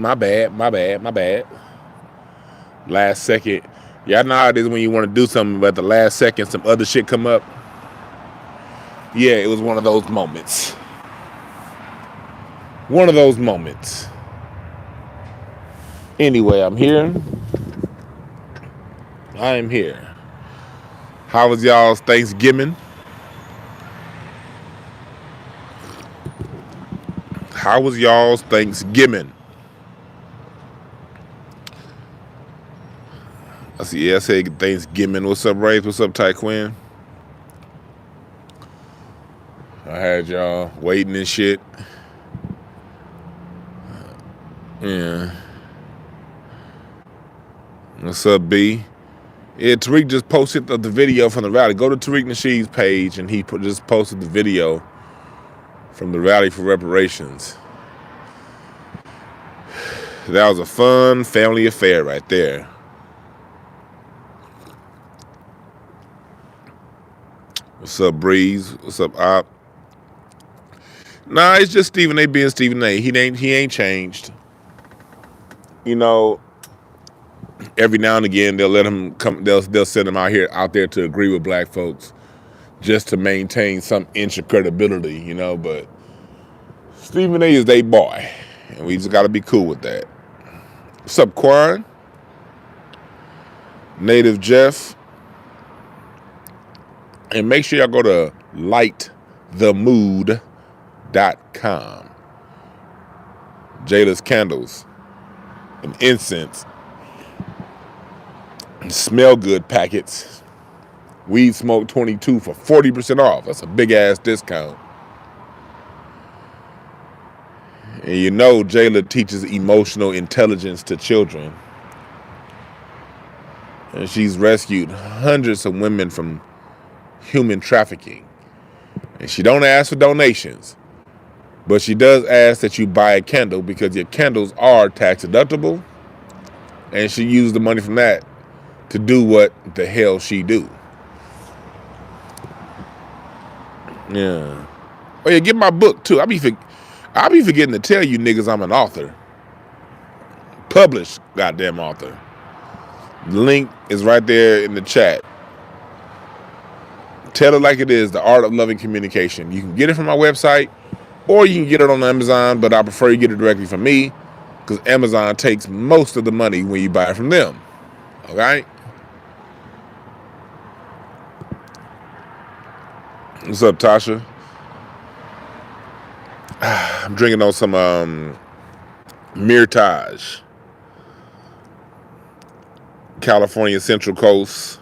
my bad. Last second. Y'all know how it is when you want to do something, but at the last second, some other shit come up. Yeah, it was one of those moments. One of those moments. Anyway, I'm here. I am here. How was y'all's Thanksgiving? How was y'all's Thanksgiving? I see. Yeah, I said Thanksgiving. What's up, Rafe? What's up, Taekwon? I had y'all waiting and shit. Yeah. What's up, B? Yeah, Tariq just posted the video from the rally. Go to Tariq Nasheed's page, and he just posted the video from the rally for reparations. That was a fun family affair right there. What's up, Breeze? What's up, Op? Nah, it's just Stephen A being Stephen A. He ain't changed. You know, every now and again they'll let him come. They'll send him out there to agree with black folks, just to maintain some inch of credibility. You know, but Stephen A is their boy, and we just got to be cool with that. What's up, Quan? Native Jeff. And make sure y'all go to lightthemood.com. Jayla's candles and incense and smell good packets. Weed Smoke 22 for 40% off. That's a big ass discount. And you know Jayla teaches emotional intelligence to children. And she's rescued hundreds of women from human trafficking. And she don't ask for donations, but she does ask that you buy a candle because your candles are tax deductible, and she used the money from that to do what the hell she do. Yeah. Oh yeah, get my book too. I'll be forgetting to tell you niggas I'm an author. Published goddamn author. The link is right there in the chat. Tell it like it is, The Art of Loving Communication. You can get it from my website, or you can get it on Amazon, but I prefer you get it directly from me, because Amazon takes most of the money when you buy it from them. Okay? What's up, Tasha? I'm drinking on some Myrtage. California Central Coast.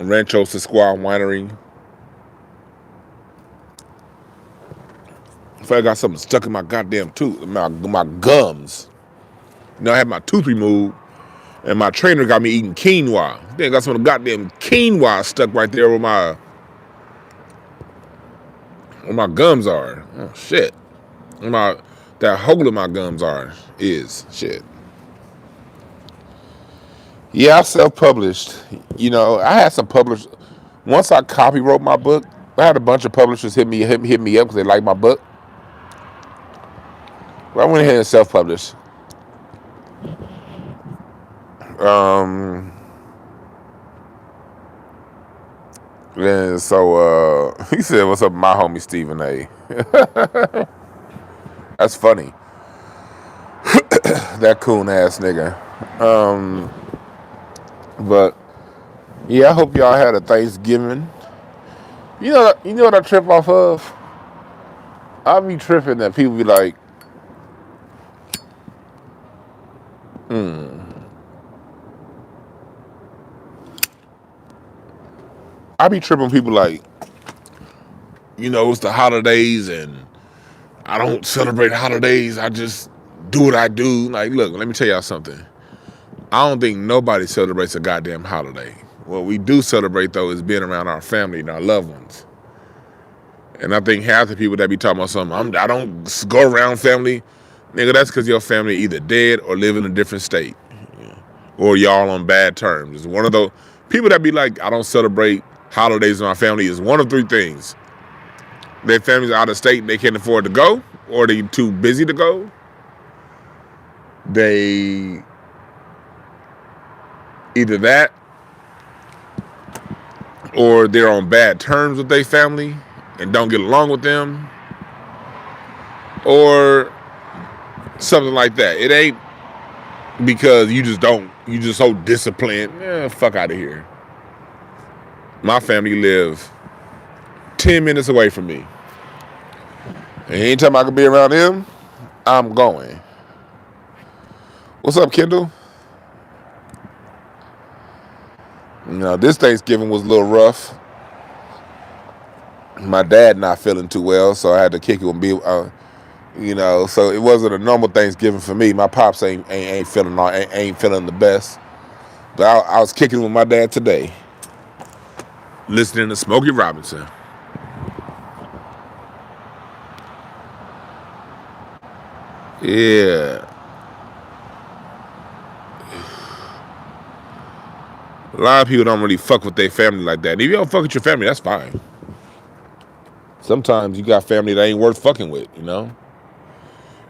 Rancho Sasquatch Winery. I feel like I got something stuck in my goddamn tooth, my gums. You know, I had my tooth removed, and my trainer got me eating quinoa. They got some of the goddamn quinoa stuck right there where my gums are. Oh shit. That hole in my gums is shit. Yeah, I self-published. You know, I had some publishers. Once I copywrote my book, I had a bunch of publishers hit me up because they liked my book. But I went ahead and self-published. And so he said, "What's up, my homie Stephen A?" That's funny. That coon ass nigga. But yeah, I hope y'all had a Thanksgiving. You know what I trip off of? I be tripping that people be like, I be tripping people like, you know, it's the holidays and I don't celebrate holidays. I just do what I do. Like, look, let me tell y'all something. I don't think nobody celebrates a goddamn holiday. What we do celebrate, though, is being around our family and our loved ones. And I think half the people that be talking about something, I don't go around family. Nigga, that's because your family either dead or live in a different state. Or y'all on bad terms. It's one of those people that be like, I don't celebrate holidays with my family is one of three things. Their family's out of state and they can't afford to go, or they too busy to go, they either that or they're on bad terms with their family and don't get along with them, or something like that. It ain't because you just so disciplined. Fuck out of here. My family live 10 minutes away from me. And anytime I can be around them, I'm going. What's up, Kendall? This Thanksgiving was a little rough. My dad not feeling too well, so I had to kick him and be, so it wasn't a normal Thanksgiving for me. My pops ain't feeling the best. But I was kicking with my dad today, listening to Smokey Robinson. Yeah. A lot of people don't really fuck with their family like that. And if you don't fuck with your family, that's fine. Sometimes you got family that ain't worth fucking with,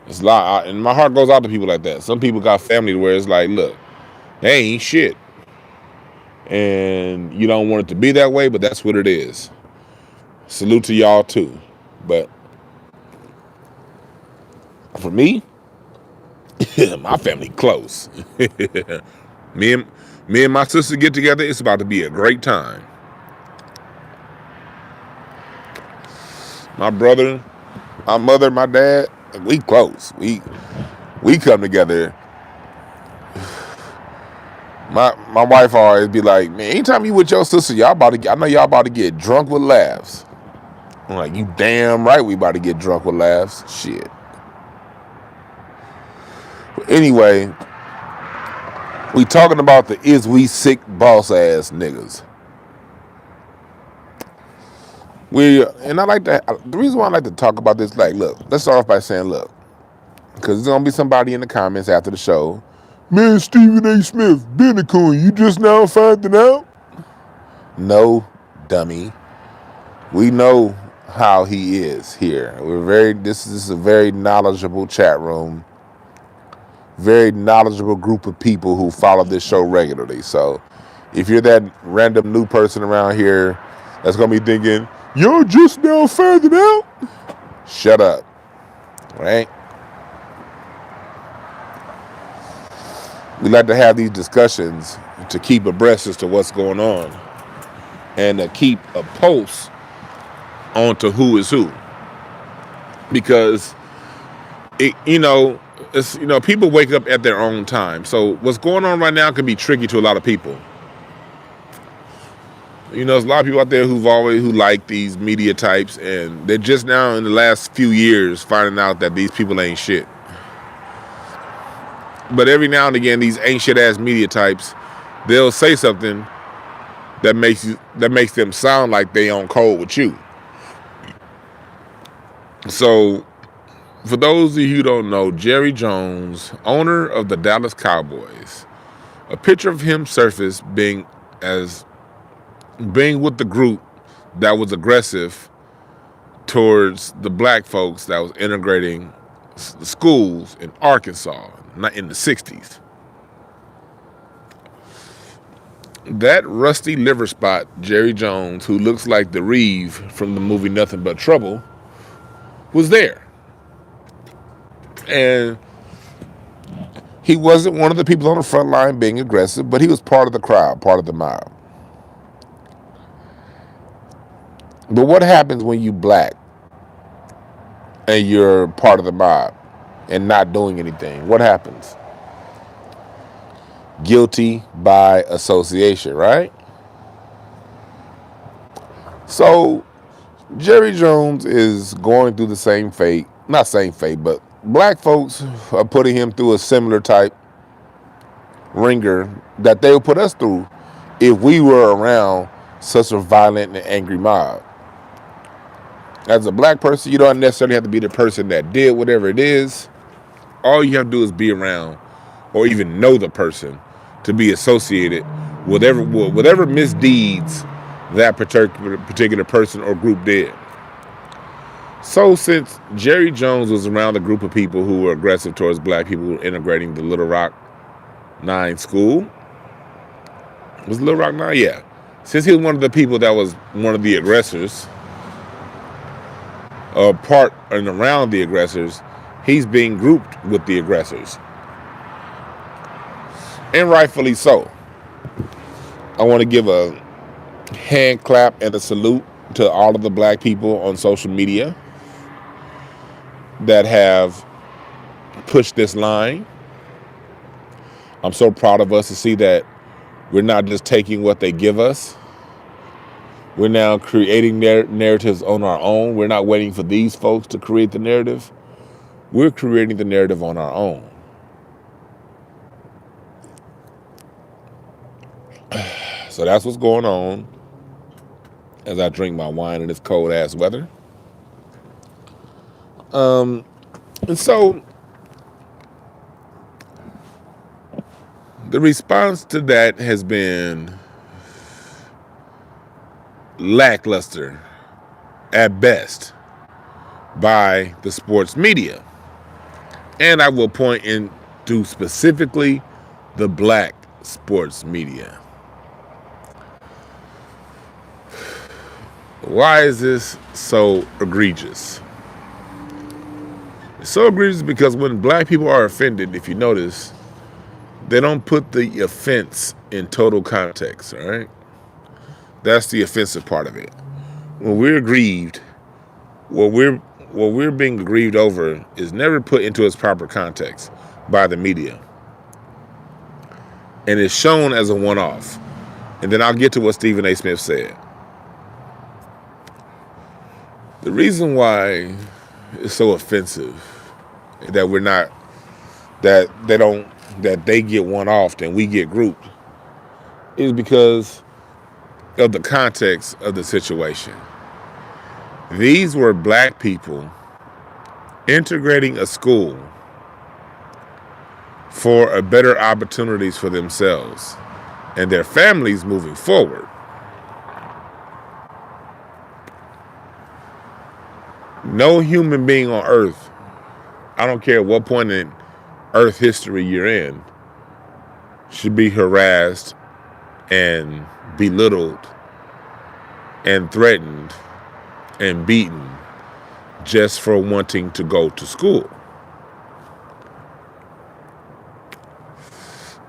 It's a lot, and my heart goes out to people like that. Some people got family where it's like, look, they ain't shit. And you don't want it to be that way, but that's what it is. Salute to y'all too. But for me, my family close. Me and my sister get together, it's about to be a great time. My brother, my mother, my dad, we close. We come together. My wife always be like, man, anytime you with your sister, I know y'all about to get drunk with laughs. I'm like, you damn right we about to get drunk with laughs. Shit. But anyway, we talking about the is we sick boss ass niggas. The reason why I like to talk about this, like, look, let's start off by saying, look, because there's gonna be somebody in the comments after the show, man, Stephen A. Smith, Bitcoin, you just now finding out? No, dummy. We know how he is here. This is a very knowledgeable chat room. Very knowledgeable group of people who follow this show regularly. So if you're that random new person around here that's gonna be thinking, you're just now finding out, shut up. Right? We like to have these discussions to keep abreast as to what's going on and to keep a pulse onto who is who. Because people wake up at their own time. So what's going on right now can be tricky to a lot of people. There's a lot of people out there who like these media types, and they're just now in the last few years finding out that these people ain't shit. But every now and again, these ain't shit ass media types, they'll say something that makes them sound like they on code with you. So, for those of you who don't know, Jerry Jones, owner of the Dallas Cowboys, a picture of him surfaced being with the group that was aggressive towards the black folks that was integrating the schools in Arkansas, not in the 60s. That rusty liver spot, Jerry Jones, who looks like the Reeve from the movie Nothing But Trouble, was there. And he wasn't one of the people on the front line being aggressive, but he was part of the crowd, part of the mob. But what happens when you black and you're part of the mob and not doing anything? What happens? Guilty by association, right? So Jerry Jones is going through the same fate, not same fate, but black folks are putting him through a similar type ringer that they would put us through if we were around such a violent and angry mob. As a black person, you don't necessarily have to be the person that did whatever it is. All you have to do is be around or even know the person to be associated with whatever misdeeds that particular person or group did. So since Jerry Jones was around a group of people who were aggressive towards black people integrating the Little Rock 9 school, was Little Rock 9? Yeah. Since he was one of the people that was one of the aggressors, part and around the aggressors, he's being grouped with the aggressors. And rightfully so. I want to give a hand clap and a salute to all of the black people on social media that have pushed this line. I'm so proud of us to see that we're not just taking what they give us. We're now creating narratives on our own. We're not waiting for these folks to create the narrative. We're creating the narrative on our own. So that's what's going on as I drink my wine in this cold ass weather. And so the response to that has been lackluster at best by the sports media. And I will point into specifically the black sports media. Why is this so egregious? It's so egregious because when black people are offended, if you notice, they don't put the offense in total context, all right? That's the offensive part of it. When we're aggrieved, what we're being aggrieved over is never put into its proper context by the media. And it's shown as a one-off. And then I'll get to what Stephen A. Smith said. The reason why it's so offensive that they get one-offed and we get grouped is because of the context of the situation. These were black people integrating a school for a better opportunities for themselves and their families moving forward. No human being on earth, I don't care what point in earth history you're in, should be harassed and belittled and threatened and beaten just for wanting to go to school.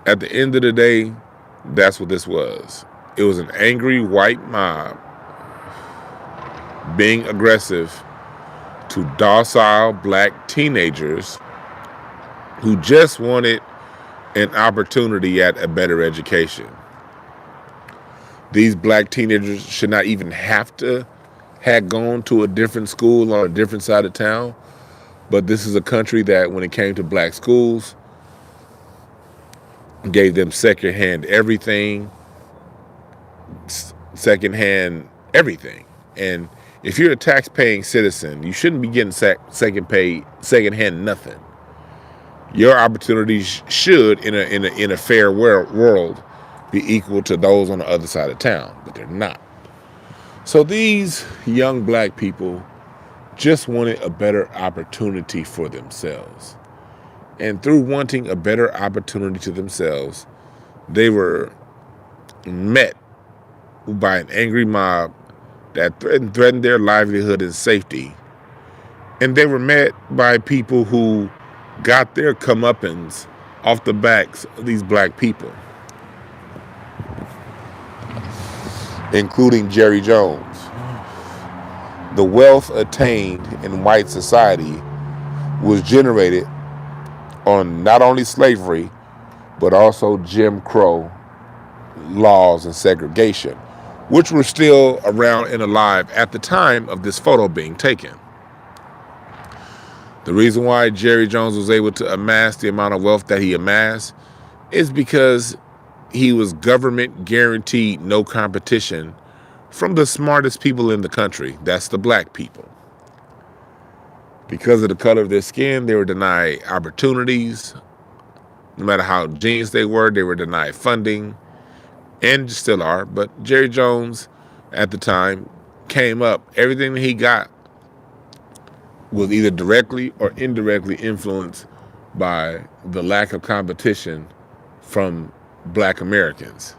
At the end of the day, that's what this was. It was an angry white mob being aggressive to docile black teenagers who just wanted an opportunity at a better education. These black teenagers should not even have to have gone to a different school on a different side of town, but this is a country that, when it came to black schools, gave them secondhand everything. And if you're a tax-paying citizen, you shouldn't be getting secondhand nothing. Your opportunities should, in a fair world, be equal to those on the other side of town, but they're not. So these young black people just wanted a better opportunity for themselves. And through wanting a better opportunity to themselves, they were met by an angry mob that threatened their livelihood and safety. And they were met by people who got their comeuppance off the backs of these black people, including Jerry Jones. The wealth attained in white society was generated on not only slavery, but also Jim Crow laws and segregation, which were still around and alive at the time of this photo being taken. The reason why Jerry Jones was able to amass the amount of wealth that he amassed is because he was government guaranteed no competition from the smartest people in the country. That's the black people. Because of the color of their skin, they were denied opportunities. No matter how genius they were denied funding, and still are. But Jerry Jones, at the time, came up. Everything he got was either directly or indirectly influenced by the lack of competition from black Americans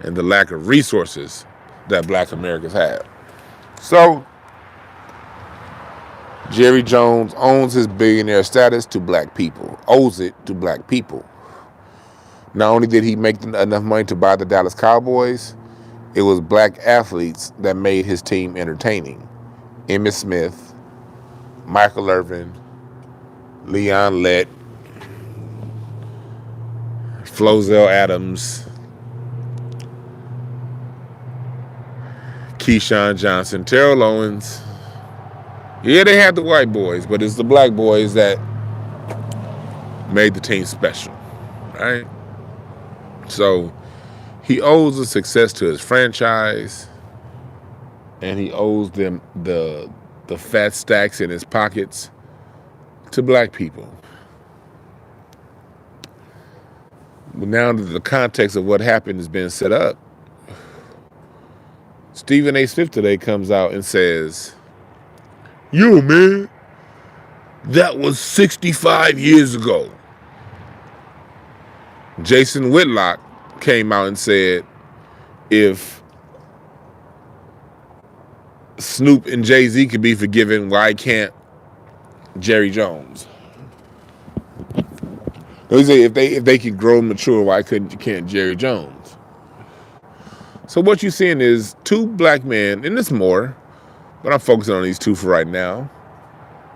and the lack of resources that black Americans have. So, Jerry Jones owns his billionaire status to black people, owes it to black people. Not only did he make enough money to buy the Dallas Cowboys, it was black athletes that made his team entertaining. Emmitt Smith, Michael Irvin, Leon Lett, Flozell Adams, Keyshawn Johnson, Terrell Owens. Yeah, they had the white boys, but it's the black boys that made the team special, right? So he owes the success to his franchise, and he owes them the fat stacks in his pockets to black people. But now that the context of what happened has been set up, Stephen A. Smith today comes out and says, "Yo, man, that was 65 years ago." Jason Whitlock came out and said, if Snoop and Jay-Z could be forgiven, why can't Jerry Jones? He said if they could grow and mature, why can't Jerry Jones? So what you're seeing is two black men, and there's more, but I'm focusing on these two for right now,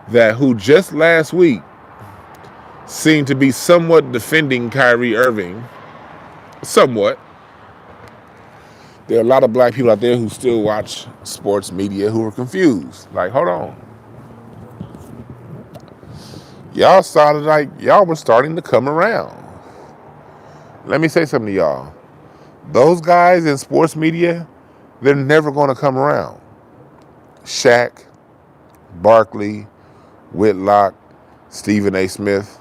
that who just last week seemed to be somewhat defending Kyrie Irving. Somewhat. There are a lot of black people out there who still watch sports media who are confused. Like, hold on. Y'all sounded like y'all were starting to come around. Let me say something to y'all. Those guys in sports media, they're never going to come around. Shaq, Barkley, Whitlock, Stephen A. Smith.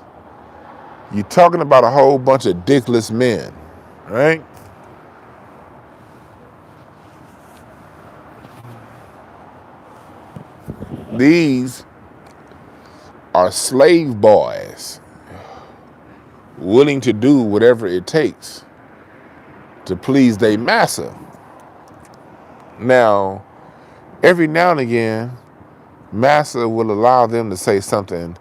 You're talking about a whole bunch of dickless men, right? These are slave boys willing to do whatever it takes to please their Massa. Now, every now and again, Massa will allow them to say something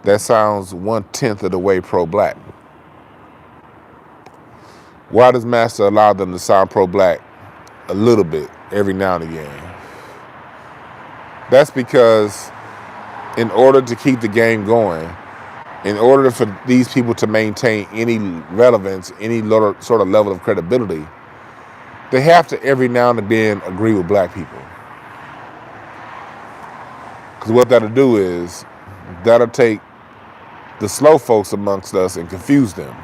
that sounds 1/10 of the way pro-black. Why does Massa allow them to sound pro-black a little bit every now and again? That's because in order to keep the game going, in order for these people to maintain any relevance, any sort of level of credibility, they have to every now and then agree with black people. Because what that'll do is, that'll take the slow folks amongst us and confuse them,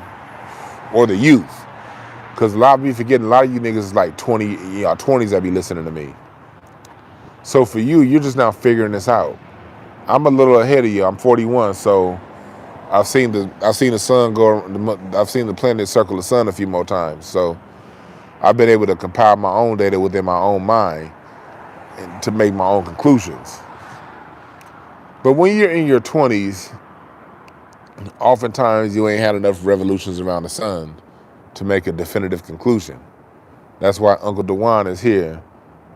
or the youth. Because a lot of you forgetting, a lot of you niggas is like 20s that be listening to me. So for you, you're just now figuring this out. I'm a little ahead of you. I'm 41, so I've seen the sun go. I've seen the planet circle the sun a few more times. So I've been able to compile my own data within my own mind and to make my own conclusions. But when you're in your 20s, oftentimes you ain't had enough revolutions around the sun to make a definitive conclusion. That's why Uncle Dwan is here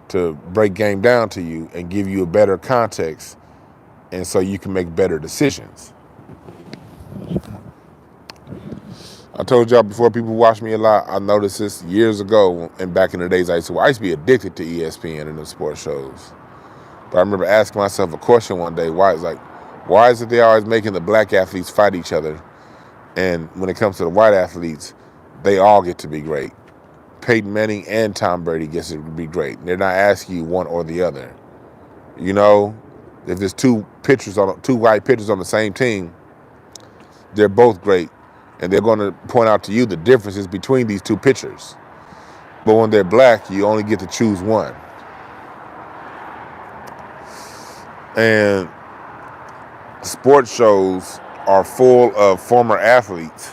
to break game down to you and give you a better context, and so you can make better decisions. I told y'all before, people watch me a lot. I noticed this years ago, and back in the days I used to be addicted to ESPN and the sports shows. But I remember asking myself a question one day, why is it they always making the black athletes fight each other, and when it comes to the white athletes, they all get to be great. Peyton Manning and Tom Brady gets to be great. They're not asking you one or the other. You know, if there's two white pitchers on the same team, they're both great, and they're going to point out to you the differences between these two pitchers. But when they're black, you only get to choose one. And sports shows are full of former athletes,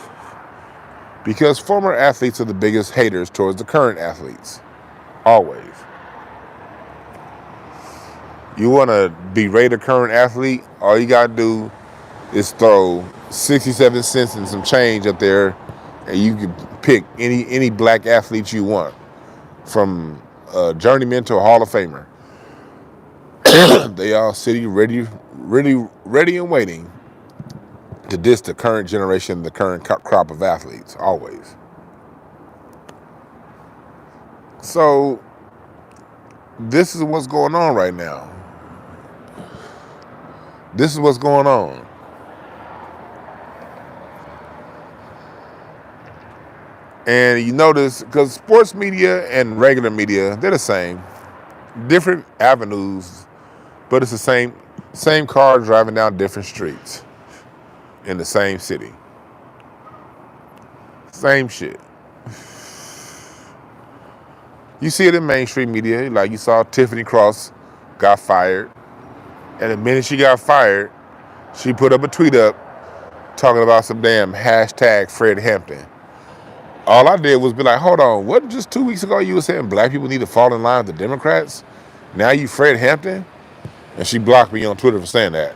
because former athletes are the biggest haters towards the current athletes. Always. You want to berate a current athlete, all you got to do is throw 67 cents and some change up there, and you can pick any black athlete you want, from a journeyman to a Hall of Famer. They all sitting ready and waiting to diss the current generation, the current crop of athletes, always. So this is what's going on right now. This is what's going on. And you notice, because sports media and regular media, they're the same. Different avenues, but it's the same car driving down different streets in the same city. Same shit. You see it in mainstream media, like you saw Tiffany Cross got fired, and the minute she got fired, she put up a tweet up talking about some damn hashtag Fred Hampton. All I did was be like, hold on, what, just 2 weeks ago you were saying black people need to fall in line with the Democrats? Now you Fred Hampton? And she blocked me on Twitter for saying that.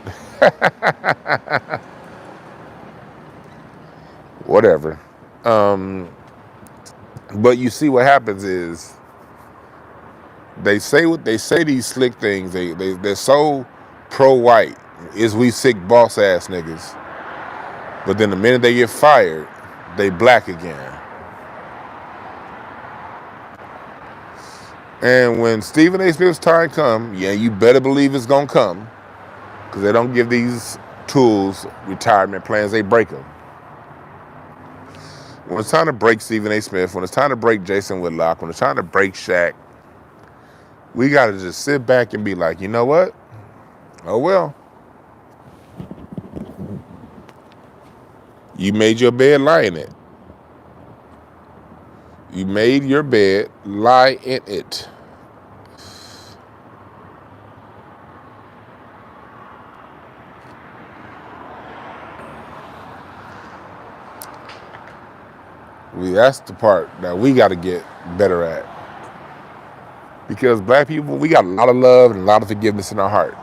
Whatever. But you see what happens is they say these slick things. They're so pro-white, is we sick boss ass niggas. But then the minute they get fired, they black again. And when Stephen A. Smith's time come, yeah, you better believe it's gonna come, because they don't give these tools retirement plans, they break them. When it's time to break Stephen A. Smith, when it's time to break Jason Whitlock, when it's time to break Shaq, we gotta just sit back and be like, you know what? Oh well. You made your bed, lie in it. You made your bed, lie in it. That's the part that we got to get better at. Because black people, we got a lot of love and a lot of forgiveness in our heart.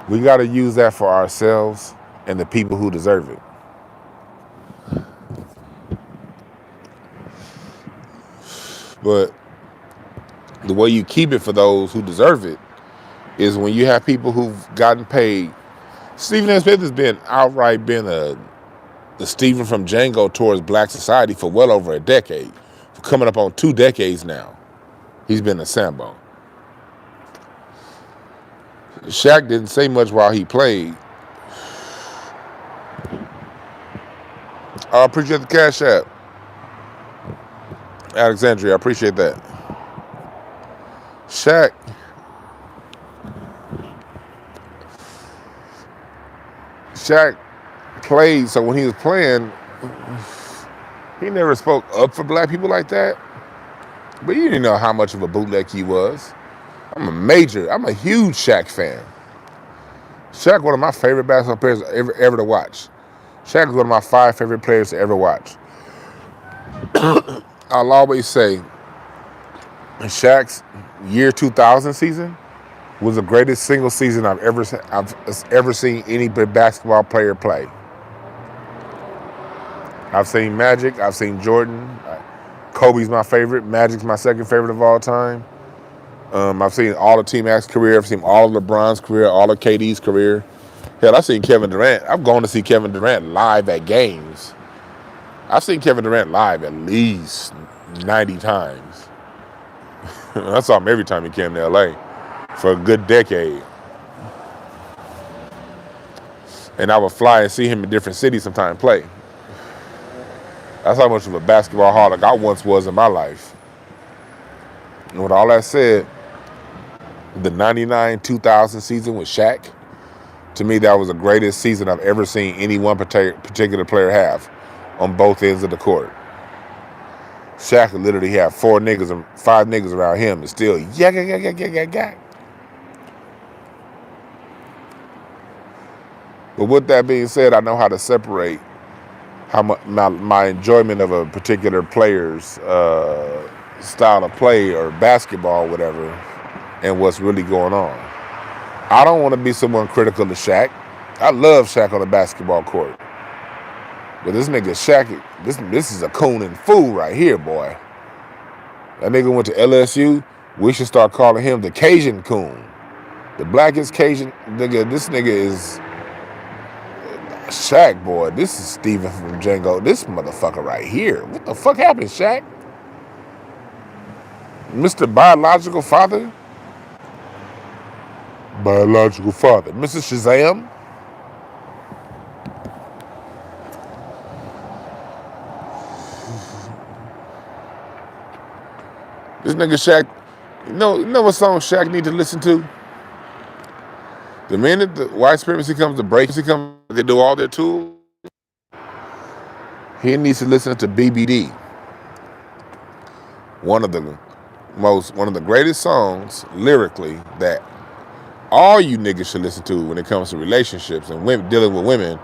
We got to use that for ourselves and the people who deserve it. But the way you keep it for those who deserve it is when you have people who've gotten paid. Stephen A. Smith has been outright the Stephen from Django towards black society for well over a decade. For coming up on 2 decades now. He's been a Sambo. Shaq didn't say much while he played. I appreciate the Cash App. Alexandria, I appreciate that. Shaq played, so when he was playing, he never spoke up for black people like that. But you didn't know how much of a bootleg he was. I'm a huge Shaq fan. Shaq, one of my favorite basketball players ever to watch. Shaq is one of my 5 favorite players to ever watch. I'll always say, Shaq's year 2000 season was the greatest single season I've ever seen any basketball player play. I've seen Magic, I've seen Jordan. Kobe's my favorite. Magic's my second favorite of all time. I've seen all of T-Mac's career. I've seen all of LeBron's career, all of KD's career. Hell, I've seen Kevin Durant. I've gone to see Kevin Durant live at games. I've seen Kevin Durant live at least 90 times. I saw him every time he came to LA for a good decade. And I would fly and see him in different cities sometime play. That's how much of a basketball holic I once was in my life. And with all that said, the 99-2000 season with Shaq, to me, that was the greatest season I've ever seen any one particular player have on both ends of the court. Shaq would literally have 5 niggas around him and still yak. But with that being said, I know how to separate how my enjoyment of a particular player's style of play or basketball, whatever, and what's really going on. I don't want to be someone critical of Shaq. I love Shaq on the basketball court. But this nigga Shaq, this is a coon and fool right here, boy. That nigga went to LSU. We should start calling him the Cajun coon. The blackest Cajun nigga. This nigga is Shaq, boy. This is Steven from Django. This motherfucker right here. What the fuck happened, Shaq? Mr. Biological Father? Biological father. Mr. Shazam? This nigga Shaq, you know what song Shaq need to listen to? The minute the white supremacy comes to break, they do all their tools. He needs to listen to BBD. One of the greatest songs lyrically that all you niggas should listen to when it comes to relationships and dealing with women.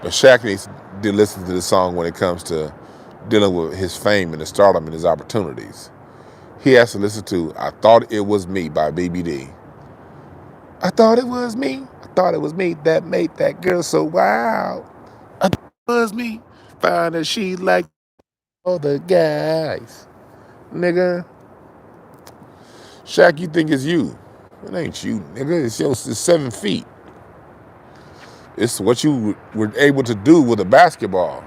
But Shaq needs to listen to the song when it comes to dealing with his fame and his stardom and his opportunities. He has to listen to I Thought It Was Me by BBD. I thought it was me. I thought it was me that made that girl so wild. I thought it was me. Find that she like all the guys. Nigga. Shaq, you think it's you. It ain't you, nigga. It's 7 feet. It's what you were able to do with a basketball.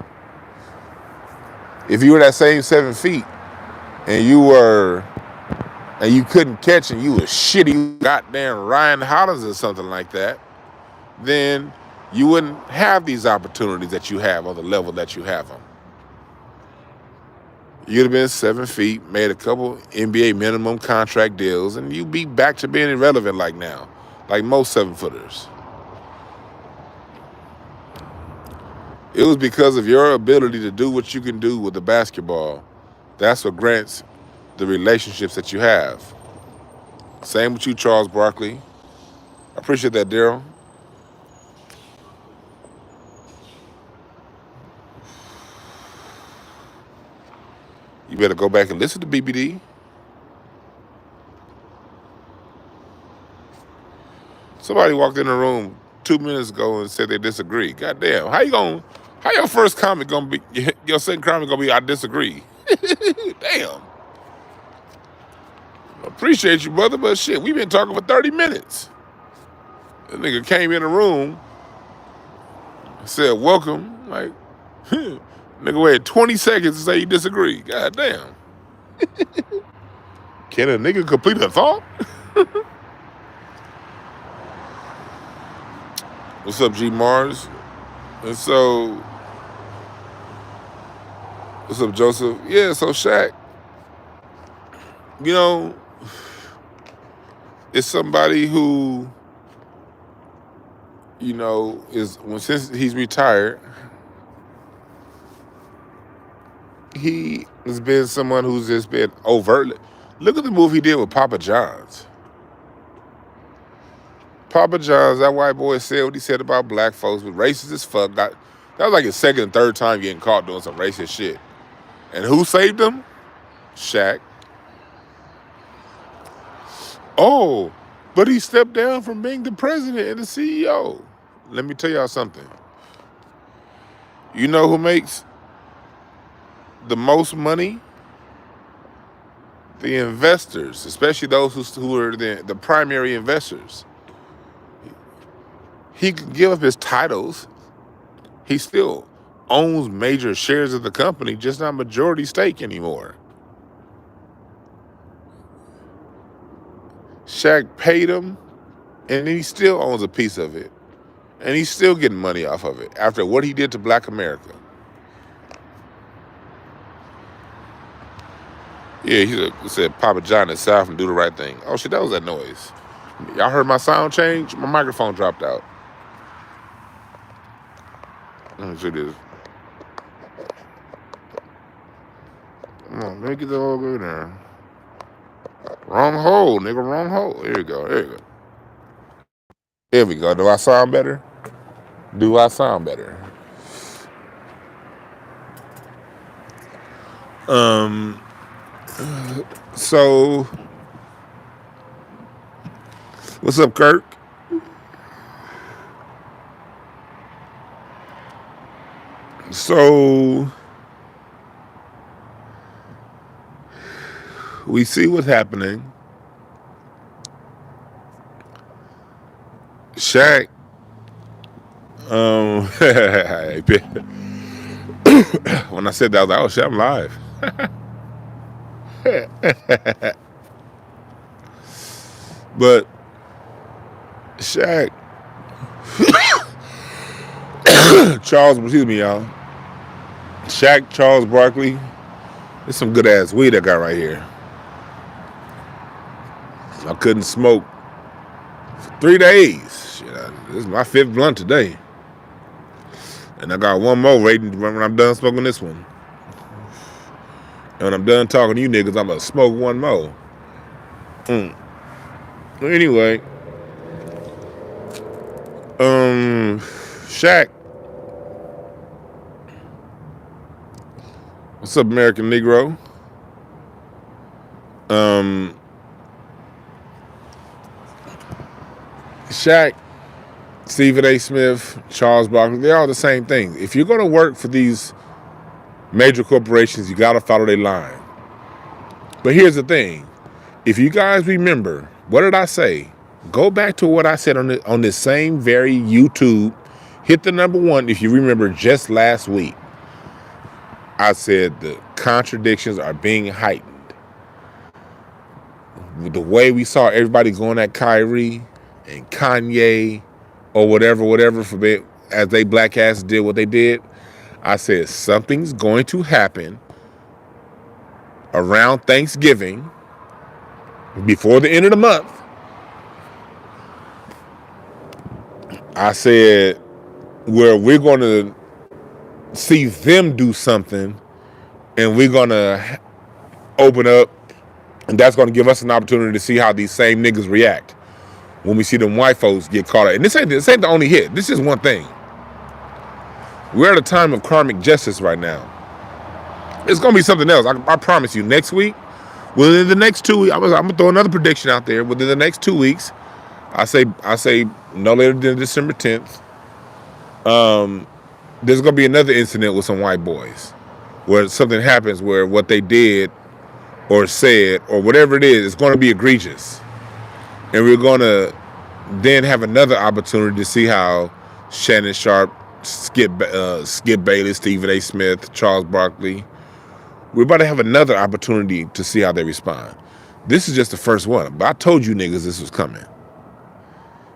If you were that same 7 feet and you couldn't catch and you was shitty goddamn Ryan Hollins or something like that, then you wouldn't have these opportunities that you have on the level that you have them. You'd have been 7 feet, made a couple NBA minimum contract deals, and you'd be back to being irrelevant like now, like most 7-footers. It was because of your ability to do what you can do with the basketball. That's what grants the relationships that you have. Same with you, Charles Barkley. I appreciate that, Daryl. You better go back and listen to BBD. Somebody walked in the room 2 minutes ago and said they disagree. Goddamn, how your first comment gonna be? Your second comment gonna be I disagree. Damn. Appreciate you, brother, but shit, we've been talking for 30 minutes. That nigga came in the room, said welcome, like, nigga waited 20 seconds to say he disagree. God damn. Can a nigga complete a thought? What's up, G Mars? And so, what's up, Joseph? Yeah, so Shaq, is somebody who, since he's retired, he has been someone who's just been overtly. Look at the move he did with Papa John's. Papa John's, that white boy said what he said about black folks, was racist as fuck. That was like his second and third time getting caught doing some racist shit. And who saved him? Shaq. Oh, but he stepped down from being the president and the CEO. Let me tell y'all something. You know who makes the most money? The investors, especially those who are the primary investors. He could give up his titles. He still owns major shares of the company, just not majority stake anymore. Shaq paid him, and he still owns a piece of it. And he's still getting money off of it after what he did to Black America. Yeah, he said Papa John is south and do the right thing. Oh shit, that was that noise. Y'all heard my sound change? My microphone dropped out. Let me see this. Come on, make it all go there. Wrong hole, nigga, wrong hole. Here we go, here we go. Here we go. Do I sound better? Do I sound better? So, what's up, Kirk? So we see what's happening. Shaq, when I said that, I was like, oh shit, I'm live. But Shaq, excuse me, y'all. Shaq, Charles Barkley, there's some good ass weed I got right here. I couldn't smoke for 3 days. Shit, this is my 5th blunt today. And I got one more waiting when I'm done smoking this one. And when I'm done talking to you niggas, I'm gonna smoke one more. Anyway, Shaq. What's up, American Negro? Shaq, Stephen A. Smith, Charles Barkley, they're all the same thing. If you're gonna work for these major corporations, you gotta follow their line. But here's the thing. If you guys remember, what did I say? Go back to what I said on this same very YouTube. Hit the #1 if you remember just last week. I said the contradictions are being heightened. The way we saw everybody going at Kyrie and Kanye or whatever for it, as they black asses did what they did, I said something's going to happen around Thanksgiving before the end of the month. I said where we're going to see them do something and we're going to open up, and that's going to give us an opportunity to see how these same niggas react when we see them white folks get caught up. And this ain't the only hit. This is one thing. We're at a time of karmic justice right now. It's going to be something else. I promise you. Next week, within the next 2 weeks, I'm going to throw another prediction out there. Within the next 2 weeks, I say no later than December 10th, there's going to be another incident with some white boys where something happens where what they did or said or whatever it is going to be egregious. And we're going to then have another opportunity to see how Shannon Sharp, Skip Bayless, Stephen A. Smith, Charles Barkley, we're about to have another opportunity to see how they respond. This is just the first one. But I told you niggas this was coming.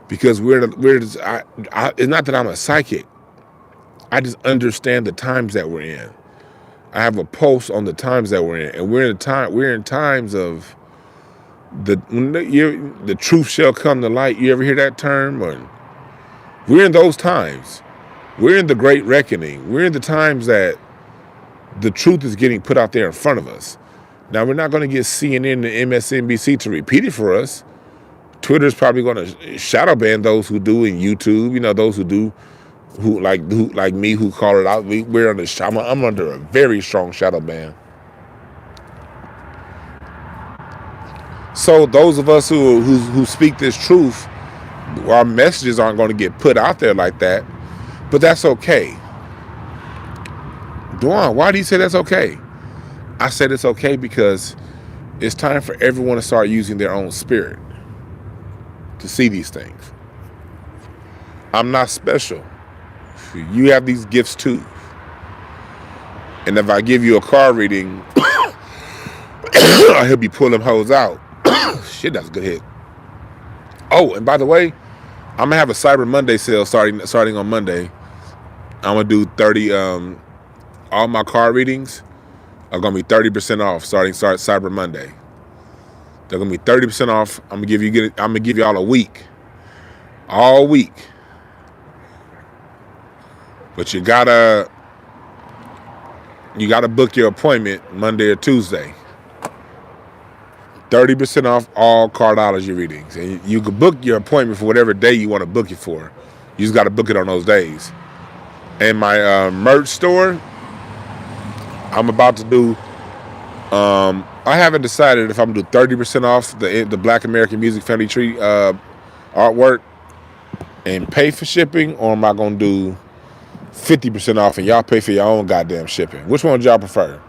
Because it's not that I'm a psychic. I just understand the times that we're in. I have a pulse on the times that we're in. And we're in times of the truth shall come to light. You ever hear that term? We're in those times. We're in the great reckoning. We're in the times that the truth is getting put out there in front of us. Now, we're not going to get CNN and MSNBC to repeat it for us. Twitter's probably going to shadow ban those who do, in YouTube. You know, those who do, who like me, who call it out. We're under. I'm under a very strong shadow ban. So those of us who speak this truth, our messages aren't going to get put out there like that. But that's okay. Dwan, why do you say that's okay? I said it's okay because it's time for everyone to start using their own spirit to see these things. I'm not special. You have these gifts too. And if I give you a card reading, he'll be pulling them hoes out. Shit, that's a good hit. Oh, and by the way, I'm gonna have a Cyber Monday sale starting on Monday. I'm gonna do 30. All my card readings are gonna be 30% off starting Cyber Monday. They're gonna be 30% off. I'm gonna give y'all a week, all week. But you gotta book your appointment Monday or Tuesday. 30% off all cardology readings. And you can book your appointment for whatever day you want to book it for. You just got to book it on those days. And my merch store, I'm about to do, I haven't decided if I'm going to do 30% off the Black American Music Family Tree artwork and pay for shipping, or am I going to do 50% off and y'all pay for your own goddamn shipping. Which one would y'all prefer?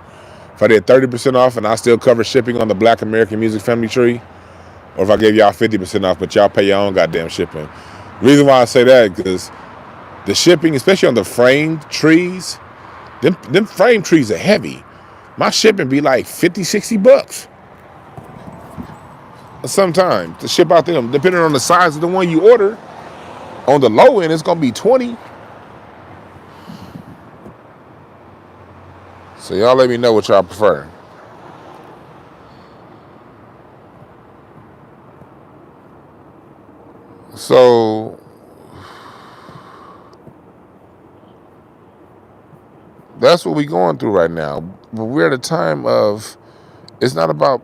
If I did 30% off and I still cover shipping on the Black American Music Family Tree, or if I gave y'all 50% off but y'all pay your own goddamn shipping. The reason why I say that is because the shipping, especially on the framed trees, them frame trees are heavy. My shipping be like 50, 60 bucks. Sometimes to ship out them, depending on the size of the one you order. On the low end, it's gonna be 20. So y'all let me know what y'all prefer. So that's what we're going through right now. But we're at a time of, it's not about,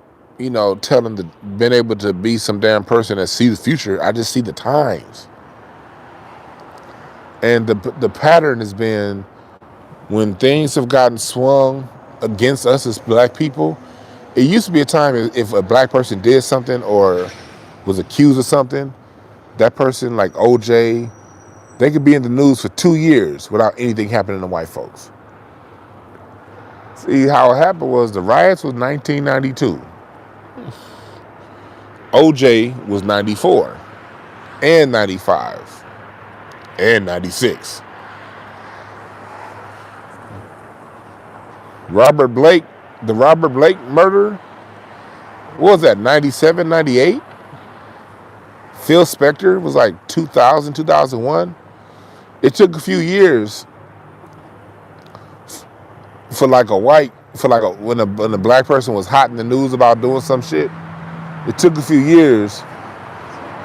telling being able to be some damn person that sees the future. I just see the times. And the pattern has been, when things have gotten swung against us as black people, it used to be a time if a black person did something or was accused of something, that person, like OJ, they could be in the news for 2 years without anything happening to white folks. See, how it happened was the riots was 1992. OJ was 94 and 95 and 96. The Robert Blake murder, what was that, 97, 98? Phil Spector was like 2000, 2001. It took a few years when a black person was hot in the news about doing some shit. It took a few years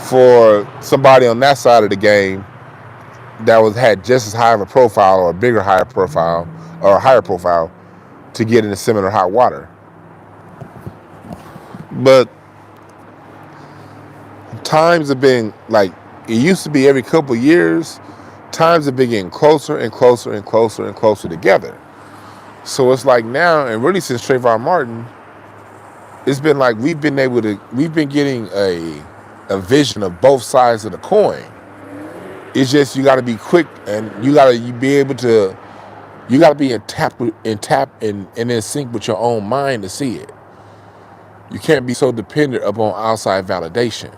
for somebody on that side of the game that had just as high of a profile or a higher profile to get into similar hot water. But times have been like, it used to be every couple of years. Times have been getting closer and closer and closer and closer together. So it's like now, and really since Trayvon Martin, it's been like we've been getting a vision of both sides of the coin. It's just you got to be quick, and you got to be in sync with your own mind to see it. You can't be so dependent upon outside validation.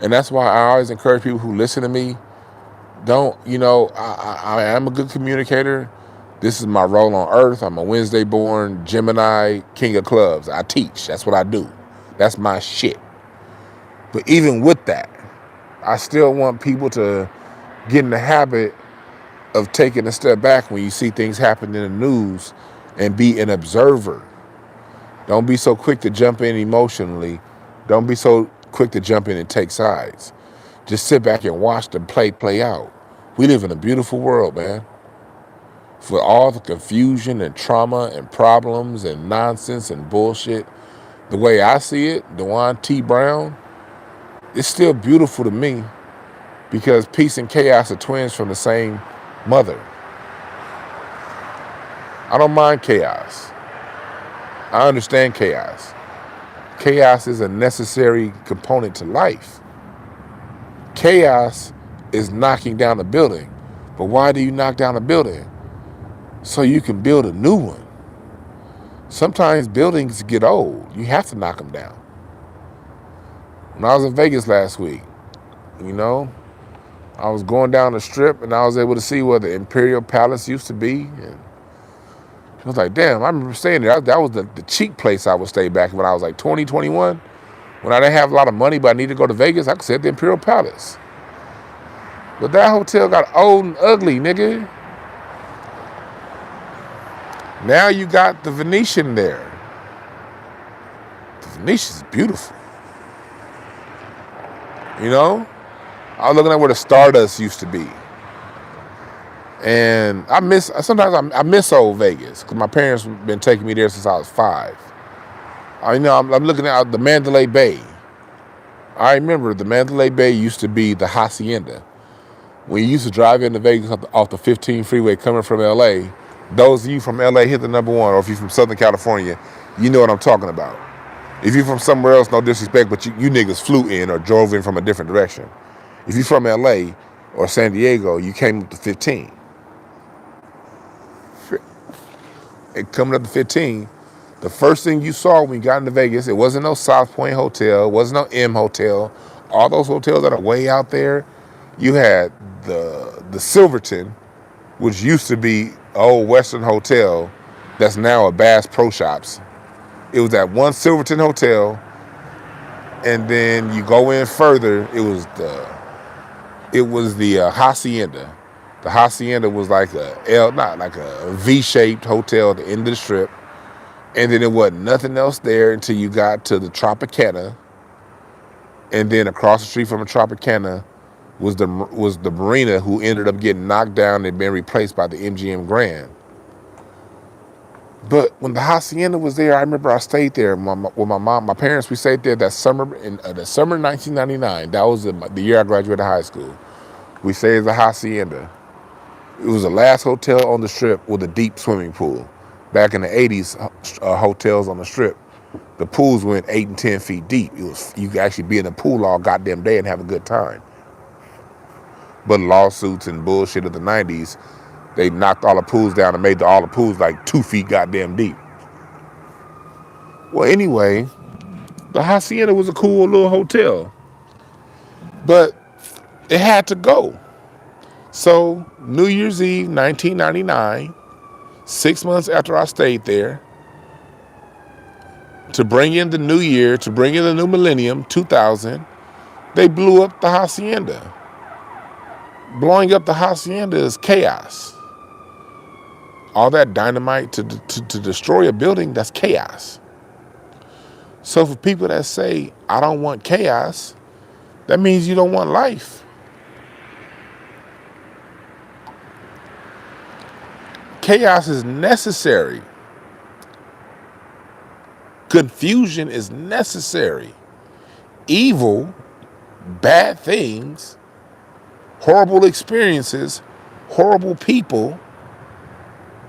And that's why I always encourage people who listen to me, I am a good communicator. This is my role on earth. I'm a Wednesday born Gemini, king of clubs. I teach. That's what I do. That's my shit. But even with that, I still want people to get in the habit of taking a step back when you see things happen in the news and be an observer. Don't be so quick to jump in emotionally. Don't be so quick to jump in and take sides. Just sit back and watch the play out. We live in a beautiful world, man. For all the confusion and trauma and problems and nonsense and bullshit, the way I see it, DwannBrown, it's still beautiful to me because peace and chaos are twins from the same mother. I don't mind chaos. I understand chaos. Chaos is a necessary component to life. Chaos is knocking down a building. But why do you knock down a building? So you can build a new one. Sometimes buildings get old. You have to knock them down. When I was in Vegas last week, I was going down the strip and I was able to see where the Imperial Palace used to be. And I was like, damn, I remember staying there. That was the cheap place I would stay back when I was like 20, 21. When I didn't have a lot of money, but I needed to go to Vegas, I could stay at the Imperial Palace. But that hotel got old and ugly, nigga. Now you got the Venetian there. The Venetian's beautiful. I was looking at where the Stardust used to be. And I miss old Vegas because my parents have been taking me there since I was 5. I'm looking at the Mandalay Bay. I remember the Mandalay Bay used to be the Hacienda. When you used to drive into Vegas off the 15 freeway coming from LA, those of you from LA hit the number 1, or if you're from Southern California, you know what I'm talking about. If you're from somewhere else, no disrespect, but you niggas flew in or drove in from a different direction. If you're from LA or San Diego, you came up to 15. And coming up to 15, the first thing you saw when you got into Vegas, it wasn't no South Point Hotel, it wasn't no M Hotel. All those hotels that are way out there, you had the Silverton, which used to be an old Western hotel that's now a Bass Pro Shops. It was that one Silverton hotel, and then you go in further, it was the Hacienda. The Hacienda was like not like a V-shaped hotel at the end of the strip. And then there wasn't nothing else there until you got to the Tropicana. And then across the street from the Tropicana was the marina, who ended up getting knocked down and being replaced by the MGM Grand. But when the Hacienda was there, I remember I stayed there with my mom. My parents, we stayed there that summer, in the summer of 1999. That was the year I graduated high school. We stayed at the Hacienda. It was the last hotel on the strip with a deep swimming pool. Back in the 80s, hotels on the strip, the pools went 8 and 10 feet deep. You could actually be in the pool all goddamn day and have a good time. But lawsuits and bullshit of the 90s, they knocked all the pools down and made all the pools like 2 feet goddamn deep. Well, anyway, the Hacienda was a cool little hotel, but it had to go. So New Year's Eve, 1999, 6 months after I stayed there, to bring in the new year, to bring in the new millennium, 2000, they blew up the Hacienda. Blowing up the Hacienda is chaos. All that dynamite to destroy a building, that's chaos. So for people that say, I don't want chaos, that means you don't want life. Chaos is necessary. Confusion is necessary. Evil, bad things, horrible experiences, horrible people,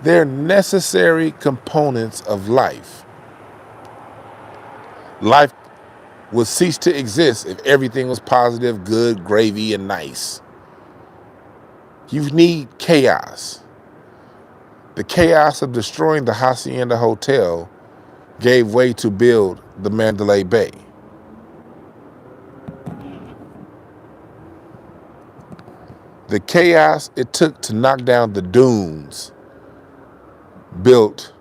they're necessary components of life. Life would cease to exist if everything was positive, good, gravy, and nice. You need chaos. The chaos of destroying the Hacienda Hotel gave way to build the Mandalay Bay. The chaos it took to knock down the dunes built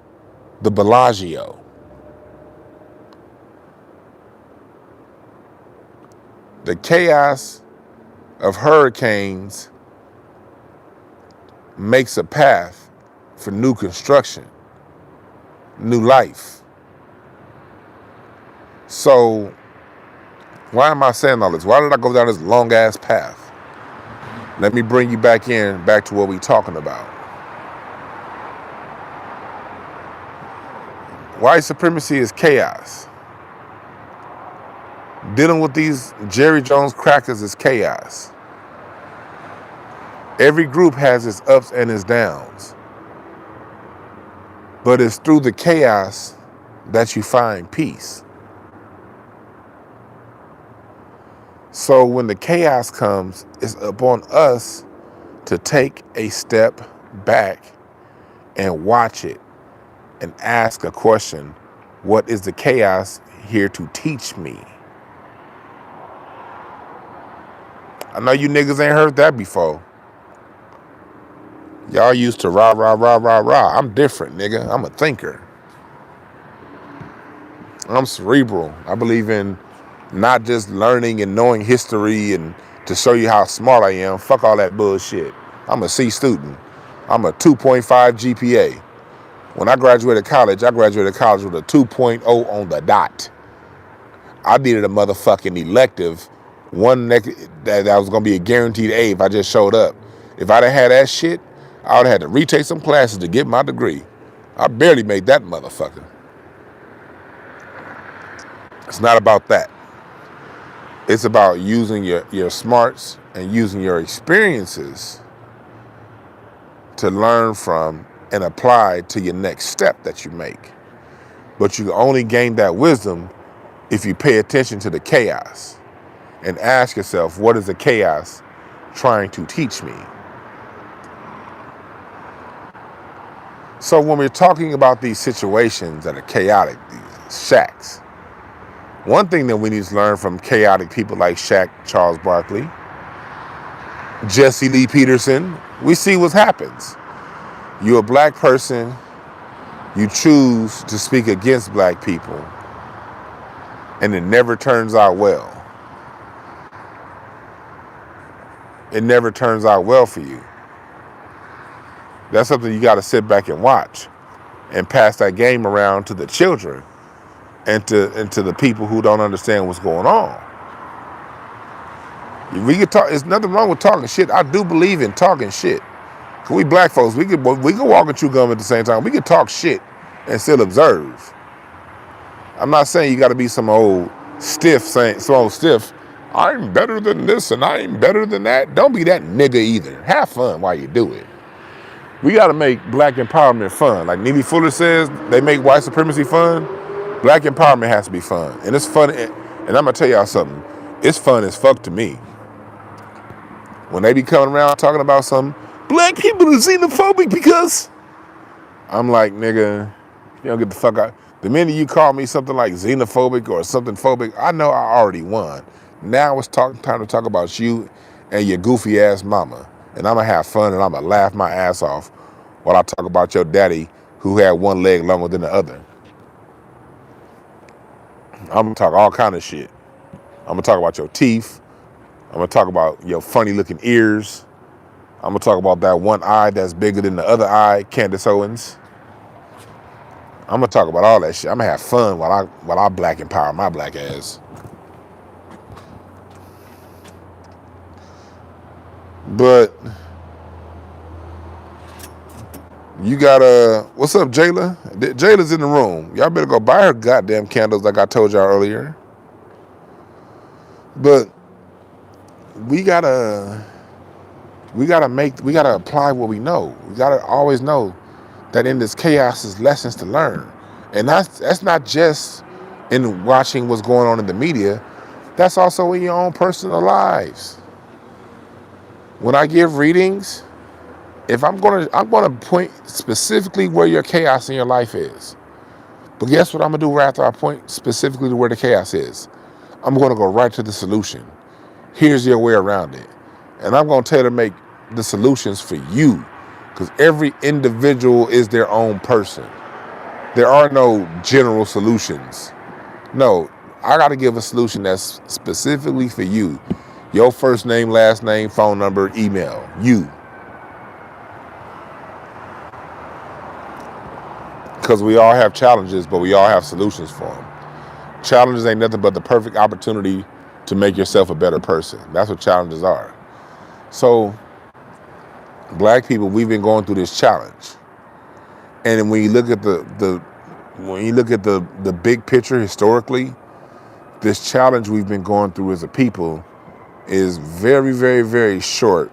the Bellagio. The chaos of hurricanes makes a path for new construction, new life. So why am I saying all this? Why did I go down this long ass path? Let me bring you back to what we're talking about. White supremacy is chaos. Dealing with these Jerry Jones crackers is chaos. Every group has its ups and its downs. But it's through the chaos that you find peace. So when the chaos comes, it's upon us to take a step back and watch it and ask a question. What is the chaos here to teach me? I know you niggas ain't heard that before. Y'all used to rah, rah, rah, rah, rah. I'm different, nigga. I'm a thinker. I'm cerebral. I believe in not just learning and knowing history and to show you how smart I am. Fuck all that bullshit. I'm a C student. I'm a 2.5 GPA. When I graduated college with a 2.0 on the dot. I needed a motherfucking elective, that was going to be a guaranteed A if I just showed up. If I'd have had that shit, I would have had to retake some classes to get my degree. I barely made that motherfucker. It's not about that. It's about using your smarts and using your experiences to learn from and apply to your next step that you make. But you can only gain that wisdom if you pay attention to the chaos and ask yourself, what is the chaos trying to teach me? So when we're talking about these situations that are chaotic, these Shaqs, one thing that we need to learn from chaotic people like Shaq, Charles Barkley, Jesse Lee Peterson, we see what happens. You're a black person, you choose to speak against black people, and it never turns out well. It never turns out well for you. That's something you got to sit back and watch and pass that game around to the children and to the people who don't understand what's going on. We can talk. There's nothing wrong with talking shit. I do believe in talking shit. Cause we black folks, we can walk and chew gum at the same time. We can talk shit and still observe. I'm not saying you got to be some old stiff. I'm better than this and I'm better than that. Don't be that nigga either. Have fun while you do it. We got to make black empowerment fun. Like Neely Fuller says, they make white supremacy fun. Black empowerment has to be fun. And it's fun. And I'm going to tell y'all something. It's fun as fuck to me. When they be coming around talking about some black people are xenophobic because I'm like, nigga, you don't get the fuck out. The minute you call me something like xenophobic or something phobic, I know I already won. Now it's time to talk about you and your goofy ass mama. And I'm going to have fun and I'm going to laugh my ass off while I talk about your daddy who had one leg longer than the other. I'm going to talk all kind of shit. I'm going to talk about your teeth. I'm going to talk about your funny looking ears. I'm going to talk about that one eye that's bigger than the other eye, Candace Owens. I'm going to talk about all that shit. I'm going to have fun while I black empower my black ass. But you got what's up, Jayla? Jayla's in the room. Y'all better go buy her goddamn candles like I told y'all earlier. But we gotta apply what we know. We gotta always know that in this chaos is lessons to learn. And that's not just in watching what's going on in the media. That's also in your own personal lives. When I give readings, I'm gonna point specifically where your chaos in your life is. But guess what I'm gonna do right after I point specifically to where the chaos is? I'm gonna go right to the solution. Here's your way around it. And I'm gonna tailor make the solutions for you. Because every individual is their own person. There are no general solutions. No, I gotta give a solution that's specifically for you. Your first name, last name, phone number, email. You. Because we all have challenges, but we all have solutions for them. Challenges ain't nothing but the perfect opportunity to make yourself a better person. That's what challenges are. So, black people, we've been going through this challenge. And when you look at the big picture historically, this challenge we've been going through as a people is very, very, very short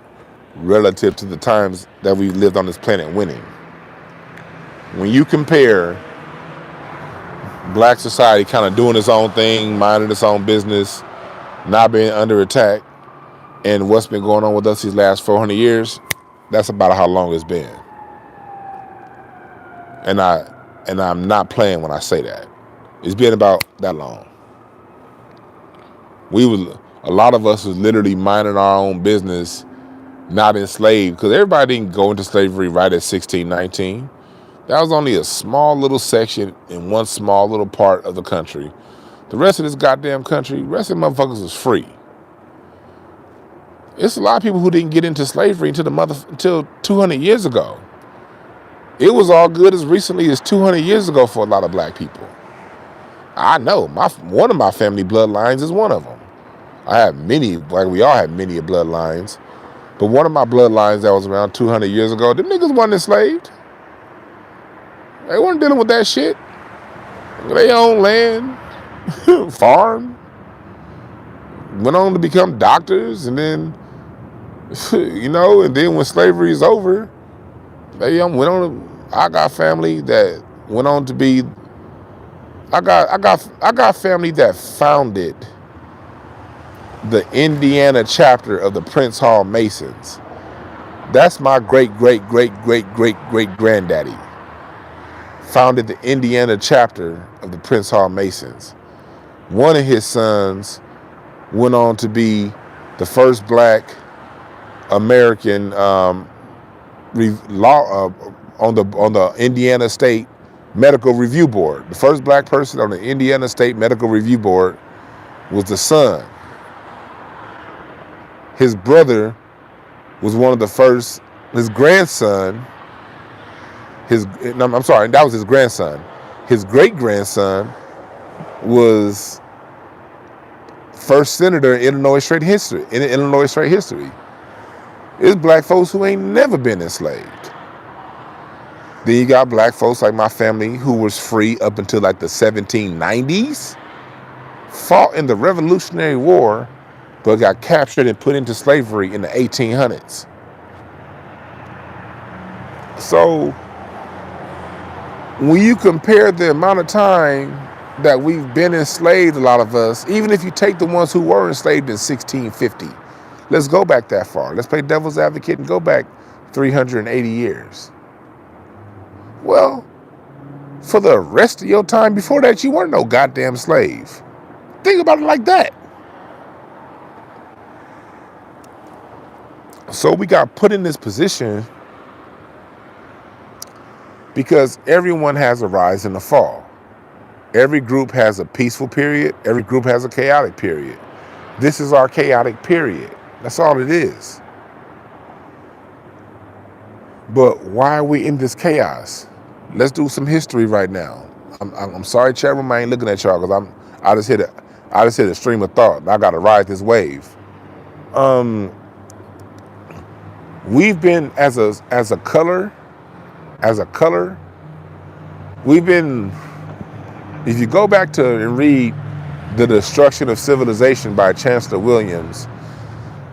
relative to the times that we've lived on this planet winning. When you compare black society kind of doing its own thing, minding its own business, not being under attack, and what's been going on with us these last 400 years, that's about how long it's been. And I'm not playing when I say that. It's been about that long. A lot of us was literally minding our own business, not enslaved, because everybody didn't go into slavery right at 16, 19. That was only a small little section in one small little part of the country. The rest of this goddamn country, the rest of the motherfuckers was free. It's a lot of people who didn't get into slavery until 200 years ago. It was all good as recently as 200 years ago for a lot of black people. I know, one of my family bloodlines is one of them. I have many, like we all have many bloodlines, but one of my bloodlines that was around 200 years ago, them niggas wasn't enslaved. They weren't dealing with that shit. They owned land, farm, went on to become doctors, and then, and then when slavery is over, they went on. I got family that went on to be. I got family that founded the Indiana chapter of the Prince Hall Masons. That's my great great great great great great granddaddy. founded the Indiana chapter of the Prince Hall Masons. One of his sons went on to be the first black American law on the Indiana State Medical Review Board. The first black person on the Indiana State Medical Review Board was the son. His brother was one of the first. His grandson. I'm sorry, that was his grandson. His great grandson was first senator in Illinois straight history. It's black folks who ain't never been enslaved. Then you got black folks like my family who was free up until like the 1790s, fought in the Revolutionary War, but got captured and put into slavery in the 1800s. So when you compare the amount of time that we've been enslaved, a lot of us, even if you take the ones who were enslaved in 1650, let's go back that far. Let's play devil's advocate and go back 380 years. Well, for the rest of your time before that, you weren't no goddamn slave. Think about it like that. So we got put in this position because everyone has a rise and a fall. Every group has a peaceful period. Every group has a chaotic period. This is our chaotic period. That's all it is. But why are we in this chaos? Let's do some history right now. I'm sorry, chat room, I ain't looking at y'all because I just hit a stream of thought. I gotta ride this wave. We've been as a color, we've been, if you go back to and read The Destruction of Civilization by Chancellor Williams,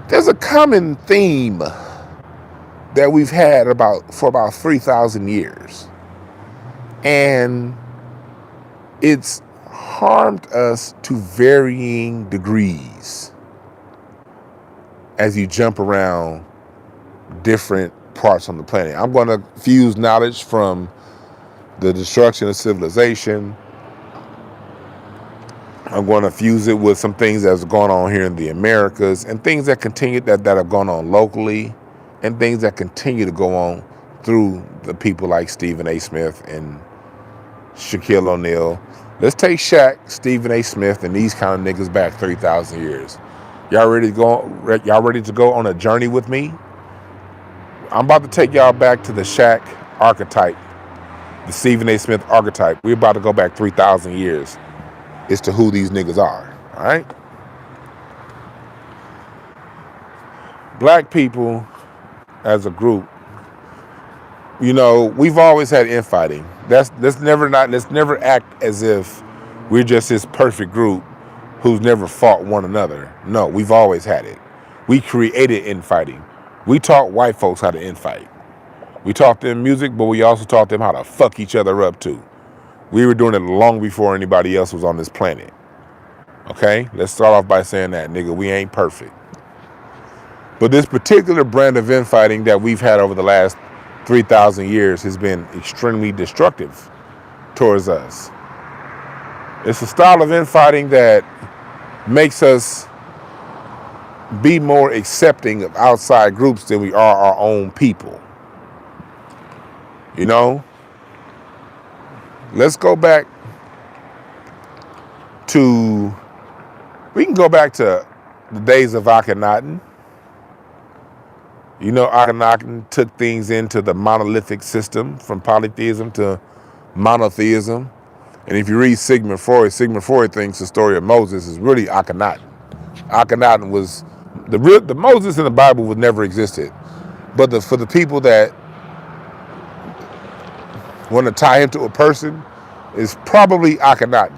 there's a common theme that we've had for about 3,000 years. And it's harmed us to varying degrees as you jump around different parts on the planet. I'm going to fuse knowledge from the destruction of civilization. I'm going to fuse it with some things that's going on here in the Americas and things that continue that have gone on locally and things that continue to go on through the people like Stephen A. Smith and Shaquille O'Neal. Let's take Shaq, Stephen A. Smith, and these kind of niggas back 3,000 years. Y'all ready to go on a journey with me? I'm about to take y'all back to the Shaq archetype, the Stephen A. Smith archetype. We're about to go back 3,000 years as to who these niggas are, all right? Black people as a group, you know, we've always had infighting. Let's never act as if we're just this perfect group who's never fought one another. No, we've always had it. We created infighting. We taught white folks how to infight. We taught them music, but we also taught them how to fuck each other up too. We were doing it long before anybody else was on this planet. Okay? Let's start off by saying that, nigga, we ain't perfect. But this particular brand of infighting that we've had over the last 3,000 years has been extremely destructive towards us. It's a style of infighting that makes us be more accepting of outside groups than we are our own people. You know? Let's go back to, we can go back to the days of Akhenaten. You know, Akhenaten took things into the monolithic system from polytheism to monotheism. And if you read Sigmund Freud thinks the story of Moses is really Akhenaten. Akhenaten was, the Moses in the Bible was never existed. But for the people that want to tie him to a person, is probably Akhenaten.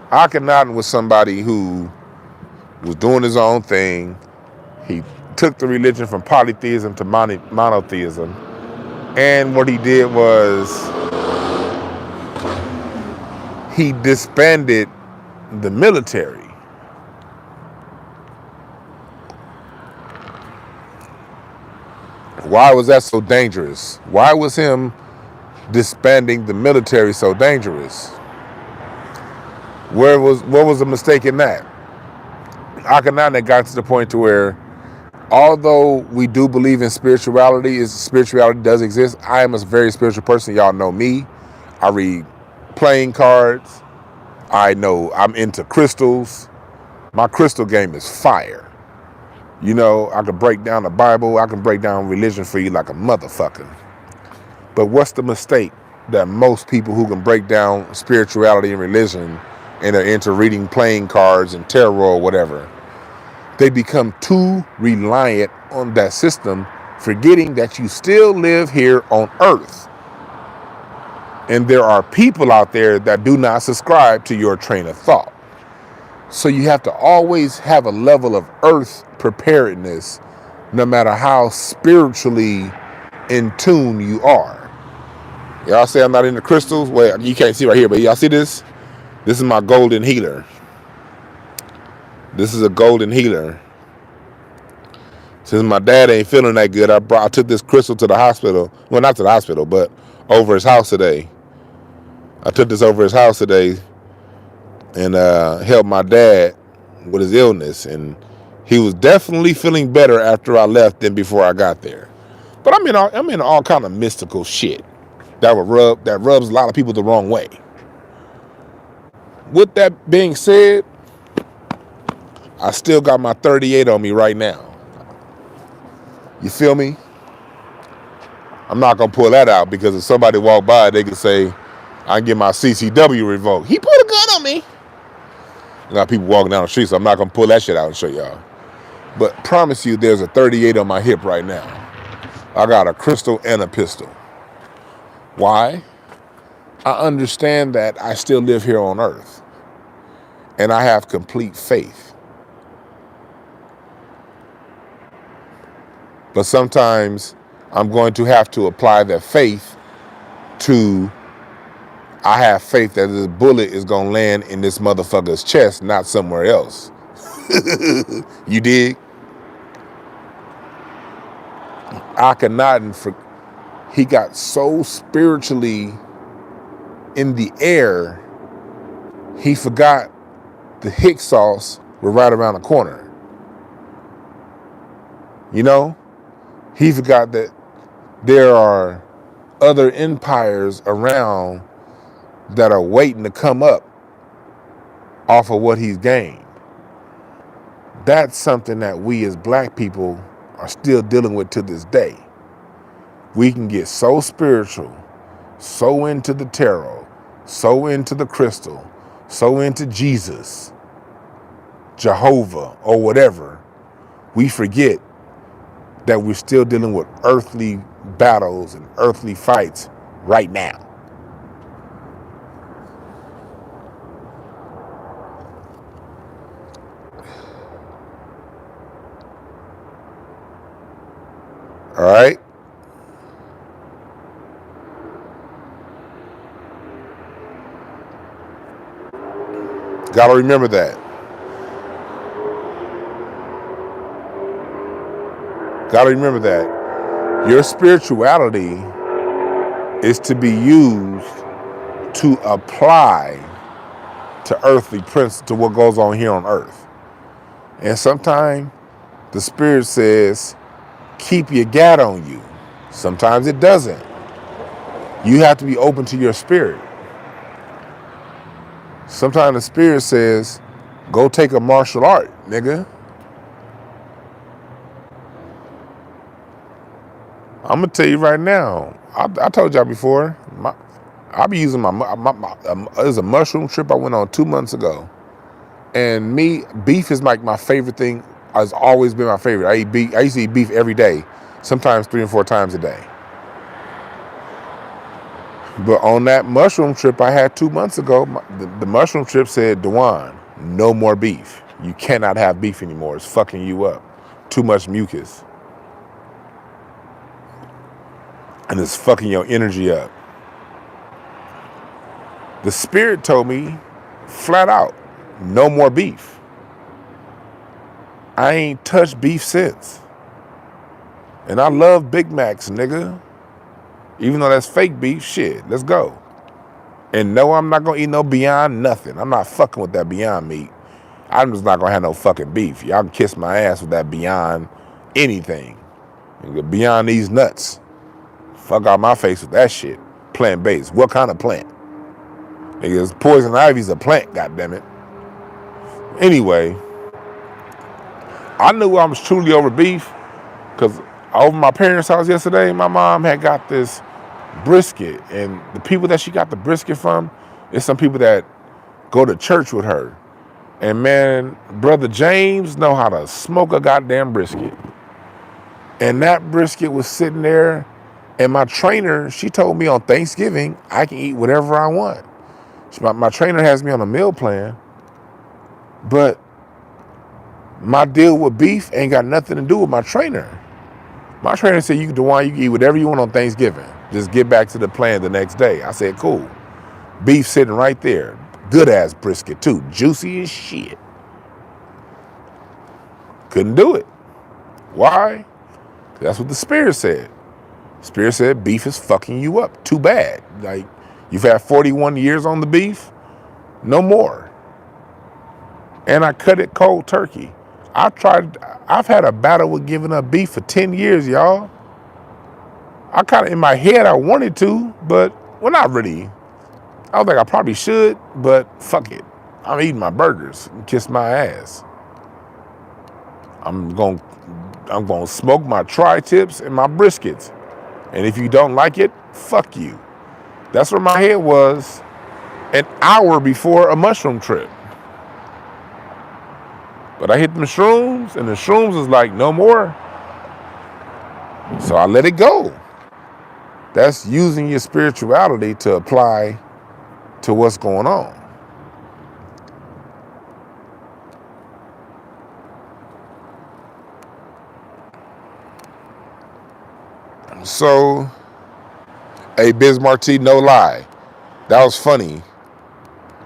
Akhenaten was somebody who was doing his own thing. He took the religion from polytheism to monotheism. And what he did was he disbanded the military. Why was that so dangerous? Why was him disbanding the military so dangerous? What was the mistake in that? Akhenaten got to the point to where, although we do believe in spirituality does exist. I am a very spiritual person. Y'all know me. I read playing cards. I know I'm into crystals. My crystal game is fire. You know, I can break down the Bible. I can break down religion for you like a motherfucker. But what's the mistake that most people who can break down spirituality and religion and are into reading playing cards and tarot or whatever, they become too reliant on that system, forgetting that you still live here on Earth. And there are people out there that do not subscribe to your train of thought. So you have to always have a level of Earth preparedness, no matter how spiritually in tune you are. Y'all say I'm not into crystals? Well, you can't see right here, but y'all see this? This is my golden healer. This is a golden healer. Since my dad ain't feeling that good, I took this crystal to the hospital. Well, not to the hospital, but over his house today. I took this over his house today and helped my dad with his illness. And he was definitely feeling better after I left than before I got there. But I'm in all kind of mystical shit that rubs a lot of people the wrong way. With that being said, I still got my 38 on me right now. You feel me? I'm not going to pull that out because if somebody walk by, they can say, I can get my CCW revoked. He put a gun on me. You got people walking down the street, so I'm not going to pull that shit out and show y'all. But promise you, there's a 38 on my hip right now. I got a crystal and a pistol. Why? I understand that I still live here on Earth. And I have complete faith. But sometimes I'm going to have to apply that faith to, I have faith that this bullet is going to land in this motherfucker's chest, not somewhere else. You dig? Akhenaten, he got so spiritually in the air, he forgot the Hyksos were right around the corner. You know? He forgot that there are other empires around that are waiting to come up off of what he's gained. That's something that we as black people are still dealing with to this day. We can get so spiritual, so into the tarot, so into the crystal, so into Jesus, Jehovah, or whatever, we forget that we're still dealing with earthly battles and earthly fights right now. All right? Gotta remember that. Gotta remember that. Your spirituality is to be used to apply to earthly principles, to what goes on here on earth. And sometimes the spirit says, keep your gat on you. Sometimes it doesn't. You have to be open to your spirit. Sometimes the spirit says, go take a martial art, nigga. I'm gonna tell you right now. I told y'all before. I be using there's a mushroom trip I went on 2 months ago, and beef is like my favorite thing. Has always been my favorite. I eat beef. I used to eat beef every day, sometimes 3 and 4 times a day. But on that mushroom trip I had 2 months ago, the mushroom trip said, Dwan, no more beef. You cannot have beef anymore. It's fucking you up. Too much mucus. And it's fucking your energy up. The spirit told me flat out, no more beef. I ain't touched beef since. And I love Big Macs, nigga. Even though that's fake beef, shit, let's go. And no, I'm not gonna eat no Beyond nothing. I'm not fucking with that Beyond meat. I'm just not gonna have no fucking beef. Y'all can kiss my ass with that Beyond anything. Beyond these nuts. Fuck out my face with that shit. Plant-based. What kind of plant? Niggas, poison ivy's a plant, goddammit. Anyway, I knew I was truly over beef because over my parents' house yesterday, my mom had got this brisket, and the people that she got the brisket from is some people that go to church with her. And man, Brother James know how to smoke a goddamn brisket. And that brisket was sitting there, and my trainer, she told me on Thanksgiving, I can eat whatever I want. My trainer has me on a meal plan, but my deal with beef ain't got nothing to do with my trainer. My trainer said, DeWan, you can eat whatever you want on Thanksgiving. Just get back to the plan the next day. I said, cool. Beef sitting right there. Good ass brisket too. Juicy as shit. Couldn't do it. Why? That's what the Spirit said. Spirit said beef is fucking you up. Too bad. Like, you've had 41 years on the beef. No more. And I cut it cold turkey. I've had a battle with giving up beef for 10 years, y'all. I kind of, in my head, I wanted to, but, well, not really. I was like, I probably should, but fuck it. I'm eating my burgers. Kiss my ass. I'm gonna smoke my tri-tips and my briskets. And if you don't like it, fuck you. That's where my head was an hour before a mushroom trip. But I hit the shrooms, and the shrooms is like, no more. So I let it go. That's using your spirituality to apply to what's going on. So, hey, Biz Marti, no lie. That was funny.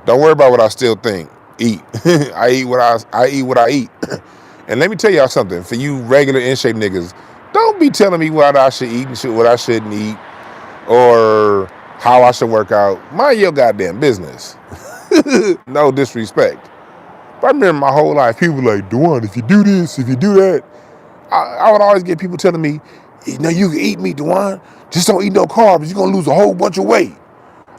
Don't worry about what I still think. Eat. I eat what I eat. And let me tell y'all something. For you regular in shape niggas, don't be telling me what I should eat and what I shouldn't eat, or how I should work out. Mind your goddamn business. No disrespect. But I remember my whole life, people were like, DeWan, if you do this, if you do that, I would always get people telling me, you know, you can eat meat, DeWan. Just don't eat no carbs. You're going to lose a whole bunch of weight.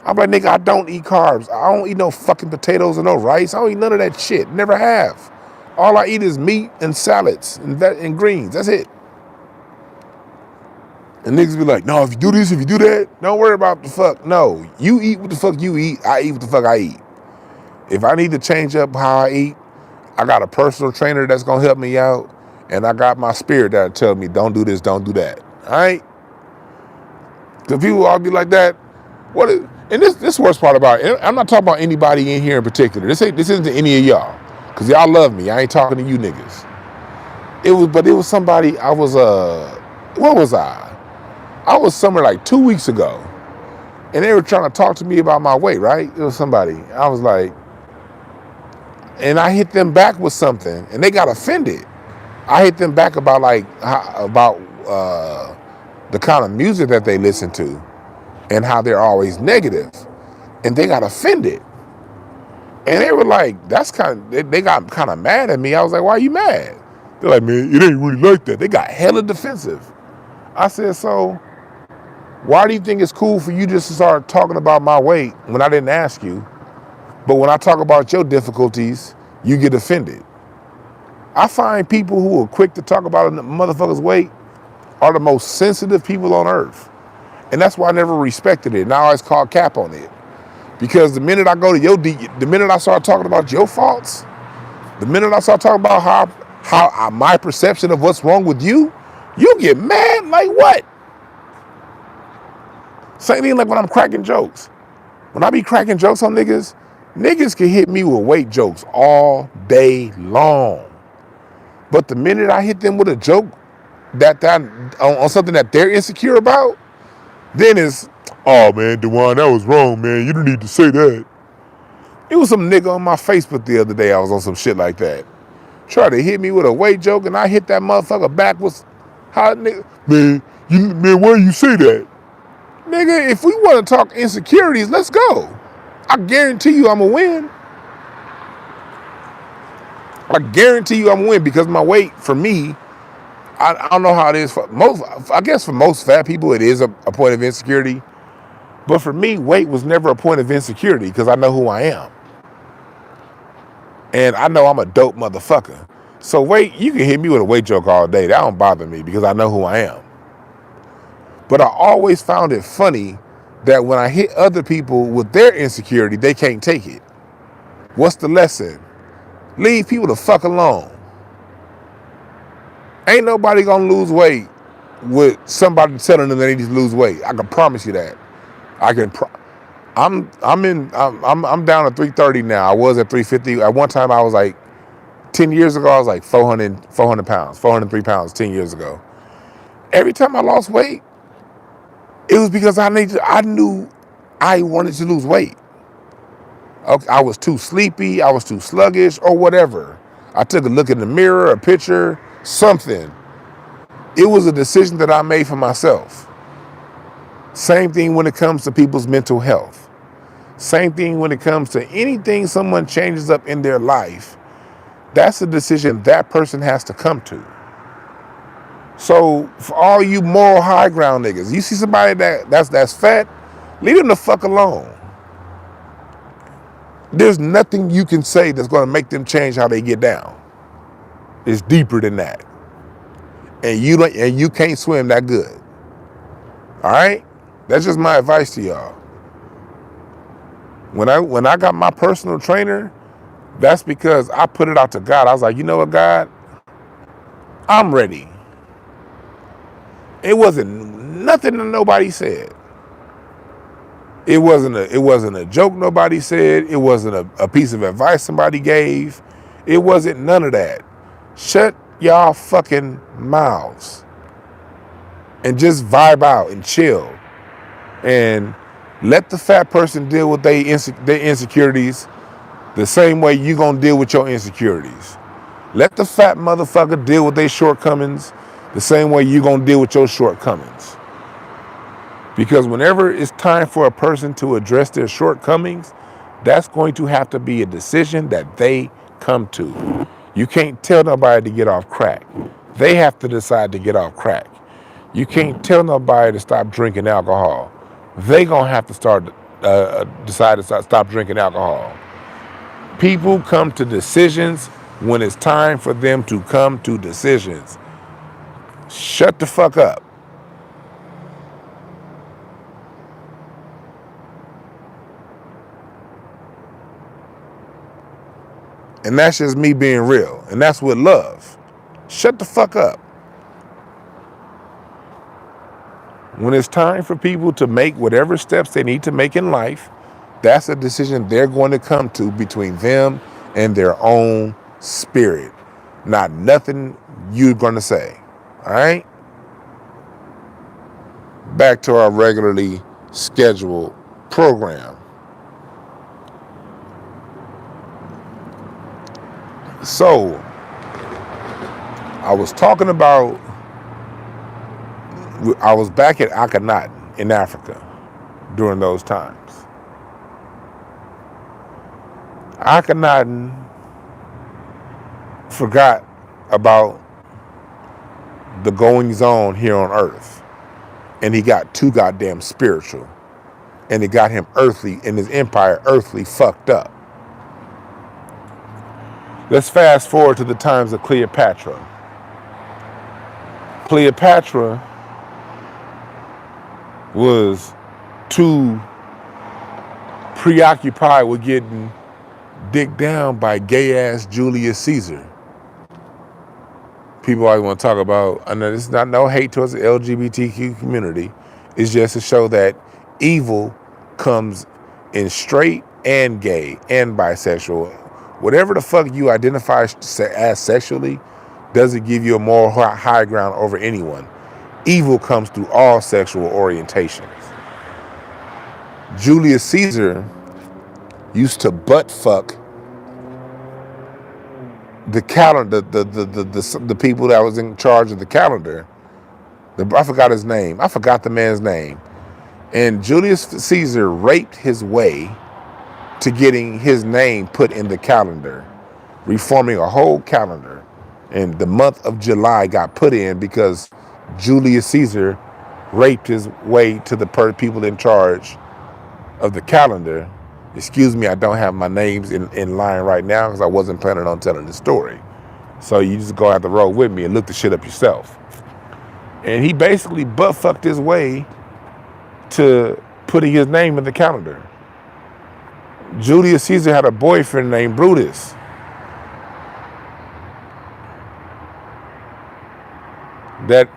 I'm like, nigga, I don't eat carbs. I don't eat no fucking potatoes and no rice. I don't eat none of that shit. Never have. All I eat is meat and salads and greens. That's it. And niggas be like, no, if you do this, if you do that, don't worry about the fuck. No, you eat what the fuck you eat. I eat what the fuck I eat. If I need to change up how I eat, I got a personal trainer that's going to help me out. And I got my spirit that'll tell me, don't do this, don't do that. All right? Because people all be like that. And this worst part about it, I'm not talking about anybody in here in particular. This isn't to any of y'all. Because y'all love me. I ain't talking to you niggas. It was somebody, where was I? I was somewhere like 2 weeks ago. And they were trying to talk to me about my weight, right? It was somebody. I was like, and I hit them back with something. And they got offended. I hit them back about the kind of music that they listen to and how they're always negative. And they got offended. And they were like, they got kind of mad at me. I was like, why are you mad? They're like, man, it ain't really like that. They got hella defensive. I said, so why do you think it's cool for you just to start talking about my weight when I didn't ask you? But when I talk about your difficulties, you get offended. I find people who are quick to talk about a motherfucker's weight are the most sensitive people on earth. And that's why I never respected it. Now I always call cap on it. Because the minute I go to the minute I start talking about your faults, the minute I start talking about how my perception of what's wrong with you get mad. Like what? Same thing like when I'm cracking jokes. When I be cracking jokes on niggas can hit me with weight jokes all day long. But the minute I hit them with a joke that on something that they're insecure about, then it's, oh man, DeWan, that was wrong, man. You don't need to say that. It was some nigga on my Facebook the other day. I was on some shit like that. Tried to hit me with a weight joke, and I hit that motherfucker back with how nigga. Man, why you say that? Nigga, if we want to talk insecurities, let's go. I guarantee you I'm going to win. I guarantee you I'm going to win because my weight, for me, I don't know how it is for most. I guess for most fat people, it is a point of insecurity. But for me, weight was never a point of insecurity because I know who I am. And I know I'm a dope motherfucker. So weight, you can hit me with a weight joke all day. That don't bother me because I know who I am. But I always found it funny that when I hit other people with their insecurity, they can't take it. What's the lesson? Leave people the fuck alone. Ain't nobody gonna lose weight with somebody telling them they need to lose weight. I can promise you that. I'm down to 330 now. I was at 350. At one time I was like 10 years ago, I was like 400 pounds, 403 pounds 10 years ago. Every time I lost weight, it was because I knew I wanted to lose weight. Okay, I was too sleepy, I was too sluggish, or whatever. I took a look in the mirror, a picture, something. It was a decision that I made for myself. Same thing when it comes to people's mental health. Same thing when it comes to anything someone changes up in their life. That's a decision that person has to come to. So for all you moral high ground niggas, you see somebody that's fat, leave them the fuck alone. There's nothing you can say that's going to make them change how they get down. It's deeper than that. And you can't swim that good. All right? That's just my advice to y'all. When I got my personal trainer, that's because I put it out to God. I was like, you know what, God? I'm ready. It wasn't nothing that nobody said. It wasn't a joke nobody said. It wasn't a piece of advice somebody gave. It wasn't none of that. Shut y'all fucking mouths and just vibe out and chill and let the fat person deal with their insecurities the same way you gonna deal with your insecurities. Let the fat motherfucker deal with their shortcomings the same way you gonna deal with your shortcomings. Because whenever it's time for a person to address their shortcomings, that's going to have to be a decision that they come to. You can't tell nobody to get off crack. They have to decide to get off crack. You can't tell nobody to stop drinking alcohol. They gonna have to decide to stop drinking alcohol. People come to decisions when it's time for them to come to decisions. Shut the fuck up. And that's just me being real. And that's with love. Shut the fuck up. When it's time for people to make whatever steps they need to make in life, that's a decision they're going to come to between them and their own spirit. Not nothing you're going to say. All right? Back to our regularly scheduled program. So, I was talking about, I was back at Akhenaten in Africa during those times. Akhenaten forgot about the goings on here on earth. And he got too goddamn spiritual. And it got him earthly, and his empire earthly fucked up. Let's fast forward to the times of Cleopatra. Cleopatra was too preoccupied with getting dicked down by gay-ass Julius Caesar. People always want to talk about, I know this is not no hate towards the LGBTQ community. It's just to show that evil comes in straight and gay and bisexual. Whatever the fuck you identify as sexually doesn't give you a moral high ground over anyone. Evil comes through all sexual orientations. Julius Caesar used to butt fuck the calendar, the people that was in charge of the calendar I forgot his name. I forgot the man's name. And Julius Caesar raped his way to getting his name put in the calendar, reforming a whole calendar. And the month of July got put in because Julius Caesar raped his way to the people in charge of the calendar. Excuse me, I don't have my names in line right now because I wasn't planning on telling the story. So you just go out the road with me and look the shit up yourself. And he basically butt-fucked his way to putting his name in the calendar. Julius Caesar had a boyfriend named Brutus. That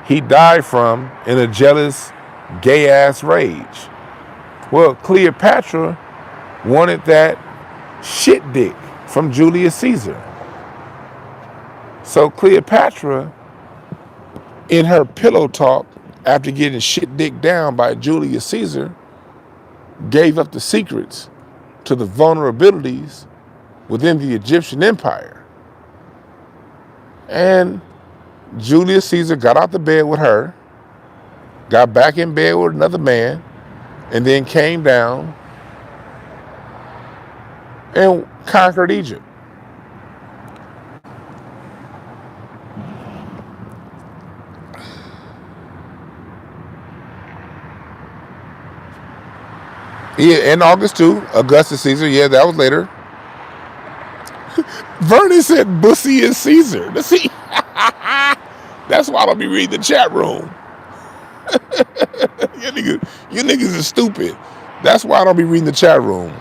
he died from in a jealous, gay-ass rage. Well, Cleopatra wanted that shit dick from Julius Caesar. So Cleopatra, in her pillow talk, after getting shit dick down by Julius Caesar, gave up the secrets to the vulnerabilities within the Egyptian Empire. And Julius Caesar got out the bed with her, got back in bed with another man, and then came down and conquered Egypt. Yeah, in August too, Augustus Caesar. Yeah, that was later. Vernon said Bussy is Caesar. Let's see. That's why I don't be reading the chat room. you niggas are stupid. That's why I don't be reading the chat room.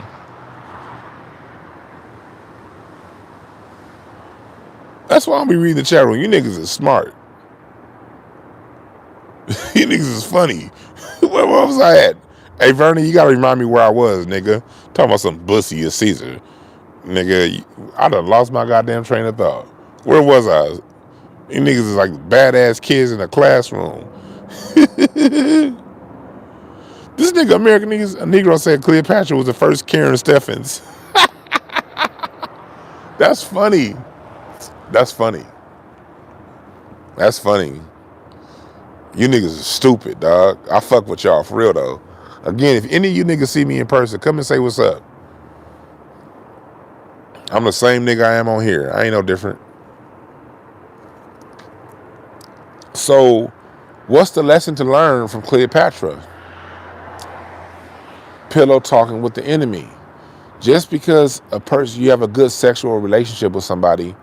That's why I don't be reading the chat room. You niggas are smart. You niggas is funny. Where was I at? Hey, Vernon, you gotta remind me where I was, nigga. Talking about some Bussy is Caesar. Nigga, I done lost my goddamn train of thought. Where was I? You niggas is like badass kids in a classroom. This nigga, American Negro, said Cleopatra was the first Karen Steffens. That's funny. That's funny. That's funny. You niggas are stupid, dog. I fuck with y'all, for real, though. Again, if any of you niggas see me in person, come and say what's up. I'm the same nigga I am on here. I ain't no different. So, what's the lesson to learn from Cleopatra? Pillow talking with the enemy. Just because a person, you have a good sexual relationship with somebody,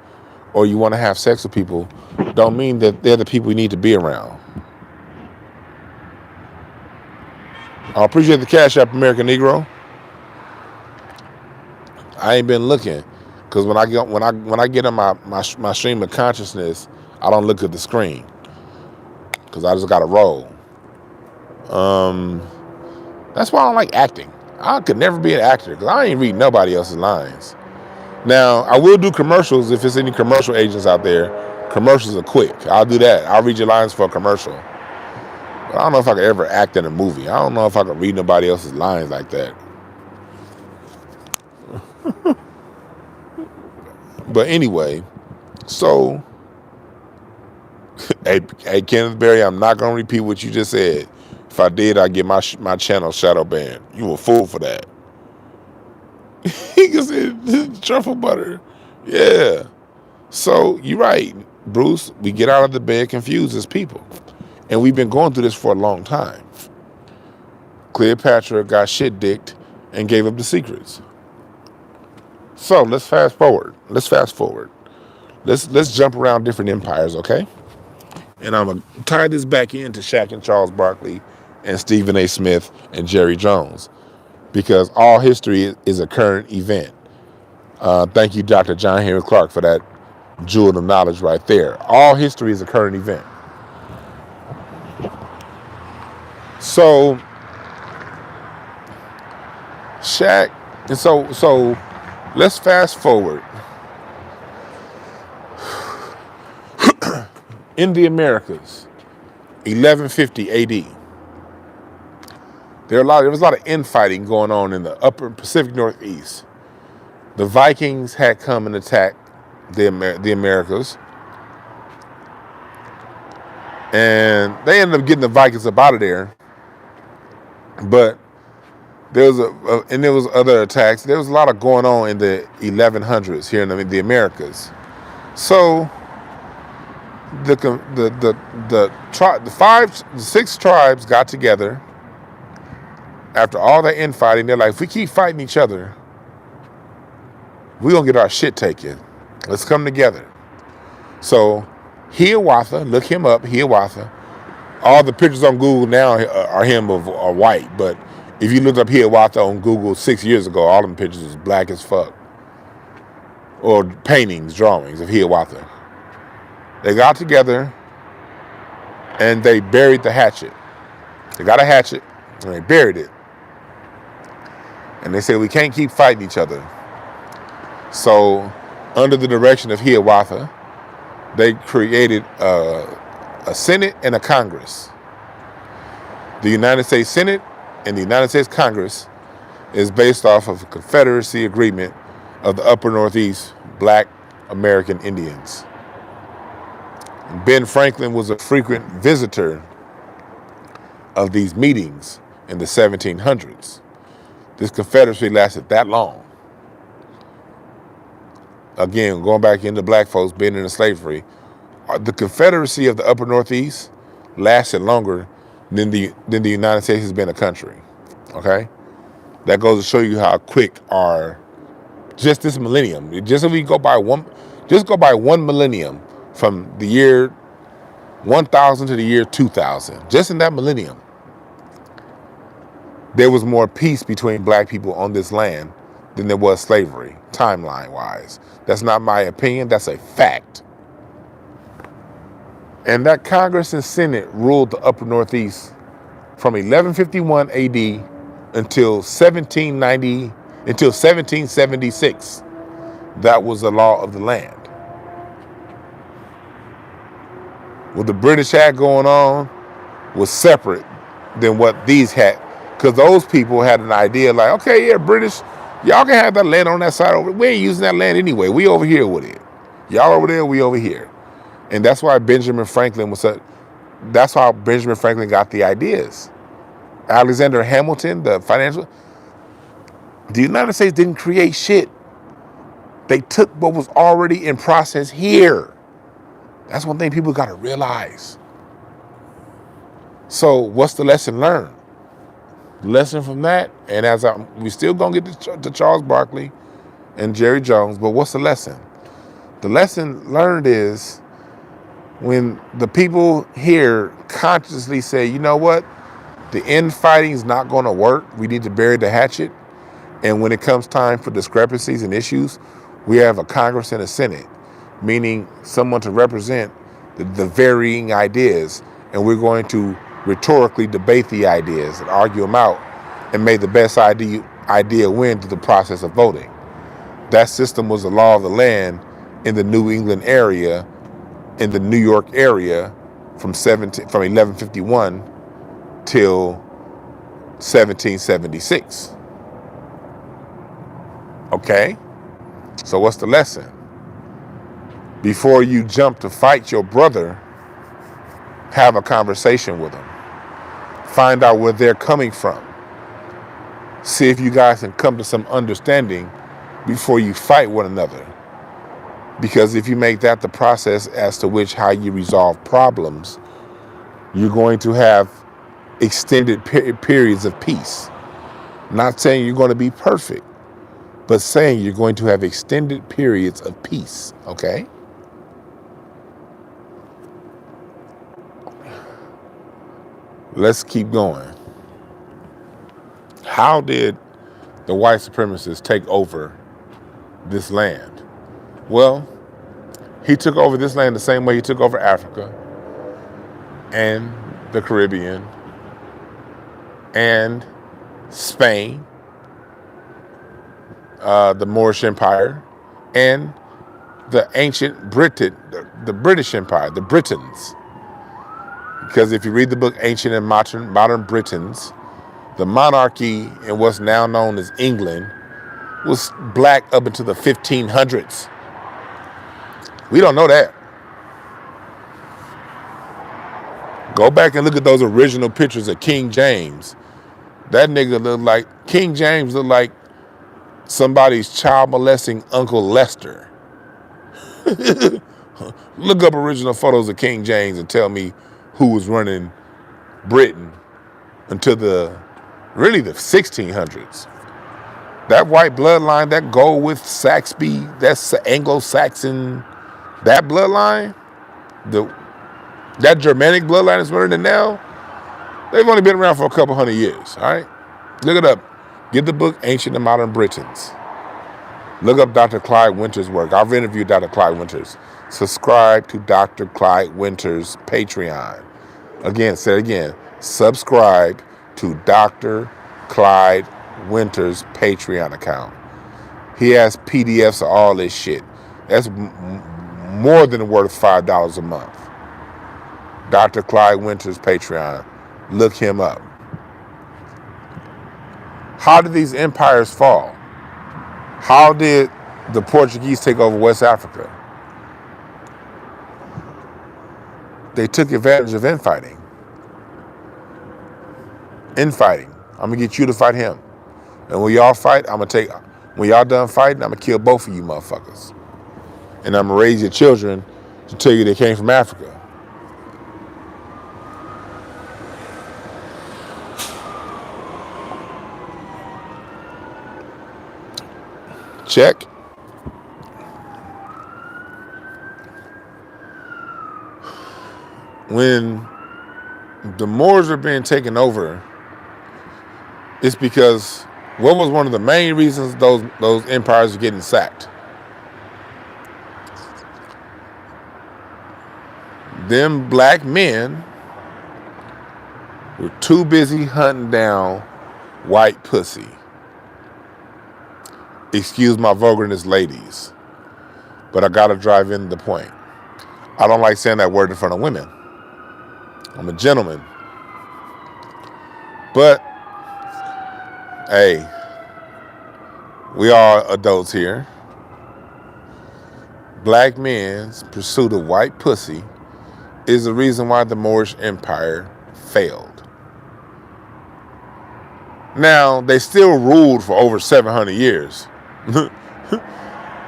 or you want to have sex with people, don't mean that they're the people you need to be around. I appreciate the Cash App, American Negro. I ain't been looking, because when I get on my stream of consciousness, I don't look at the screen, because I just gotta roll. That's why I don't like acting. I could never be an actor, because I ain't read nobody else's lines. Now, I will do commercials if there's any commercial agents out there. Commercials are quick. I'll do that. I'll read your lines for a commercial. But I don't know if I could ever act in a movie. I don't know if I could read nobody else's lines like that. But anyway, so, hey, Kenneth Berry, I'm not going to repeat what you just said. If I did, I'd get my channel shadow banned. You a fool for that. He can say truffle butter. Yeah. So, you're right, Bruce. We get out of the bed confused as people. And we've been going through this for a long time. Cleopatra got shit dicked and gave up the secrets. So, let's fast forward. Let's jump around different empires, okay? And I'm going to tie this back into Shaq and Charles Barkley and Stephen A. Smith and Jerry Jones, because all history is a current event. Thank you, Dr. John Henry Clark, for that jewel of knowledge right there. All history is a current event. So, Shaq, and so let's fast forward. In the Americas, 1150 AD, there was a lot of infighting going on in the upper Pacific Northeast. The Vikings had come and attacked the Americas. And they ended up getting the Vikings up out of there. But there was and there was other attacks. There was a lot of going on in the 1100s here in the Americas. So the six tribes got together after all that infighting. They're like, if we keep fighting each other, we're gonna get our shit taken. Let's come together. So Hiawatha, look him up, Hiawatha. All the pictures on Google now are him are white, but if you looked up Hiawatha on Google 6 years ago, all them pictures was black as fuck. Or paintings, drawings of Hiawatha. They got together and they buried the hatchet. They got a hatchet and they buried it. And they said, we can't keep fighting each other. So, under the direction of Hiawatha, they created a Senate and a Congress. The United States Senate and the United States Congress is based off of a confederacy agreement of the upper Northeast Black American Indians. Ben Franklin was a frequent visitor of these meetings in the 1700s. This confederacy lasted that long. Again, going back into black folks being into slavery, the confederacy of the upper Northeast lasted longer than the United States has been a country. Okay? That goes to show you how quick just this millennium, just if we go by one millennium from the year 1000 to the year 2000, just in that millennium, there was more peace between black people on this land than there was slavery, timeline-wise. That's not my opinion, that's a fact. And that Congress and Senate ruled the upper Northeast from 1151 AD until 1776. That was the law of the land. What the British had going on was separate than what these had, because those people had an idea like, okay, yeah, British, y'all can have that land on that side over. We ain't using that land anyway. We over here with it. Y'all over there, we over here. And that's why Benjamin Franklin that's how Benjamin Franklin got the ideas. Alexander Hamilton, the United States didn't create shit. They took what was already in process here. That's one thing people got to realize. So what's the lesson learned? Lesson from that, and we still gonna get to Charles Barkley and Jerry Jones, but what's the lesson? The lesson learned is when the people here consciously say, you know what, the infighting is not gonna work, we need to bury the hatchet, and when it comes time for discrepancies and issues, we have a Congress and a Senate, meaning someone to represent the varying ideas, and we're going to rhetorically debate the ideas and argue them out and make the best idea win through the process of voting. That system was the law of the land in the New England area, in the New York area from 1151 till 1776. Okay? So what's the lesson? Before you jump to fight your brother, have a conversation with them. Find out where they're coming from. See if you guys can come to some understanding before you fight one another. Because if you make that the process as to how you resolve problems, you're going to have extended periods of peace. Not saying you're going to be perfect, but saying you're going to have extended periods of peace, okay? Let's keep going. How did the white supremacists take over this land? Well, he took over this land the same way he took over Africa and the Caribbean and Spain, the Moorish Empire, and the ancient Britain, the British Empire, the Britons. Because if you read the book Ancient and Modern Britons, the monarchy in what's now known as England was black up into the 1500s. We don't know that. Go back and look at those original pictures of King James. That nigga looked like, King James looked like somebody's child molesting Uncle Lester. Look up original photos of King James and tell me who was running Britain until really the 1600s. That white bloodline, that go with Saxby, that's Anglo-Saxon, that bloodline, that Germanic bloodline that's running it now, they've only been around for a couple hundred years, all right? Look it up. Get the book, Ancient and Modern Britons. Look up Dr. Clyde Winter's work. I've interviewed Dr. Clyde Winters. Subscribe to Dr. Clyde Winters' Patreon. Again, say it again. Subscribe to Dr. Clyde Winters' Patreon account. He has PDFs of all this shit. That's more than worth $5 a month. Dr. Clyde Winters' Patreon. Look him up. How did these empires fall? How did the Portuguese take over West Africa? They took advantage of infighting. Infighting. I'm gonna get you to fight him. And when y'all fight, when y'all done fighting, I'm gonna kill both of you motherfuckers. And I'm gonna raise your children to tell you they came from Africa. Check. When the Moors are being taken over, it's because what was one of the main reasons those empires are getting sacked? Them black men were too busy hunting down white pussy. Excuse my vulgarness, ladies, but I gotta drive in the point. I don't like saying that word in front of women. I'm a gentleman. But, hey, we are adults here. Black men's pursuit of white pussy is the reason why the Moorish Empire failed. Now, they still ruled for over 700 years.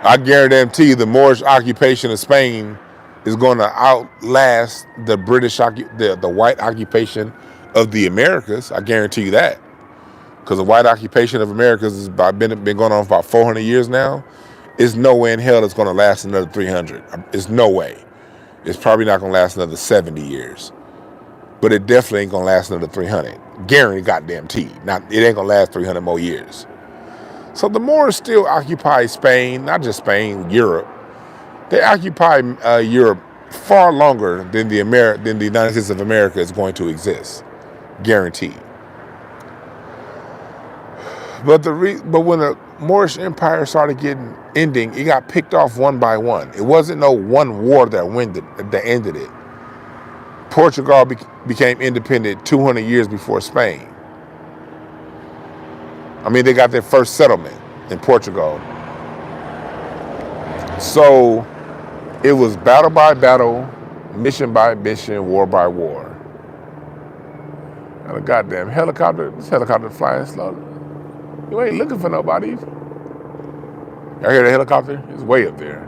I guarantee you the Moorish occupation of Spain is going to outlast the British, the white occupation of the Americas. I guarantee you that. Because the white occupation of Americas has been going on for about 400 years now. There's no way in hell it's going to last another 300. There's no way. It's probably not going to last another 70 years. But it definitely ain't going to last another 300. Guaranteed goddamn T. It ain't going to last 300 more years. So the Moors still occupy Spain, not just Spain, Europe. They occupy Europe far longer than the United States of America is going to exist. Guaranteed. But when the Moorish Empire started ending, it got picked off one by one. It wasn't no one war that ended it. Portugal became independent 200 years before Spain. I mean, they got their first settlement in Portugal. So it was battle by battle, mission by mission, war by war. And a goddamn helicopter, this helicopter flying slow. You ain't looking for nobody. Y'all hear the helicopter? It's way up there.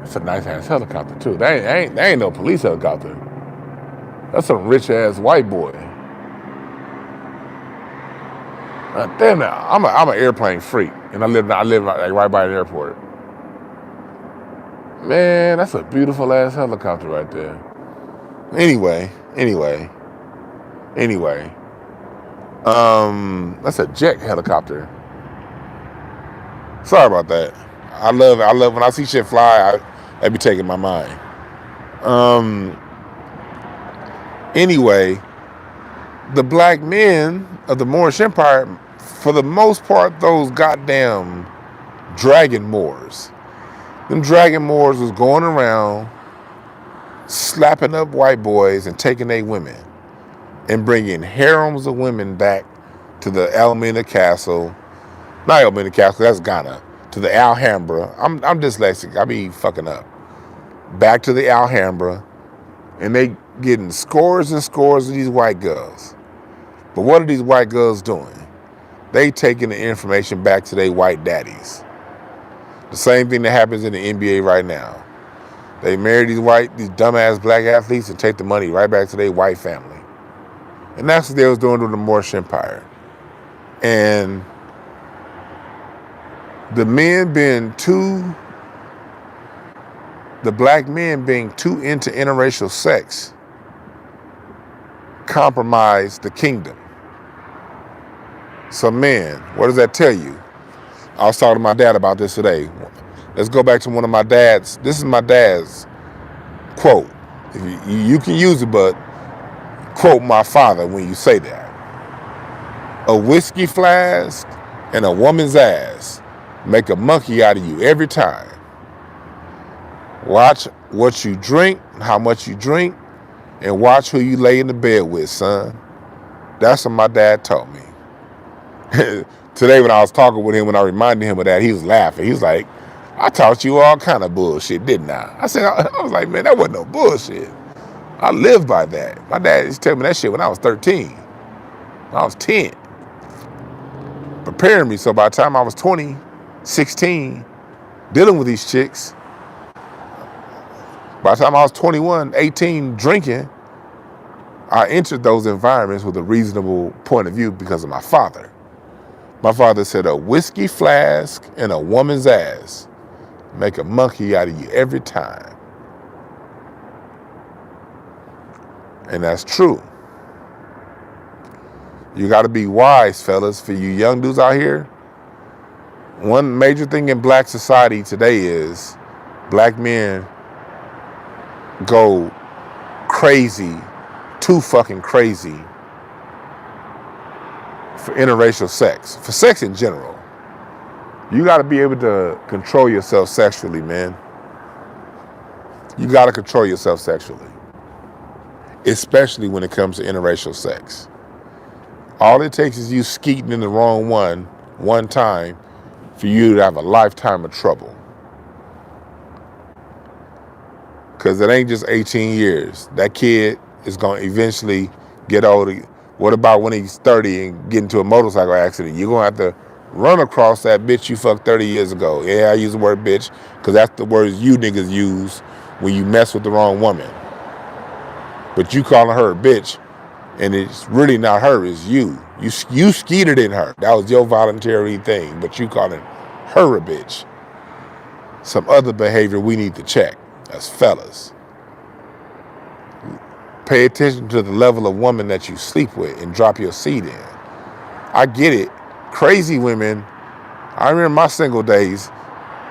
It's a nice ass helicopter too. That ain't no police helicopter. That's some rich ass white boy. Damn it, I'm an airplane freak, and I live like right by an airport. Man, that's a beautiful ass helicopter right there. Anyway. That's a jet helicopter. Sorry about that. I love when I see shit fly. I be taking my mind. Anyway, the black men of the Moorish Empire, for the most part, those goddamn dragon Moors. Them dragon Moors was going around slapping up white boys and taking their women and bringing harems of women back to the Almena Castle. Not Almena Castle, that's Ghana. To the Alhambra. I'm dyslexic. I be fucking up. Back to the Alhambra. And they getting scores and scores of these white girls. But what are these white girls doing? They taking the information back to their white daddies. The same thing that happens in the NBA right now. They marry these dumbass black athletes and take the money right back to their white family. And that's what they was doing to the Moorish Empire. And the black men being too into interracial sex compromised the kingdom. So man, what does that tell you? I was talking to my dad about this today. Let's go back to one of my dad's. This is my dad's quote. If you can use it, but quote my father when you say that. A whiskey flask and a woman's ass make a monkey out of you every time. Watch what you drink, how much you drink, and watch who you lay in the bed with, son. That's what my dad told me. Today when I was talking with him, when I reminded him of that, he was laughing. He was like, I taught you all kind of bullshit, didn't I? I was like, man, that wasn't no bullshit. I lived by that. My dad used to tell me that shit when I was 13. When I was 10. Preparing me, so by the time I was 20, 16, dealing with these chicks, by the time I was 21, 18, drinking, I entered those environments with a reasonable point of view because of my father. My father said a whiskey flask and a woman's ass make a monkey out of you every time. And that's true. You got to be wise, fellas. For you young dudes out here, one major thing in black society today is black men go crazy, too fucking crazy for interracial sex, for sex in general. You got to be able to control yourself sexually, man. You got to control yourself sexually, especially when it comes to interracial sex. All it takes is you skeeting in the wrong one time for you to have a lifetime of trouble. Because it ain't just 18 years. That kid is going to eventually get older. What about when he's 30 and get into a motorcycle accident? You're going to have to run across that bitch you fucked 30 years ago. Yeah, I use the word bitch because that's the words you niggas use when you mess with the wrong woman. But you calling her a bitch, and it's really not her, it's you. You skeeted in her. That was your voluntary thing, but you calling her a bitch. Some other behavior we need to check as fellas. Pay attention to the level of woman that you sleep with and drop your seed in. I get it. Crazy women, I remember my single days,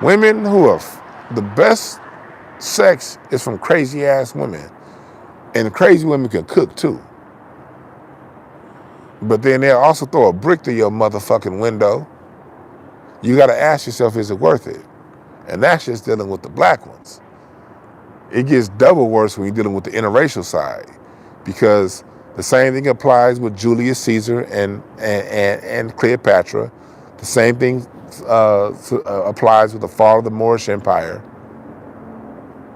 women who are the best sex is from crazy ass women. And crazy women can cook too. But then they'll also throw a brick through your motherfucking window. You got to ask yourself, is it worth it? And that's just dealing with the black ones. It gets double worse when you're dealing with the interracial side, because the same thing applies with Julius Caesar and Cleopatra. The same thing applies with the fall of the Moorish Empire.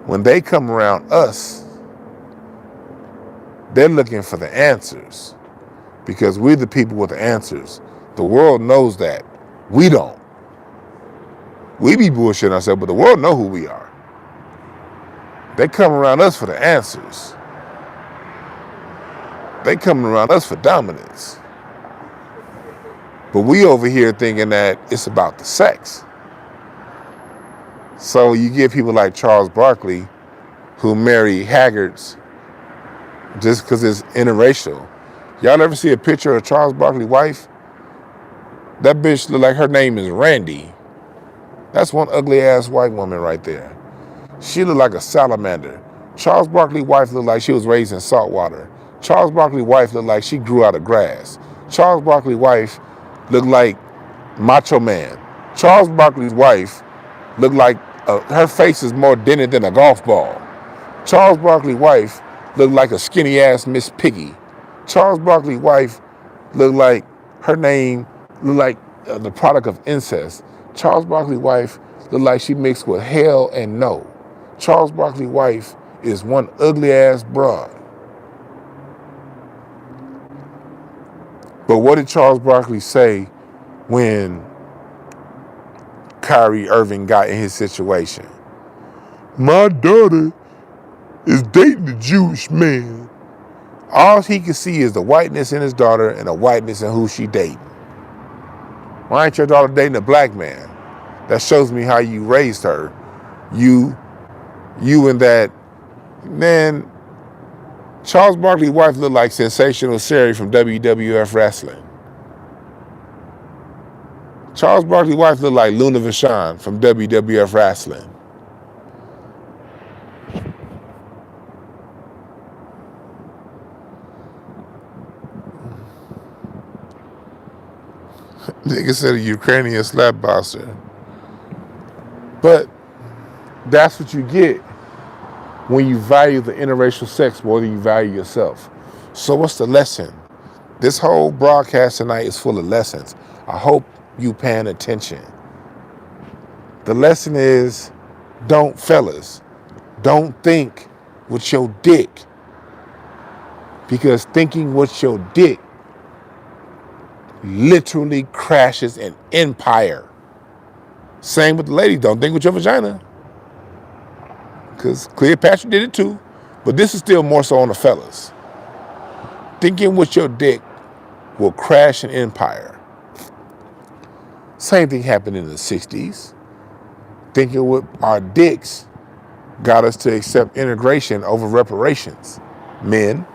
When they come around us, they're looking for the answers, because we're the people with the answers. The world knows that. We don't. We be bullshitting ourselves, but the world know who we are. They come around us for the answers. They coming around us for dominance. But we over here thinking that it's about the sex. So you get people like Charles Barkley who marry haggards just because it's interracial. Y'all ever see a picture of Charles Barkley's wife? That bitch look like her name is Randy. That's one ugly ass white woman right there. She looked like a salamander. Charles Barkley's wife looked like she was raised in salt water. Charles Barkley's wife looked like she grew out of grass. Charles Barkley's wife looked like Macho Man. Charles Barkley's wife looked like her face is more dented than a golf ball. Charles Barkley's wife looked like a skinny ass Miss Piggy. Charles Barkley's wife looked like her name looked like the product of incest. Charles Barkley's wife looked like she mixed with hell and no. Charles Barkley's wife is one ugly ass broad. But what did Charles Barkley say when Kyrie Irving got in his situation? My daughter is dating a Jewish man. All he can see is the whiteness in his daughter and the whiteness in who she dating. Why ain't your daughter dating a black man? That shows me how you raised her. You and that, man, Charles Barkley's wife looked like Sensational Sherry from WWF Wrestling. Charles Barkley's wife looked like Luna Vachon from WWF Wrestling. Nigga said a Ukrainian slap boxer. But that's what you get when you value the interracial sex more than you value yourself. So what's the lesson? This whole broadcast tonight is full of lessons. I hope you paying attention. The lesson is, fellas, don't think with your dick. Because thinking with your dick literally crashes an empire. Same with the ladies, don't think with your vagina. Because Cleopatra did it too. But this is still more so on the fellas. Thinking with your dick will crash an empire. Same thing happened in the 60s. Thinking with our dicks got us to accept integration over reparations. Men.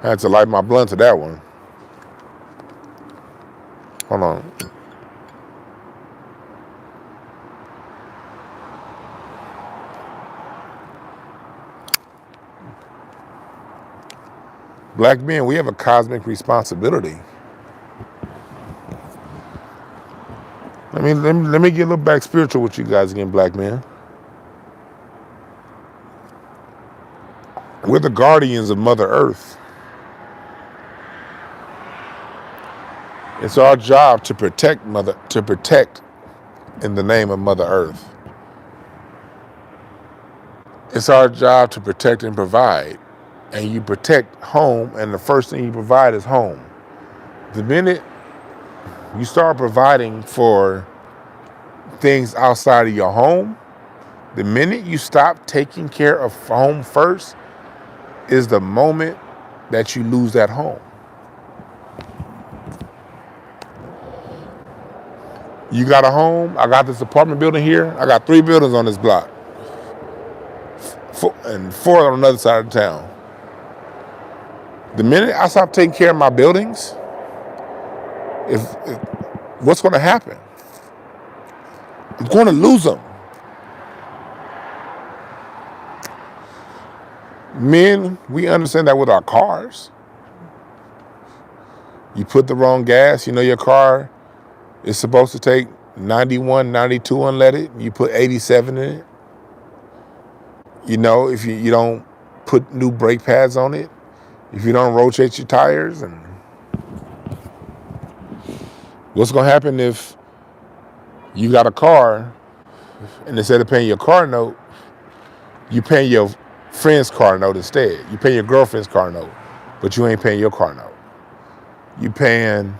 I had to light my blunt to that one. Hold on. Black men, we have a cosmic responsibility. Let me get a little back spiritual with you guys again, black men. We're the guardians of Mother Earth. It's our job to protect in the name of Mother Earth. It's our job to protect and provide. And you protect home, and the first thing you provide is home. The minute you start providing for things outside of your home, the minute you stop taking care of home first is the moment that you lose that home. You got a home, I got this apartment building here, I got 3 buildings on this block. And 4 on another side of town. The minute I stop taking care of my buildings, what's going to happen? I'm going to lose them. Men, we understand that with our cars. You put the wrong gas, your car is supposed to take 91, 92 unleaded. You put 87 in it. If you don't put new brake pads on it, if you don't rotate your tires, and what's going to happen if you got a car and instead of paying your car note, you paying your friend's car note instead. You pay your girlfriend's car note, but you ain't paying your car note. You paying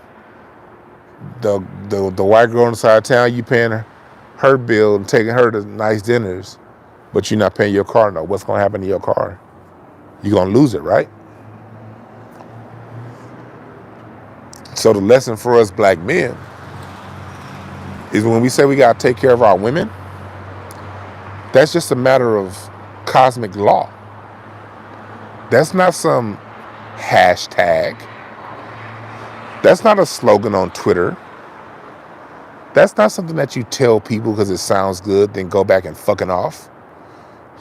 the white girl on the side of town, you paying her bill and taking her to nice dinners, but you're not paying your car note. What's going to happen to your car? You're going to lose it, right? So the lesson for us black men is when we say we got to take care of our women, that's just a matter of cosmic law. That's not some hashtag. That's not a slogan on Twitter. That's not something that you tell people because it sounds good, then go back and fucking off.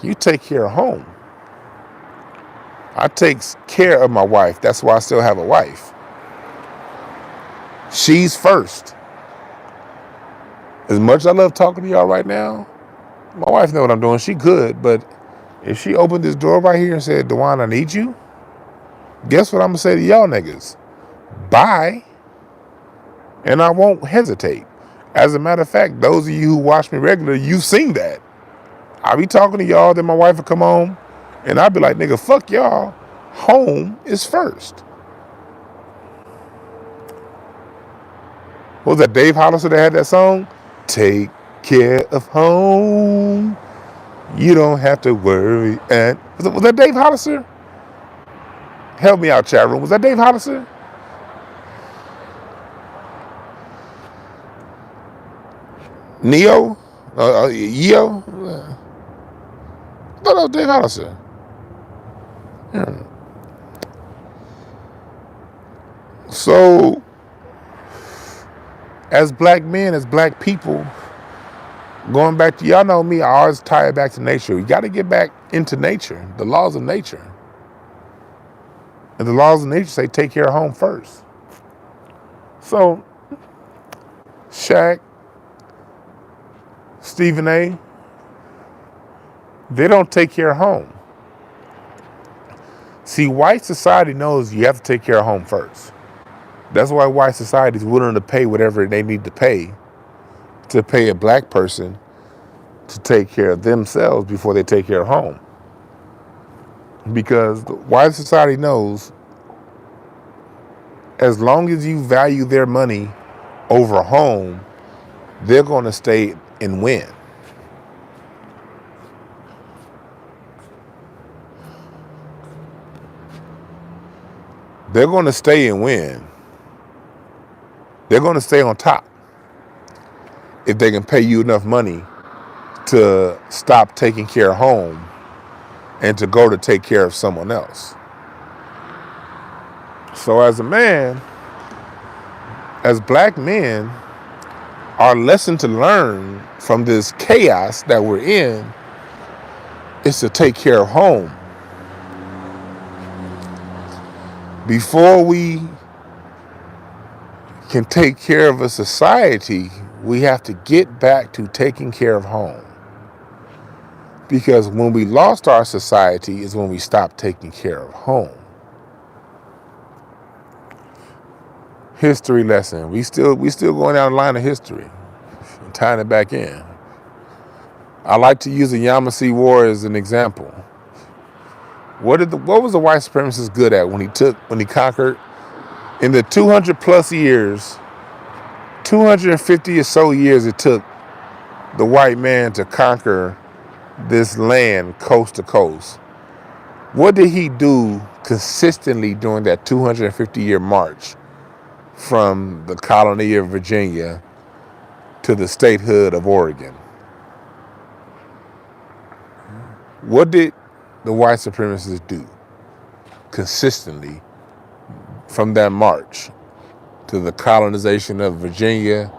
You take care of home. I take care of my wife. That's why I still have a wife. She's first. As much as I love talking to y'all right now, my wife knows what I'm doing. She good, but if she opened this door right here and said, Dwan, I need you, guess what I'm going to say to y'all niggas? Bye. And I won't hesitate. As a matter of fact, those of you who watch me regularly, you've seen that. I be talking to y'all, then my wife will come home, and I'll be like, nigga, fuck y'all. Home is first. What was that, Dave Hollister that had that song? Take care of home. You don't have to worry. And was that Dave Hollister? Help me out, chat room. Was that Dave Hollister? Neo? Yeo? I thought that was Dave Hollister. Yeah. So, as black men, as black people, going back to, y'all know me, I always tie it back to nature. You got to get back into nature, the laws of nature. And the laws of nature say take care of home first. So, Shaq, Stephen A., they don't take care of home. See, white society knows you have to take care of home first. That's why white society is willing to pay whatever they need to pay a black person to take care of themselves before they take care of home. Because the white society knows as long as you value their money over home, they're going to stay and win. They're going to stay and win. They're going to stay on top if they can pay you enough money to stop taking care of home and to go to take care of someone else. So as a man, as black men, our lesson to learn from this chaos that we're in is to take care of home. Before we can take care of a society, we have to get back to taking care of home. Because when we lost our society is when we stopped taking care of home. History lesson. We still going down the line of history, tying it back in. I like to use the Yamasee War as an example. What was the white supremacist good at when he conquered in the 200 plus years, 250 or so years it took the white man to conquer this land coast to coast? What did he do consistently during that 250-year march from the colony of Virginia to the statehood of Oregon? What did the white supremacists do consistently from that march to the colonization of Virginia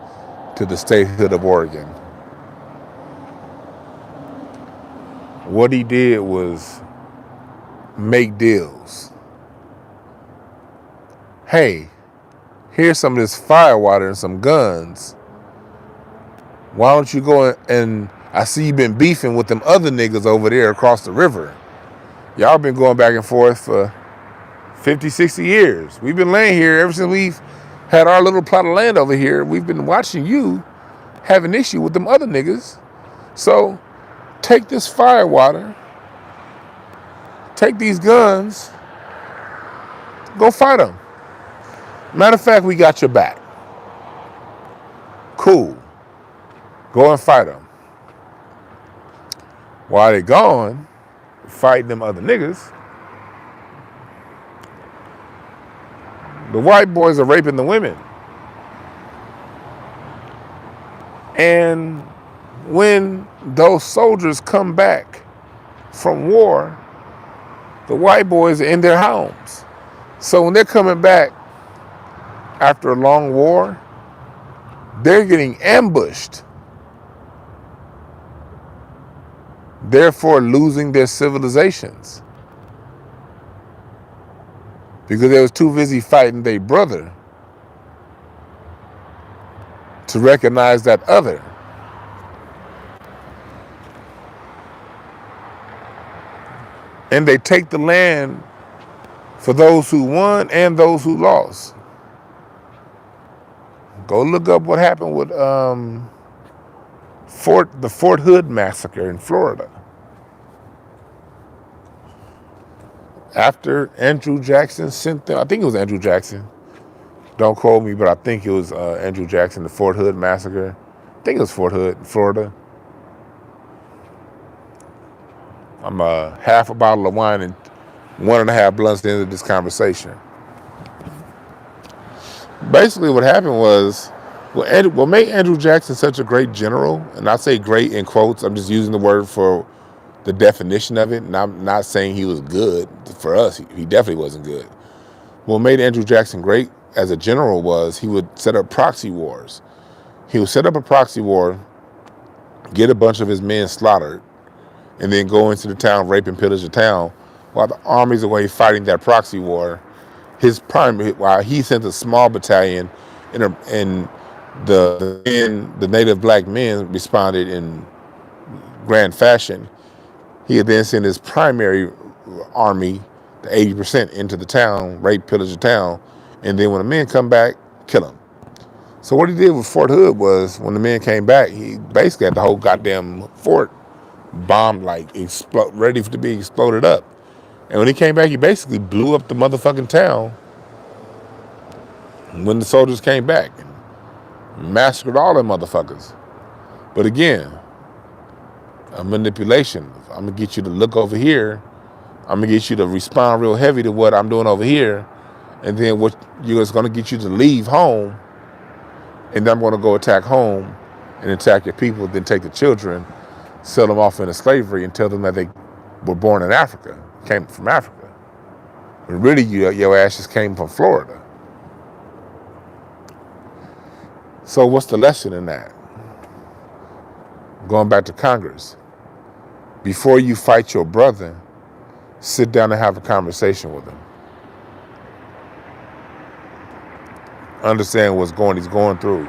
to the statehood of Oregon? What he did was make deals. Hey, here's some of this firewater and some guns. Why don't you go and I see you've been beefing with them other niggas over there across the river. Y'all been going back and forth for 50, 60 years. We've been laying here ever since we've had our little plot of land over here. We've been watching you have an issue with them other niggas. So take this firewater, take these guns, go fight them. Matter of fact, we got your back. Cool. Go and fight them. While they gone, fighting them other niggas, the white boys are raping the women. And when those soldiers come back from war, the white boys are in their homes. So when they're coming back after a long war, they're getting ambushed, therefore losing their civilizations. Because they was too busy fighting their brother to recognize that other. And they take the land for those who won and those who lost. Go look up what happened with the Fort Hood massacre in Florida. After Andrew Jackson sent them, I think it was Andrew Jackson. Don't quote me, but I think it was Andrew Jackson, the Fort Hood massacre. I think it was Fort Hood, Florida. I'm half a bottle of wine and 1.5 blunts into this conversation. Basically, what happened was, what made Andrew Jackson such a great general, and I say great in quotes, I'm just using the word for the definition of it, and I'm not saying he was good. For us, he definitely wasn't good. What made Andrew Jackson great as a general was he would set up proxy wars. He would set up a proxy war, get a bunch of his men slaughtered, and then go into the town, rape and pillage the town, while the army's away fighting that proxy war. While he sent a small battalion, and the native black men responded in grand fashion. He had then sent his primary army, the 80%, into the town, rape, pillage the town, and then when the men come back, kill them. So what he did with Fort Hood was, when the men came back, he basically had the whole goddamn fort bombed, ready to be exploded up. And when he came back, he basically blew up the motherfucking town when the soldiers came back and massacred all them motherfuckers. But again, a manipulation. I'm going to get you to look over here. I'm going to get you to respond real heavy to what I'm doing over here. And then what it's going to get you to leave home. And then I'm going to go attack home and attack your people, then take the children, sell them off into slavery, and tell them that they were born in Africa, came from Africa. But really, your ashes came from Florida. So what's the lesson in that? Going back to Congress. Before you fight your brother, sit down and have a conversation with him. Understand what's he's going through.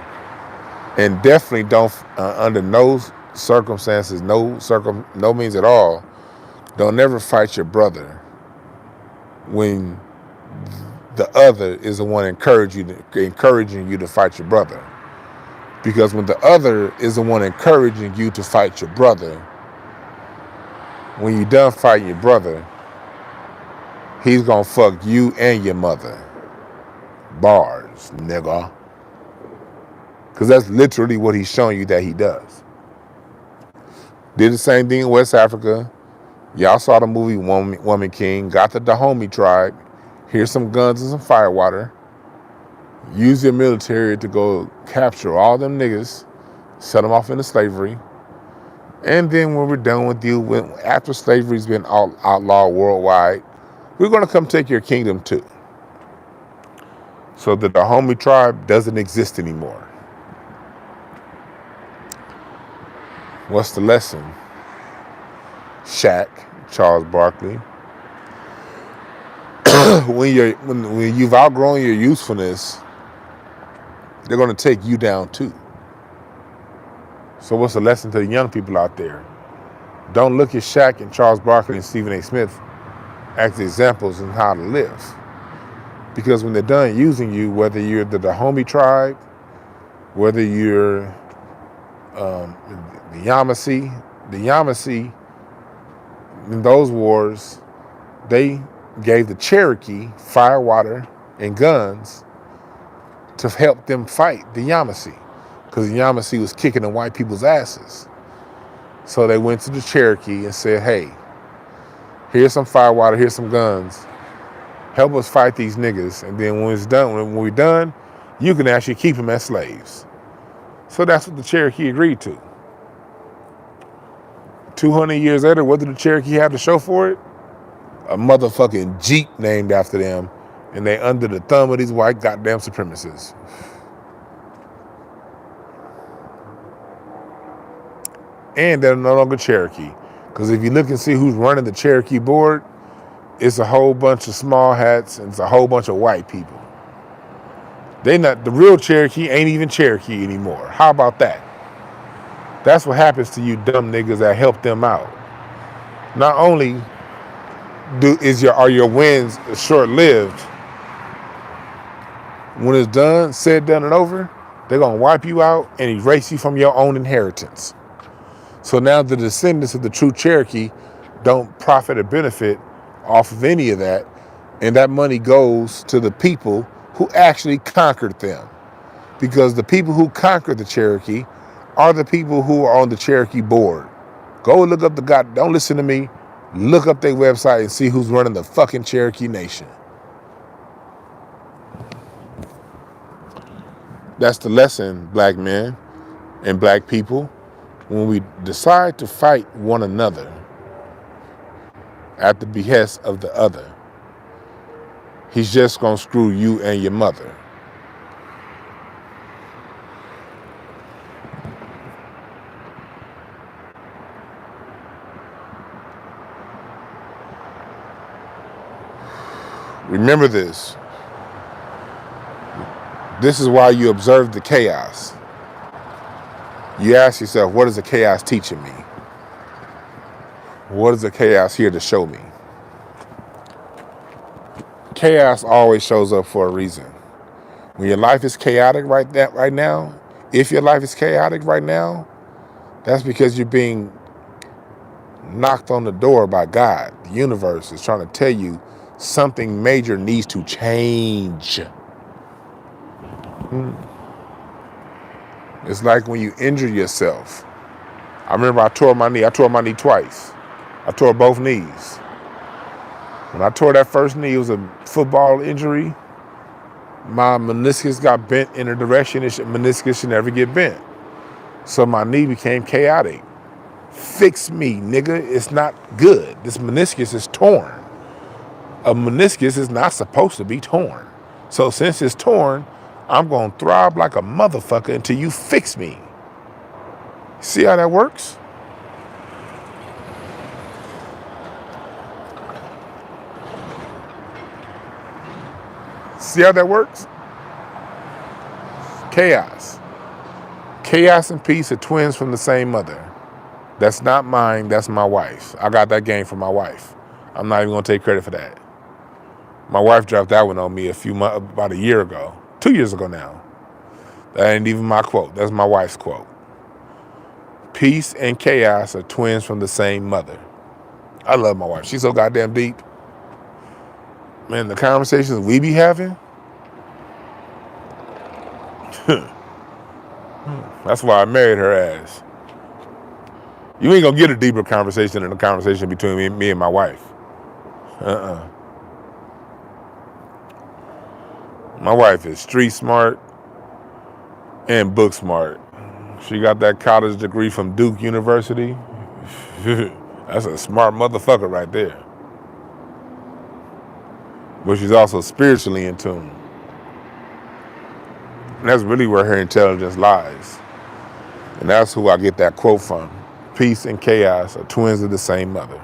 And definitely don't, under no circumstances, no means at all, don't never fight your brother when the other is the one encouraging you to fight your brother. Because when the other is the one encouraging you to fight your brother, when you're done fighting your brother, he's gonna fuck you and your mother. Bars, nigga. Because that's literally what he's showing you that he does. Did the same thing in West Africa. Y'all saw the movie Woman King. Got the Dahomey tribe. Here's some guns and some firewater. Use your military to go capture all them niggas, set them off into slavery. And then when we're done with you, after slavery's been outlawed worldwide, we're going to come take your kingdom too. So the Dahomey tribe doesn't exist anymore. What's the lesson? Shaq, Charles Barkley. when you've outgrown your usefulness, they're going to take you down too. So what's the lesson to the young people out there? Don't look at Shaq and Charles Barkley and Stephen A. Smith as examples in how to live. Because when they're done using you, whether you're the Dahomey tribe, whether you're the Yamasee, in those wars, they gave the Cherokee firewater and guns to help them fight the Yamasee, because the Yamasee was kicking the white people's asses. So they went to the Cherokee and said, hey, here's some firewater, here's some guns. Help us fight these niggas. And then when we're done, you can actually keep them as slaves. So that's what the Cherokee agreed to. 200 years later, what did the Cherokee have to show for it? A motherfucking Jeep named after them, and they under the thumb of these white goddamn supremacists. And they're no longer Cherokee. Because if you look and see who's running the Cherokee board, it's a whole bunch of small hats and it's a whole bunch of white people. The real Cherokee ain't even Cherokee anymore. How about that? That's what happens to you dumb niggas that help them out. Not only are your wins short-lived, when it's done, said, done, and over, They're going to wipe you out and erase you from your own inheritance. So now the descendants of the true Cherokee don't profit or benefit off of any of that. And that money goes to the people who actually conquered them. Because the people who conquered the Cherokee are the people who are on the Cherokee board. Go look up don't listen to me. Look up their website and see who's running the fucking Cherokee Nation. That's the lesson, black men and black people. When we decide to fight one another at the behest of the other, he's just gonna screw you and your mother. Remember this. This is why you observe the chaos. You ask yourself, what is the chaos teaching me? What is the chaos here to show me? Chaos always shows up for a reason. When your life is chaotic right now, if your life is chaotic right now, that's because you're being knocked on the door by God. The universe is trying to tell you something major needs to change. It's like when you injure yourself. I remember I tore my knee. I tore my knee twice. I tore both knees. When I tore that first knee, it was a football injury. My meniscus got bent in a direction meniscus should never get bent. So my knee became chaotic. Fix me, nigga. It's not good. This meniscus is torn. A meniscus is not supposed to be torn. So since it's torn, I'm going to throb like a motherfucker until you fix me. See how that works? See how that works? Chaos. Chaos and peace are twins from the same mother. That's not mine, that's my wife's. I got that game from my wife. I'm not even going to take credit for that. My wife dropped that one on me about a year ago. 2 years ago now. That ain't even my quote. That's my wife's quote. Peace and chaos are twins from the same mother. I love my wife. She's so goddamn deep. Man, the conversations we be having, that's why I married her ass. You ain't gonna get a deeper conversation than a conversation between me and my wife. My wife is street smart and book smart. She got that college degree from Duke University. That's a smart motherfucker right there. But she's also spiritually in tune. And that's really where her intelligence lies. And that's who I get that quote from. Peace and chaos are twins of the same mother.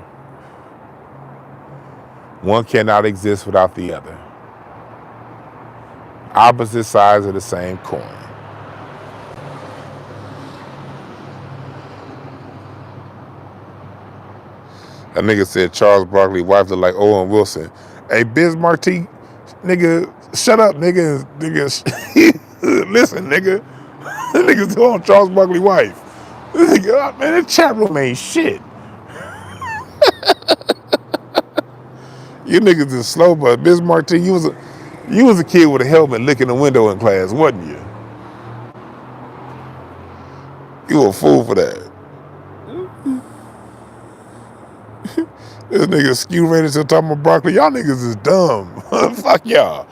One cannot exist without the other. Opposite sides of the same coin. That nigga said Charles Barkley's wife looked like Owen Wilson. Hey, Biz Marti, nigga, shut up, nigga. Listen, nigga. That nigga's on Charles Barkley's wife. This nigga, man, that chat room ain't shit. You niggas is slow, but Biz Marti, you was a kid with a helmet licking the window in class, wasn't you? You a fool for that. This nigga skew ready to talking about broccoli. Y'all niggas is dumb. Fuck y'all.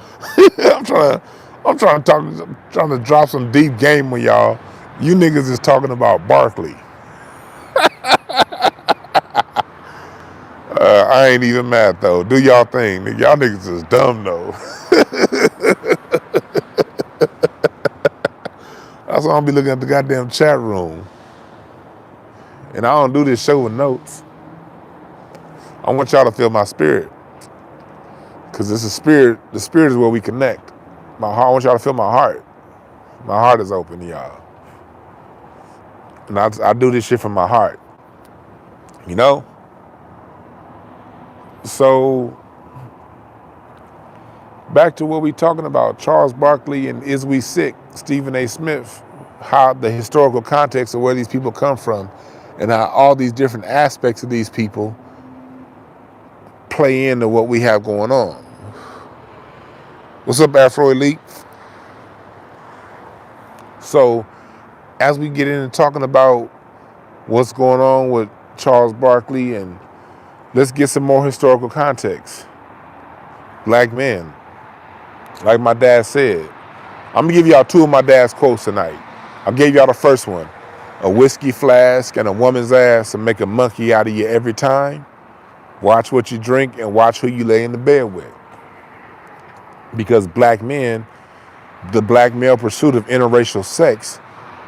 I'm trying to drop some deep game on y'all. You niggas is talking about Barkley. I ain't even mad though. Do y'all thing. Y'all niggas is dumb though. That's why I'm be looking at the goddamn chat room. And I don't do this show with notes. I want y'all to feel my spirit. Because it's a spirit. The spirit is where we connect. My heart, I want y'all to feel my heart. My heart is open to y'all. And I do this shit from my heart. You know? So, back to what we talking about. Charles Barkley and is we sick? Stephen A. Smith how the historical context of where these people come from and how all these different aspects of these people play into what we have going on. What's up, Afro Elite? So as we get into talking about what's going on with Charles Barkley, and let's get some more historical context. Black men, like my dad said, I'm gonna give y'all two of my dad's quotes tonight. I gave y'all the first one. A whiskey flask and a woman's ass will make a monkey out of you every time. Watch what you drink and watch who you lay in the bed with. Because black men, the black male pursuit of interracial sex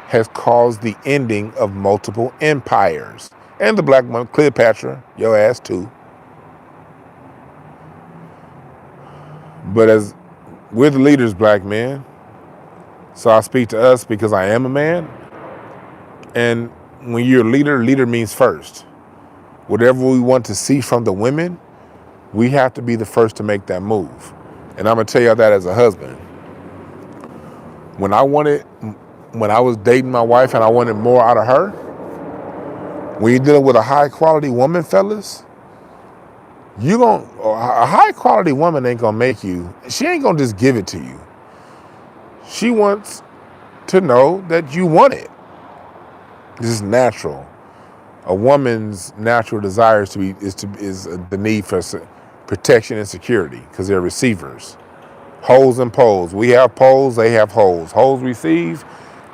has caused the ending of multiple empires. And the black woman, Cleopatra, your ass too. But as we're the leaders, black men, so I speak to us because I am a man. And when you're a leader, leader means first. Whatever we want to see from the women, we have to be the first to make that move. And I'm gonna tell you that as a husband. When I was dating my wife and I wanted more out of her, when you're dealing with a high quality woman, fellas, a high quality woman ain't gonna make you, she ain't gonna just give it to you. She wants to know that you want it. This is natural. A woman's natural desire is the need for protection and security because they're receivers. Holes and poles. We have poles, they have holes. Holes receive,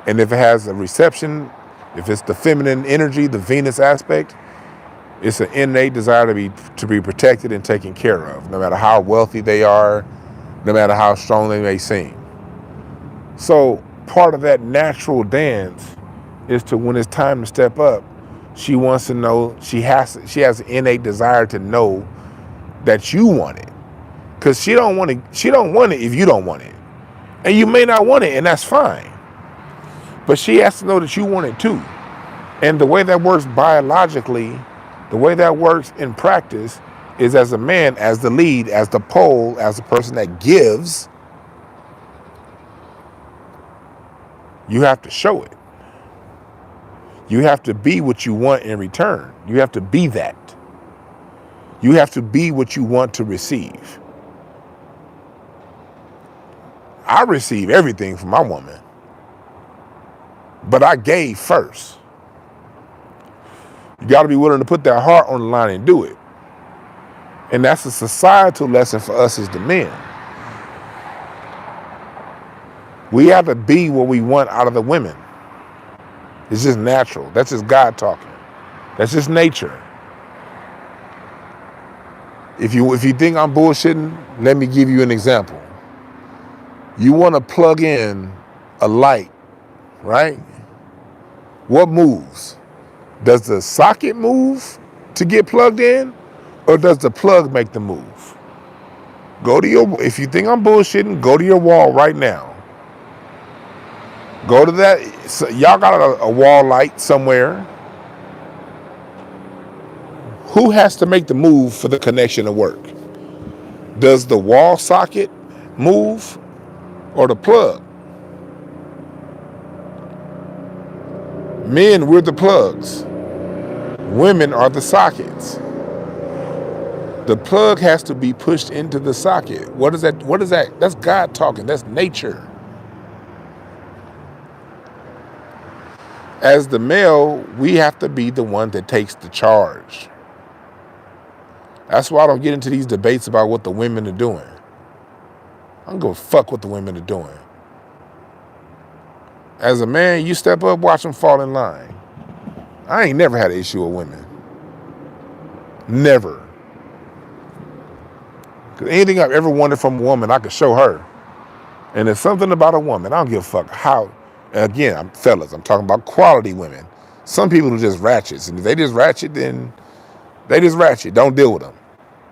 and if it has a reception, if it's the feminine energy, the Venus aspect, it's an innate desire to be protected and taken care of, no matter how wealthy they are, no matter how strong they may seem. So part of that natural dance is to, when it's time to step up, she wants to know, she has an innate desire to know that you want it. Because she don't want it if you don't want it. And you may not want it, and that's fine. But she has to know that you want it too. And the way that works biologically, the way that works in practice is as a man, as the lead, as the pole, as the person that gives, you have to show it. You have to be what you want in return. You have to be that. You have to be what you want to receive. I receive everything from my woman, but I gave first. You got to be willing to put that heart on the line and do it. And that's a societal lesson for us as the men. We have to be what we want out of the women. It's just natural. That's just God talking. That's just nature. If you think I'm bullshitting, let me give you an example. You want to plug in a light, right? What moves? Does the socket move to get plugged in, or does the plug make the move? If you think I'm bullshitting, go to your wall right now. Go to that. So y'all got a wall light somewhere. Who has to make the move for the connection to work? Does the wall socket move or the plug? Men, we're the plugs. Women are the sockets. The plug has to be pushed into the socket. What is that? That's God talking. That's nature. As the male, we have to be the one that takes the charge. That's why I don't get into these debates about what the women are doing. I don't give a fuck what the women are doing. As a man, you step up, watch them fall in line. I ain't never had an issue with women. Never. Because anything I've ever wanted from a woman, I could show her. And there's something about a woman, I don't give a fuck how. Again, fellas, I'm talking about quality women. Some people are just ratchets. And if they just ratchet, then they just ratchet. Don't deal with them.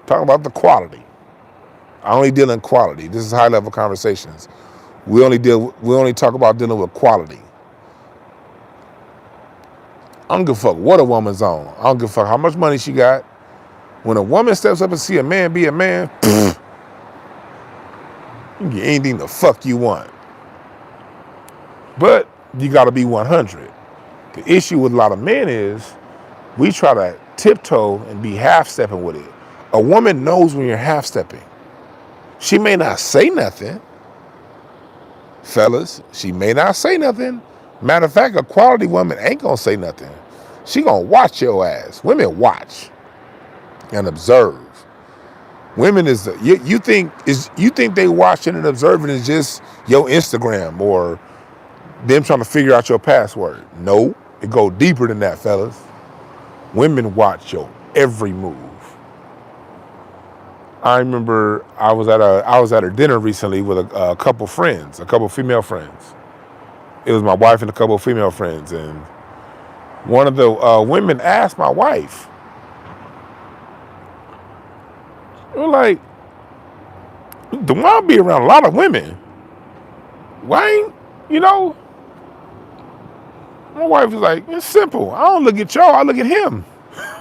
Talking about the quality. I only deal in quality. This is high level conversations. We only talk about dealing with quality. I don't give a fuck what a woman's on. I don't give a fuck how much money she got. When a woman steps up and see a man be a man, you can get anything the fuck you want. But you got to be 100. The issue with a lot of men is we try to tiptoe and be half-stepping with it. A woman knows when you're half-stepping. She may not say nothing, fellas. She may not say nothing. Matter of fact, a quality woman ain't gonna say nothing. She gonna watch your ass. Women watch and observe. Women is you think they watching and observing is just your Instagram or them trying to figure out your password. No, it go deeper than that, fellas. Women watch your every move. I remember I was at a dinner recently with a couple friends, a couple female friends. It was my wife and a couple of female friends, and one of the women asked my wife, "We're like, DwannBrown be around a lot of women. Why ain't, you know?" My wife was like, "It's simple. I don't look at y'all, I look at him."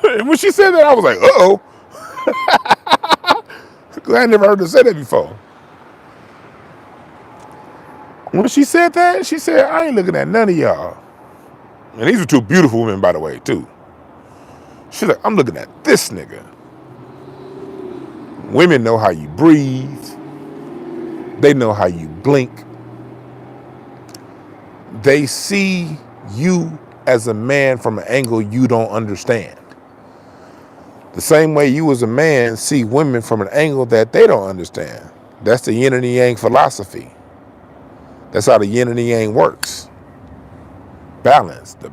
And when she said that, I was like, uh-oh. Because I never heard her say that before. When she said that, she said, "I ain't looking at none of y'all." And these are two beautiful women, by the way, too. She's like, "I'm looking at this nigga." Women know how you breathe. They know how you blink. They see you as a man from an angle you don't understand. The same way you as a man see women from an angle that they don't understand. That's the yin and the yang philosophy. That's how the yin and the yang works. Balance, the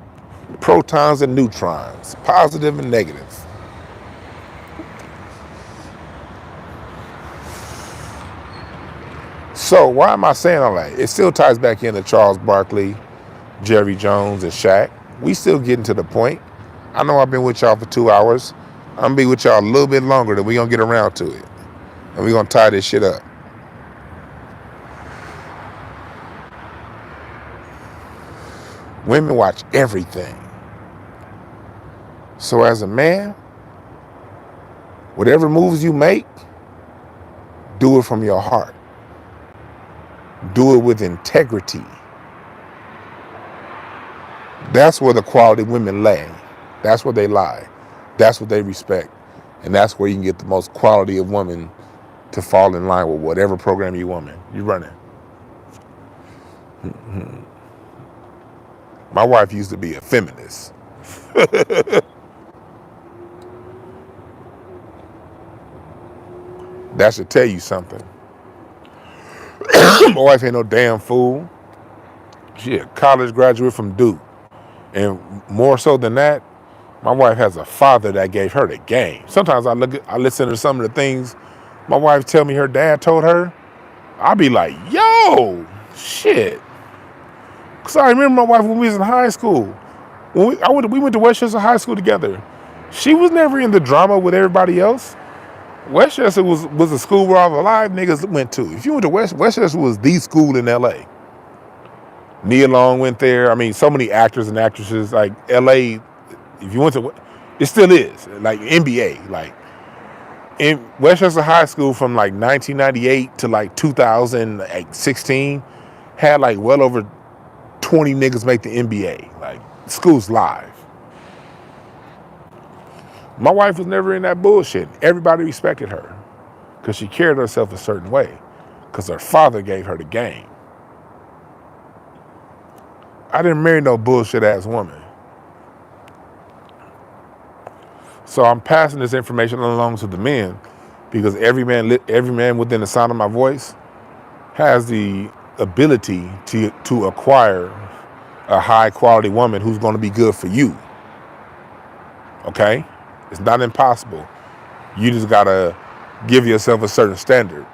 protons and neutrons, positive and negative. So why am I saying all that? It still ties back into Charles Barkley, Jerry Jones, and Shaq. We still getting to the point. I know I've been with y'all for 2 hours. I'm gonna be with y'all a little bit longer, then we gonna get around to it. And we gonna tie this shit up. Women watch everything. So as a man, whatever moves you make, do it from your heart. Do it with integrity. That's where the quality women lay. That's where they lie. That's what they respect. And that's where you can get the most quality of women to fall in line with whatever program you're running. My wife used to be a feminist. That should tell you something. My wife ain't no damn fool. She a college graduate from Duke. And more so than that, my wife has a father that gave her the game. Sometimes I listen to some of the things my wife tell me her dad told her. I'll be like, yo, shit. Because I remember my wife when we was in high school. When we went to Westchester High School together. She was never in the drama with everybody else. Westchester was a school where all the live niggas went to. If you went to Westchester was the school in L.A. Nia Long went there. I mean, so many actors and actresses. Like, L.A., if you went to, it still is. Like, NBA. Like, in Westchester High School from, like, 1998 to, like, 2016 had, like, well over 20 niggas make the NBA. Like, school's live. My wife was never in that bullshit. Everybody respected her because she carried herself a certain way because her father gave her the game. I didn't marry no bullshit ass woman. So I'm passing this information along to the men because every man within the sound of my voice has the ability to acquire a high quality woman who's going to be good for you. Okay? It's not impossible. You just gotta give yourself a certain standard.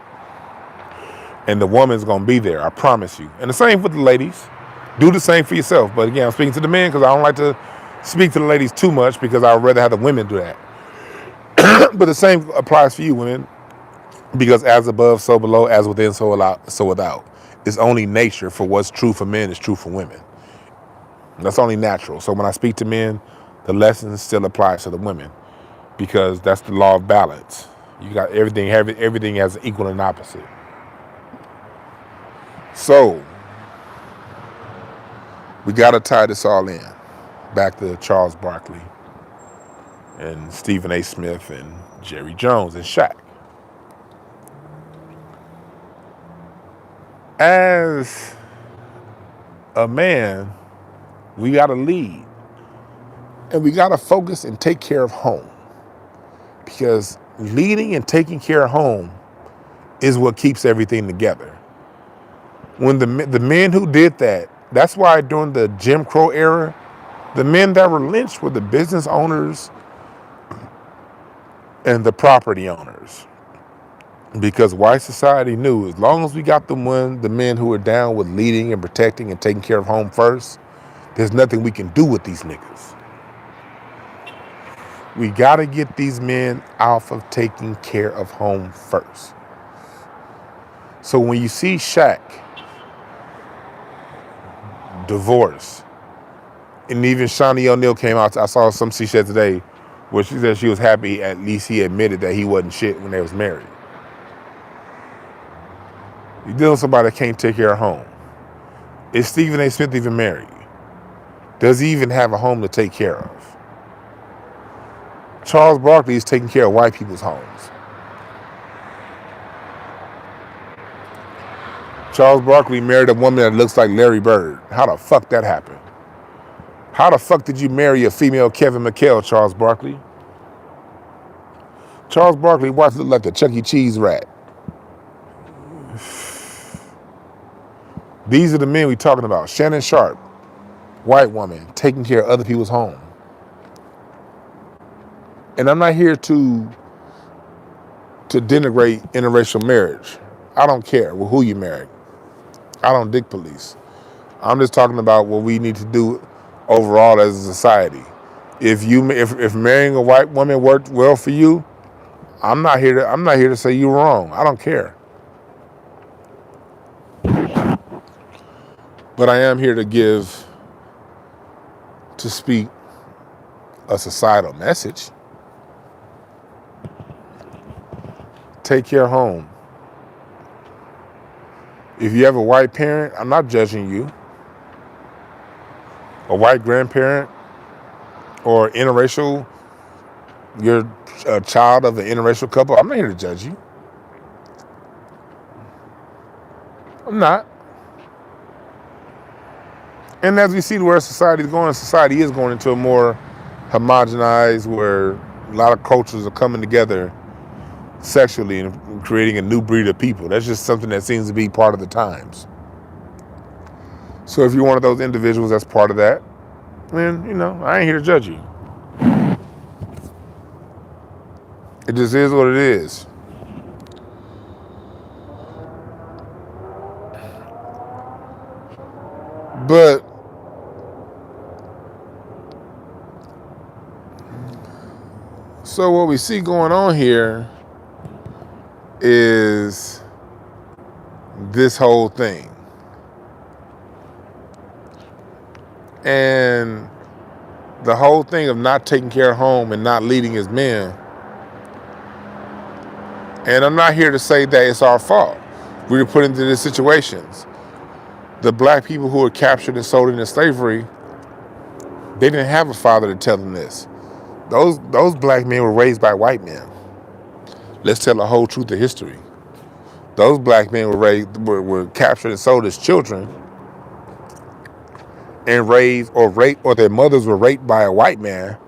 And the woman's gonna be there, I promise you. And the same with the ladies. Do the same for yourself. But again, I'm speaking to the men because I don't like to speak to the ladies too much because I'd rather have the women do that. But the same applies for you, women. Because as above, so below, as within, so without. It's only nature for what's true for men is true for women. That's only natural. So when I speak to men, the lesson still applies to the women. Because that's the law of balance. You got everything has equal and opposite. So, We got to tie this all in. Back to Charles Barkley and Stephen A. Smith and Jerry Jones and Shaq. As a man, we got to lead. And we got to focus and take care of home. Because leading and taking care of home is what keeps everything together. When the men who did that, that's why during the Jim Crow era, the men that were lynched were the business owners and the property owners. Because white society knew as long as we got the men who were down with leading and protecting and taking care of home first, there's nothing we can do with these niggas. We got to get these men off of taking care of home first. So when you see Shaq divorce, and even Shawnee O'Neal came out, I saw some she said today where she said she was happy at least he admitted that he wasn't shit when they was married. You're dealing with somebody that can't take care of home. Is Stephen A. Smith even married? Does he even have a home to take care of? Charles Barkley is taking care of white people's homes. Charles Barkley married a woman that looks like Larry Bird. How the fuck that happened? How the fuck did you marry a female Kevin McHale, Charles Barkley? Charles Barkley's wife looked like a Chuck E. Cheese rat. These are the men we talking about. Shannon Sharp, white woman, taking care of other people's home. And I'm not here to denigrate interracial marriage. I don't care who you marry. I don't dick police. I'm just talking about what we need to do overall as a society. If marrying a white woman worked well for you, I'm not here to say you're wrong. I don't care. But I am here to speak a societal message. Take care of home. If you have a white parent, I'm not judging you. A white grandparent or interracial, you're a child of an interracial couple, I'm not here to judge you. I'm not. And as we see where society is going into a more homogenized, where a lot of cultures are coming together sexually and creating a new breed of people. That's just something that seems to be part of the times. So if you're one of those individuals that's part of that, then, I ain't here to judge you. It just is what it is. But so what we see going on here is this whole thing. And the whole thing of not taking care of home and not leading as men. And I'm not here to say that it's our fault. We were put into these situations. The black people who were captured and sold into slavery, they didn't have a father to tell them this. Those black men were raised by white men. Let's tell the whole truth of history. Those black men were captured and sold as children and raised or raped, or their mothers were raped by a white man.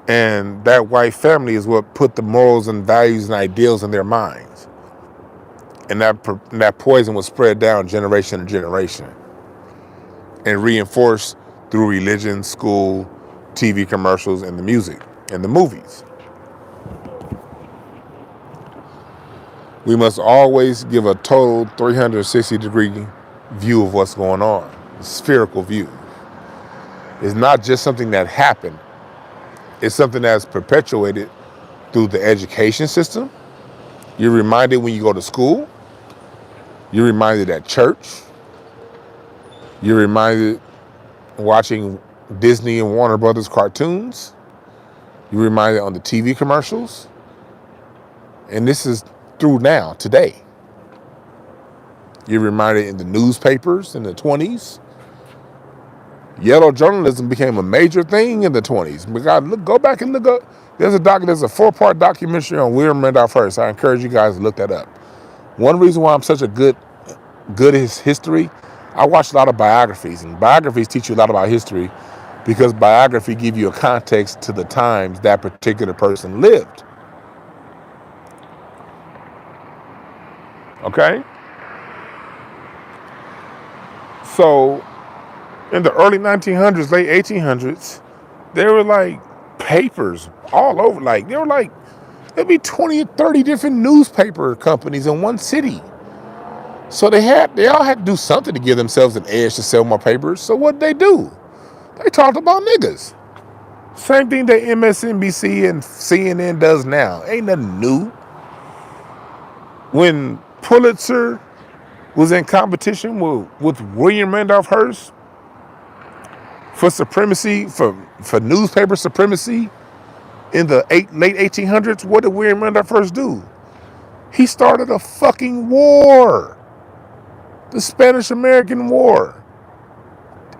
And that white family is what put the morals and values and ideals in their minds. And that poison was spread down generation to generation and reinforced through religion, school, TV commercials, and the music and the movies. We must always give a total 360-degree view of what's going on, a spherical view. It's not just something that happened. It's something that's perpetuated through the education system. You're reminded when you go to school. You're reminded at church. You're reminded watching Disney and Warner Brothers cartoons. You're reminded on the TV commercials. And this is through now, today. You're reminded in the newspapers in the 20s. Yellow journalism became a major thing in the 20s. We got go back and look up. There's a 4-part documentary on William Randolph Hearst. I encourage you guys to look that up. One reason why I'm such a good history, I watch a lot of biographies, and biographies teach you a lot about history because biography give you a context to the times that particular person lived. Okay? So in the early 1900s, late 1800s, there were like papers all over. Like there were like, there'd be 20 or 30 different newspaper companies in one city. So they all had to do something to give themselves an edge to sell more papers. So what did they do? They talked about niggas. Same thing that MSNBC and CNN does now. Ain't nothing new. When Pulitzer was in competition with William Randolph Hearst for supremacy, for newspaper supremacy in the late 1800s, what did William Randolph Hearst do? He started a fucking war. The Spanish-American War.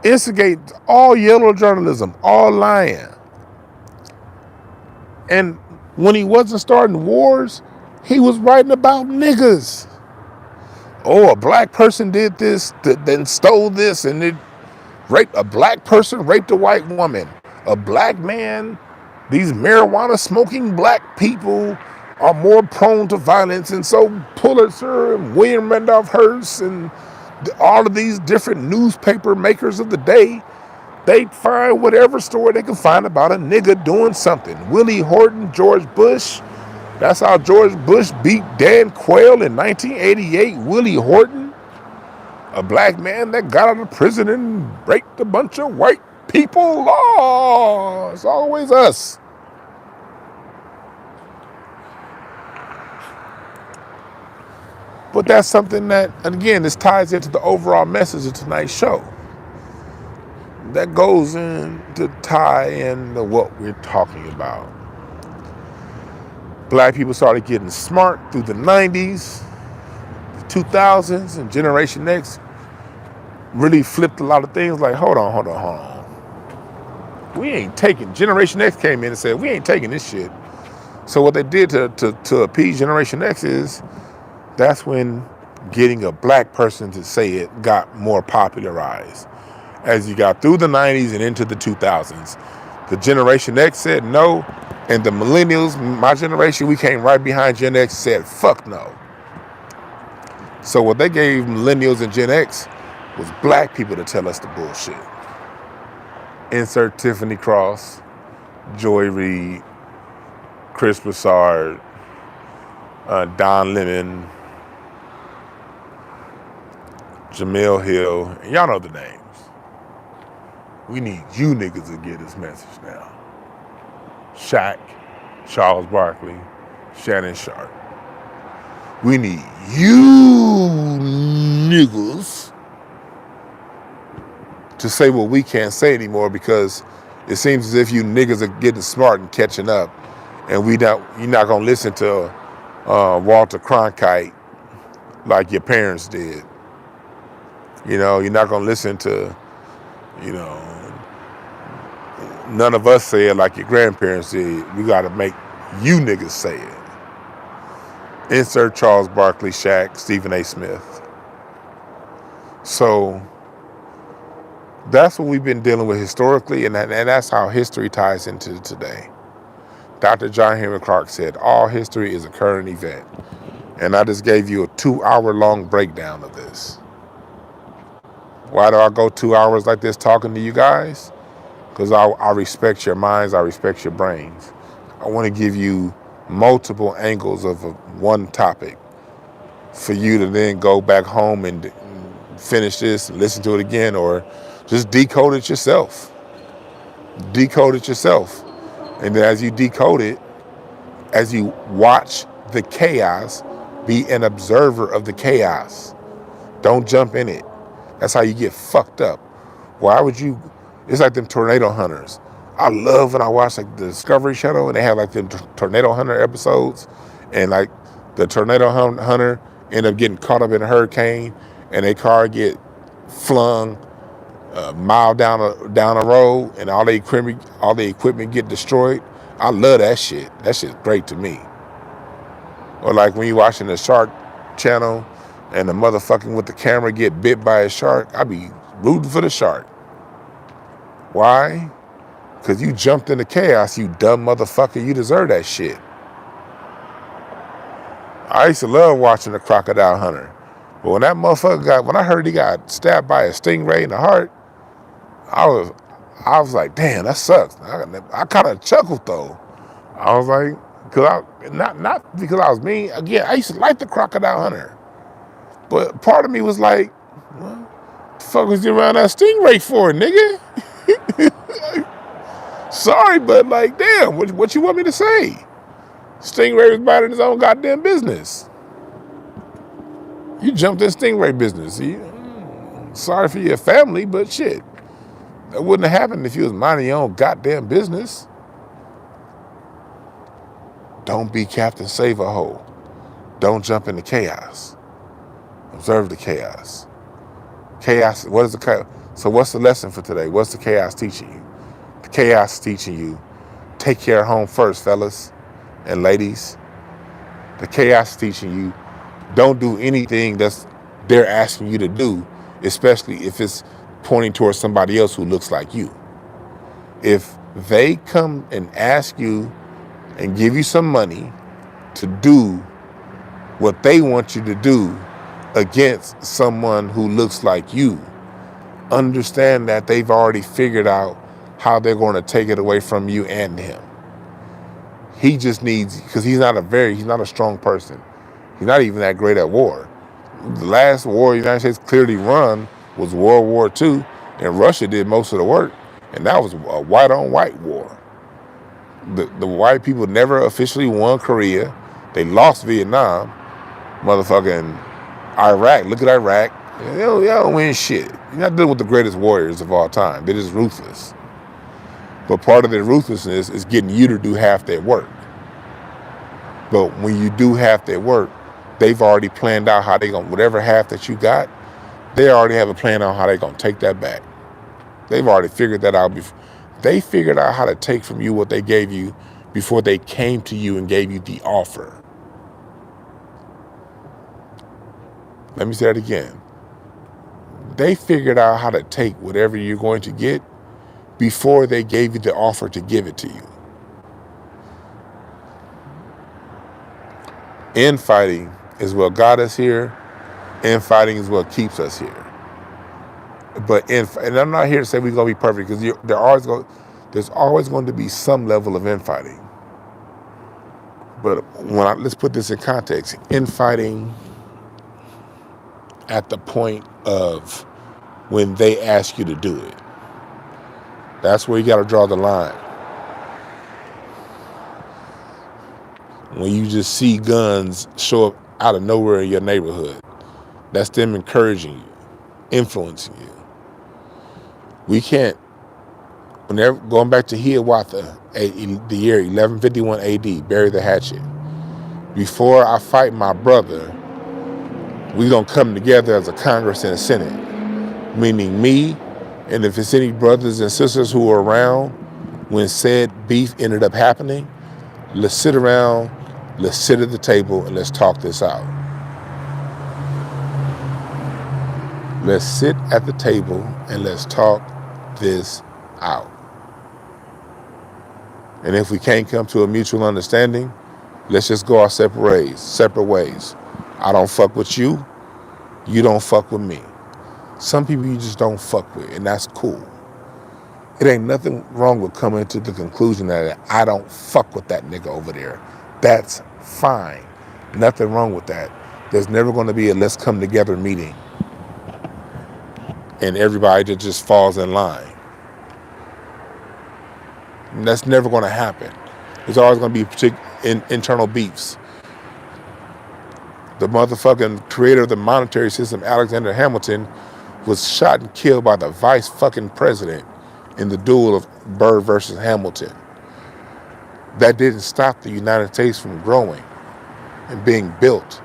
Instigate all yellow journalism, all lying. And when he wasn't starting wars, he was writing about niggas. Oh, a black person did this, then stole this, and it raped a black person, raped a white woman. A black man, these marijuana smoking black people are more prone to violence. And so Pulitzer and William Randolph Hearst and all of these different newspaper makers of the day, they find whatever story they can find about a nigga doing something. Willie Horton, George Bush. That's how George Bush beat Dan Quayle in 1988. Willie Horton, a black man that got out of prison and raped a bunch of white people. Oh, it's always us. But that's something that, and again, this ties into the overall message of tonight's show. That goes in to tie into what we're talking about. Black people started getting smart through the 90s, the 2000s, and Generation X really flipped a lot of things like, hold on. We ain't taking, Generation X came in and said, we ain't taking this shit. So what they did to appease Generation X is, that's when getting a black person to say it got more popularized. As you got through the 90s and into the 2000s, the Generation X said no, and the millennials, my generation, we came right behind Gen X, said fuck no. So what they gave millennials and Gen X was black people to tell us the bullshit. Insert Tiffany Cross, Joy Reid, Chris Broussard, Don Lemon, Jamel Hill, and y'all know the names. We need you niggas to get this message now. Shaq, Charles Barkley, Shannon Sharp. We need you niggas to say what we can't say anymore, because it seems as if you niggas are getting smart and catching up, and you're not gonna listen to Walter Cronkite like your parents did. You know, you're not gonna listen to, none of us say it like your grandparents did. We gotta make you niggas say it. Insert Charles Barkley, Shaq, Stephen A. Smith. So that's what we've been dealing with historically, and that's how history ties into today. Dr. John Henry Clark said, all history is a current event. And I just gave you a 2-hour-long breakdown of this. Why do I go 2 hours like this talking to you guys? Because I respect your minds, I respect your brains. I want to give you multiple angles of one topic for you to then go back home and finish this and listen to it again, or just decode it yourself. Decode it yourself. And then as you decode it, as you watch the chaos, be an observer of the chaos. Don't jump in it. That's how you get fucked up. Why would you? It's like them tornado hunters. I love when I watch like the Discovery Channel and they have like them tornado hunter episodes, and like the tornado hunter end up getting caught up in a hurricane and their car get flung a mile down a road and all the equipment get destroyed. I love that shit. That shit's great to me. Or like when you watching the Shark Channel and the motherfucking with the camera get bit by a shark, I be rooting for the shark. Why? Because you jumped into chaos, you dumb motherfucker. You deserve that shit. I used to love watching the crocodile hunter. But when that motherfucker when I heard he got stabbed by a stingray in the heart, I was like, damn, that sucks. I kind of chuckled though. I was like, not because I was mean. Again, I used to like the crocodile hunter. But part of me was like, what the fuck was you around that stingray for, nigga? Sorry, but like, damn, what you want me to say? Stingray was minding his own goddamn business. You jumped in stingray business. Sorry for your family, but shit. That wouldn't have happened if you was minding your own goddamn business. Don't be Captain Save-A-Ho. Don't jump into chaos. Observe the chaos. Chaos, what is the chaos? So what's the lesson for today? What's the chaos teaching you? The chaos is teaching you, take care of home first, fellas and ladies. The chaos is teaching you, don't do anything they're asking you to do, especially if it's pointing towards somebody else who looks like you. If they come and ask you and give you some money to do what they want you to do against someone who looks like you, understand that they've already figured out how they're going to take it away from you and him. He just needs, because he's not a strong person. He's not even that great at war. The last war the United States clearly won was World War II, and Russia did most of the work, and that was a white-on-white war. The white people never officially won Korea. They lost Vietnam. Motherfucking Iraq, look at Iraq. Y'all don't win shit. You're not dealing with the greatest warriors of all time. They're just ruthless. But part of their ruthlessness is getting you to do half their work. But when you do half their work, they've already planned out how whatever half that you got, they already have a plan on how they're going to take that back. They've already figured that out. They figured out how to take from you what they gave you before they came to you and gave you the offer. Let me say that again. They figured out how to take whatever you're going to get before they gave you the offer to give it to you. Infighting is what got us here. Infighting is what keeps us here. And I'm not here to say we're going to be perfect, because there's always going to be some level of infighting. But let's put this in context. Infighting at the point of when they ask you to do it. That's where you got to draw the line. When you just see guns show up out of nowhere in your neighborhood, that's them encouraging you, influencing you. We can't, when they're going back to Hiawatha, the year 1151 AD, bury the hatchet. Before I fight my brother, we gonna come together as a Congress and a Senate, meaning me, and if it's any brothers and sisters who are around when said beef ended up happening, let's sit around, let's sit at the table, and let's talk this out. Let's sit at the table and let's talk this out. And if we can't come to a mutual understanding, let's just go our separate ways. I don't fuck with you. You don't fuck with me. Some people you just don't fuck with, and that's cool. It ain't nothing wrong with coming to the conclusion that I don't fuck with that nigga over there. That's fine. Nothing wrong with that. There's never going to be a let's come together meeting and everybody just falls in line. And that's never going to happen. There's always going to be internal beefs. The motherfucking creator of the monetary system, Alexander Hamilton, was shot and killed by the vice fucking president in the duel of Burr versus Hamilton. That didn't stop the United States from growing and being built.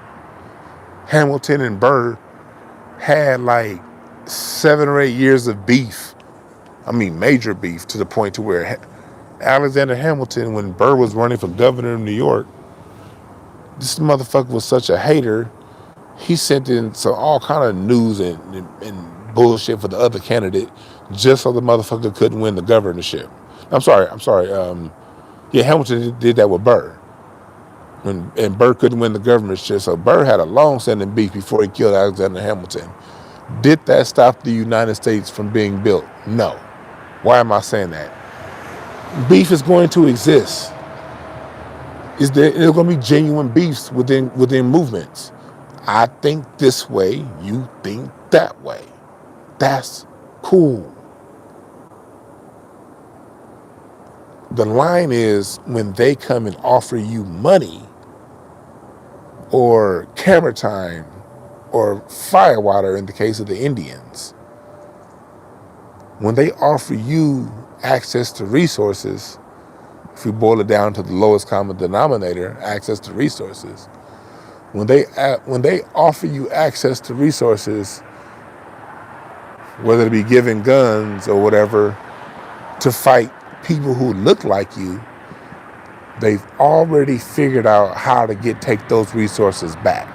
Hamilton and Burr had like 7 or 8 years of beef. I mean, major beef, to the point to where Alexander Hamilton, when Burr was running for governor of New York, this motherfucker was such a hater. He sent in all kind of news and bullshit for the other candidate just so the motherfucker couldn't win the governorship. I'm sorry. Yeah, Hamilton did that with Burr. And Burr couldn't win the governorship, so Burr had a long-standing beef before he killed Alexander Hamilton. Did that stop the United States from being built? No. Why am I saying that? Beef is going to exist. There's going to be genuine beefs within movements. I think this way, you think that way. That's cool. The line is when they come and offer you money or camera time or firewater in the case of the Indians. When they offer you access to resources, if we boil it down to the lowest common denominator, access to resources, when they offer you access to resources, whether it be giving guns or whatever, to fight people who look like you, they've already figured out how to take those resources back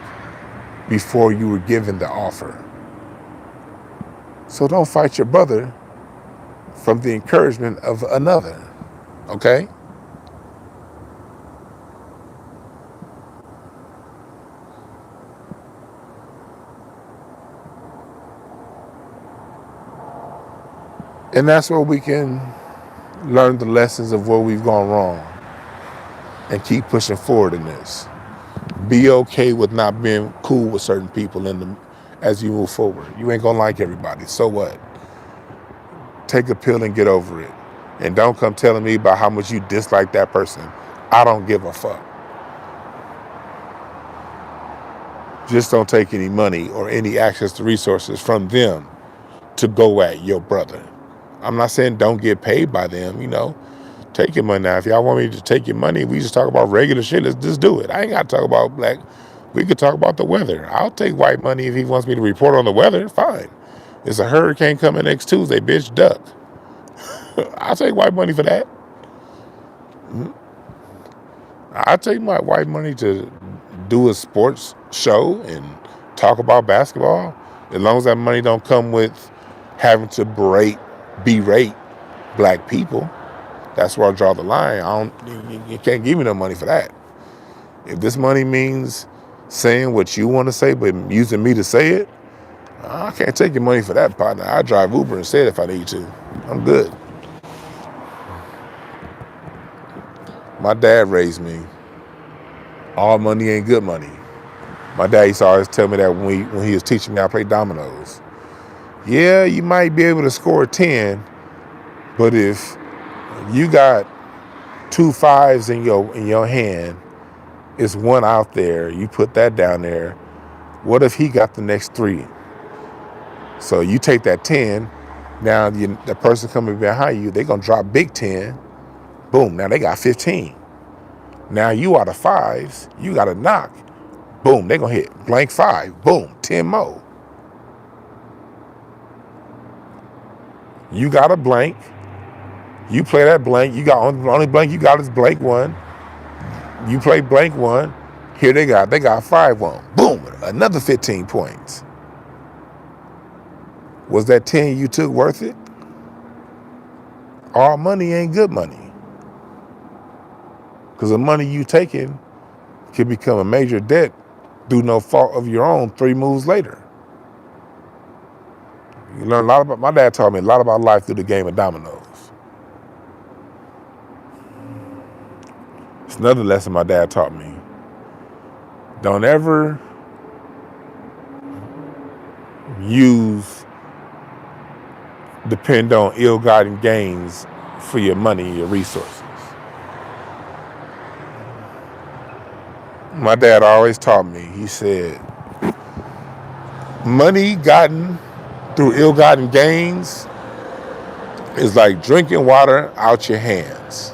before you were given the offer. So don't fight your brother from the encouragement of another, okay? And that's where we can learn the lessons of where we've gone wrong and keep pushing forward in this. Be okay with not being cool with certain people as you move forward. You ain't gonna like everybody, so what? Take a pill and get over it. And don't come telling me about how much you dislike that person. I don't give a fuck. Just don't take any money or any access to resources from them to go at your brother. I'm not saying don't get paid by them, Take your money now. If y'all want me to take your money, we just talk about regular shit. Let's just do it. I ain't got to talk about black. We could talk about the weather. I'll take white money if he wants me to report on the weather. Fine. It's a hurricane coming next Tuesday, bitch. Duck. I'll take white money for that. I'll take my white money to do a sports show and talk about basketball, as long as that money don't come with having to berate black people. That's where I draw the line. You can't give me no money for that. If this money means saying what you want to say, but using me to say it, I can't take your money for that, partner. I drive Uber and say it if I need to. I'm good. My dad raised me. All money ain't good money. My dad used to always tell me that when he was teaching me how to play dominoes. Yeah, you might be able to score 10, but if you got 2 5s in your hand, it's 1 out there, you put that down there, what if he got the next 3? So you take that 10, now the person coming behind you, they're going to drop big 10, boom, now they got 15. Now you out of 5s, you got a knock, boom, they're going to hit blank 5, boom, 10 more. You got a blank, you play that blank, you got only blank you got is blank 1. You play blank 1, here they got 5-1, boom, another 15 points. Was that 10 you took worth it? All money ain't good money. Because the money you taking can become a major debt through no fault of your own 3 moves later. You learn a lot about, my dad taught me a lot about life through the game of dominoes. It's another lesson my dad taught me. Don't ever depend on ill-gotten gains for your money and your resources. My dad always taught me, he said, money gotten through ill-gotten gains is like drinking water out your hands.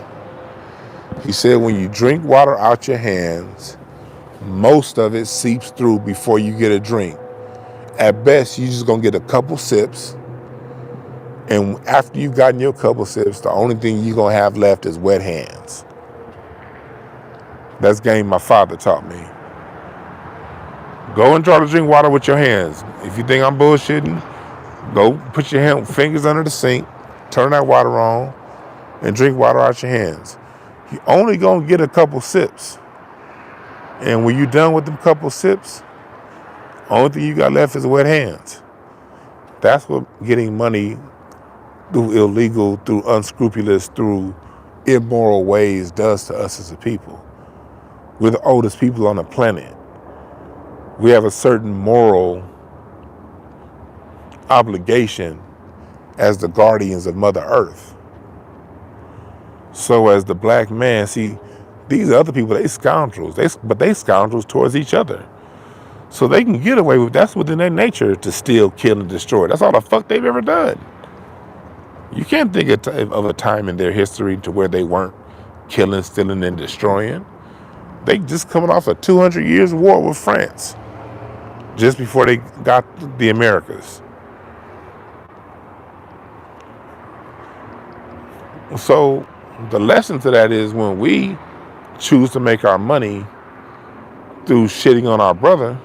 He said when you drink water out your hands, most of it seeps through before you get a drink. At best, you just gonna get a couple sips, and after you've gotten your couple sips, the only thing you're gonna have left is wet hands. That's game my father taught me. Go and try to drink water with your hands. If you think I'm bullshitting, go put your fingers under the sink, turn that water on, and drink water out your hands. You only gonna get a couple sips. And when you're done with them couple sips, only thing you got left is wet hands. That's what getting money through illegal, through unscrupulous, through immoral ways does to us as a people. We're the oldest people on the planet. We have a certain moral obligation as the guardians of Mother Earth. So as the black man, see, these other people, they scoundrels, but they scoundrels towards each other. So they can get away with, that's within their nature to steal, kill, and destroy. That's all the fuck they've ever done. You can't think of a time in their history to where they weren't killing, stealing, and destroying. They just coming off a 200 years war with France, just before they got the Americas. So the lesson to that is when we choose to make our money through shitting on our brother,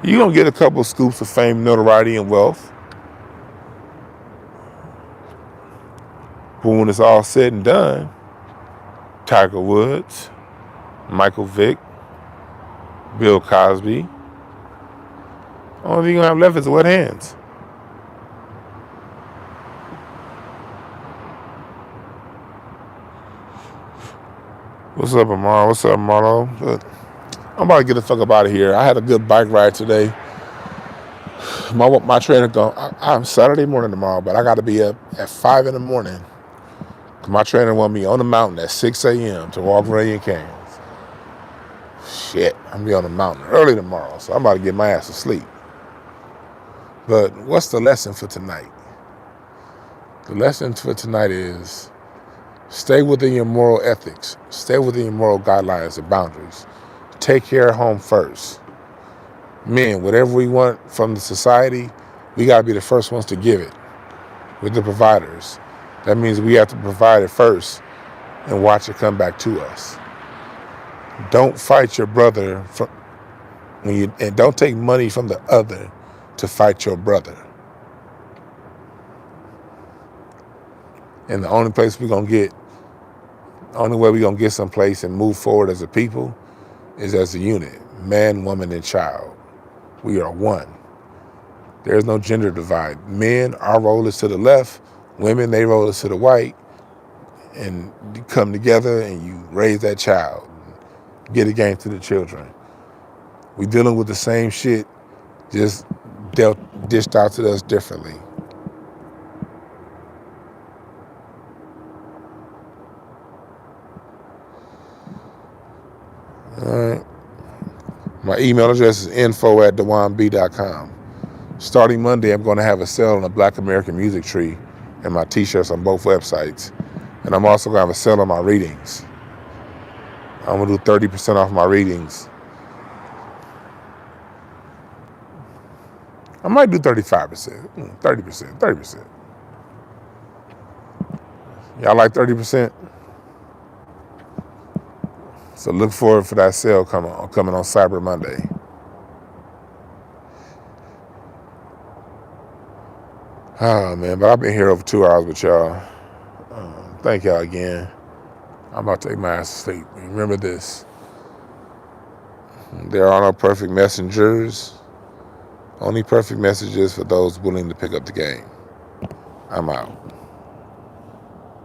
you're going to get a couple of scoops of fame, notoriety, and wealth. But when it's all said and done, Tiger Woods, Michael Vick, Bill Cosby, only thing you're going to have left is wet hands. What's up, Amar? What's up, Marlo? I'm about to get the fuck up out of here. I had a good bike ride today. My trainer I'm Saturday morning tomorrow, but I got to be up at 5 in the morning. My trainer want me on the mountain at 6 a.m. to walk Rain Canyons. Shit, I'm going to be on the mountain early tomorrow, so I'm about to get my ass to sleep. But what's the lesson for tonight? The lesson for tonight is stay within your moral ethics. Stay within your moral guidelines and boundaries. Take care of home first. Men, whatever we want from the society, we got to be the first ones to give it. We're the providers. That means we have to provide it first and watch it come back to us. Don't fight your brother and don't take money from the other to fight your brother. And the only way we're going to get someplace and move forward as a people is as a unit, man, woman, and child. We are one. There's no gender divide. Men, our role is to the left. Women, their role is to the right. And you come together and you raise that child. Get a game to the children. We dealing with the same shit, just dished out to us differently. All right. My email address is info@DwannB.com. Starting Monday, I'm going to have a sale on the Black American Music Tree and my t-shirts on both websites. And I'm also going to have a sale on my readings. I'm going to do 30% off my readings. I might do 35%, 30%. Y'all like 30%? So look forward for that sale coming on Cyber Monday. Oh, man, but I've been here over 2 hours with y'all. Thank y'all again. I'm about to take my ass to sleep. Remember this. There are no perfect messengers. Only perfect messages for those willing to pick up the game. I'm out.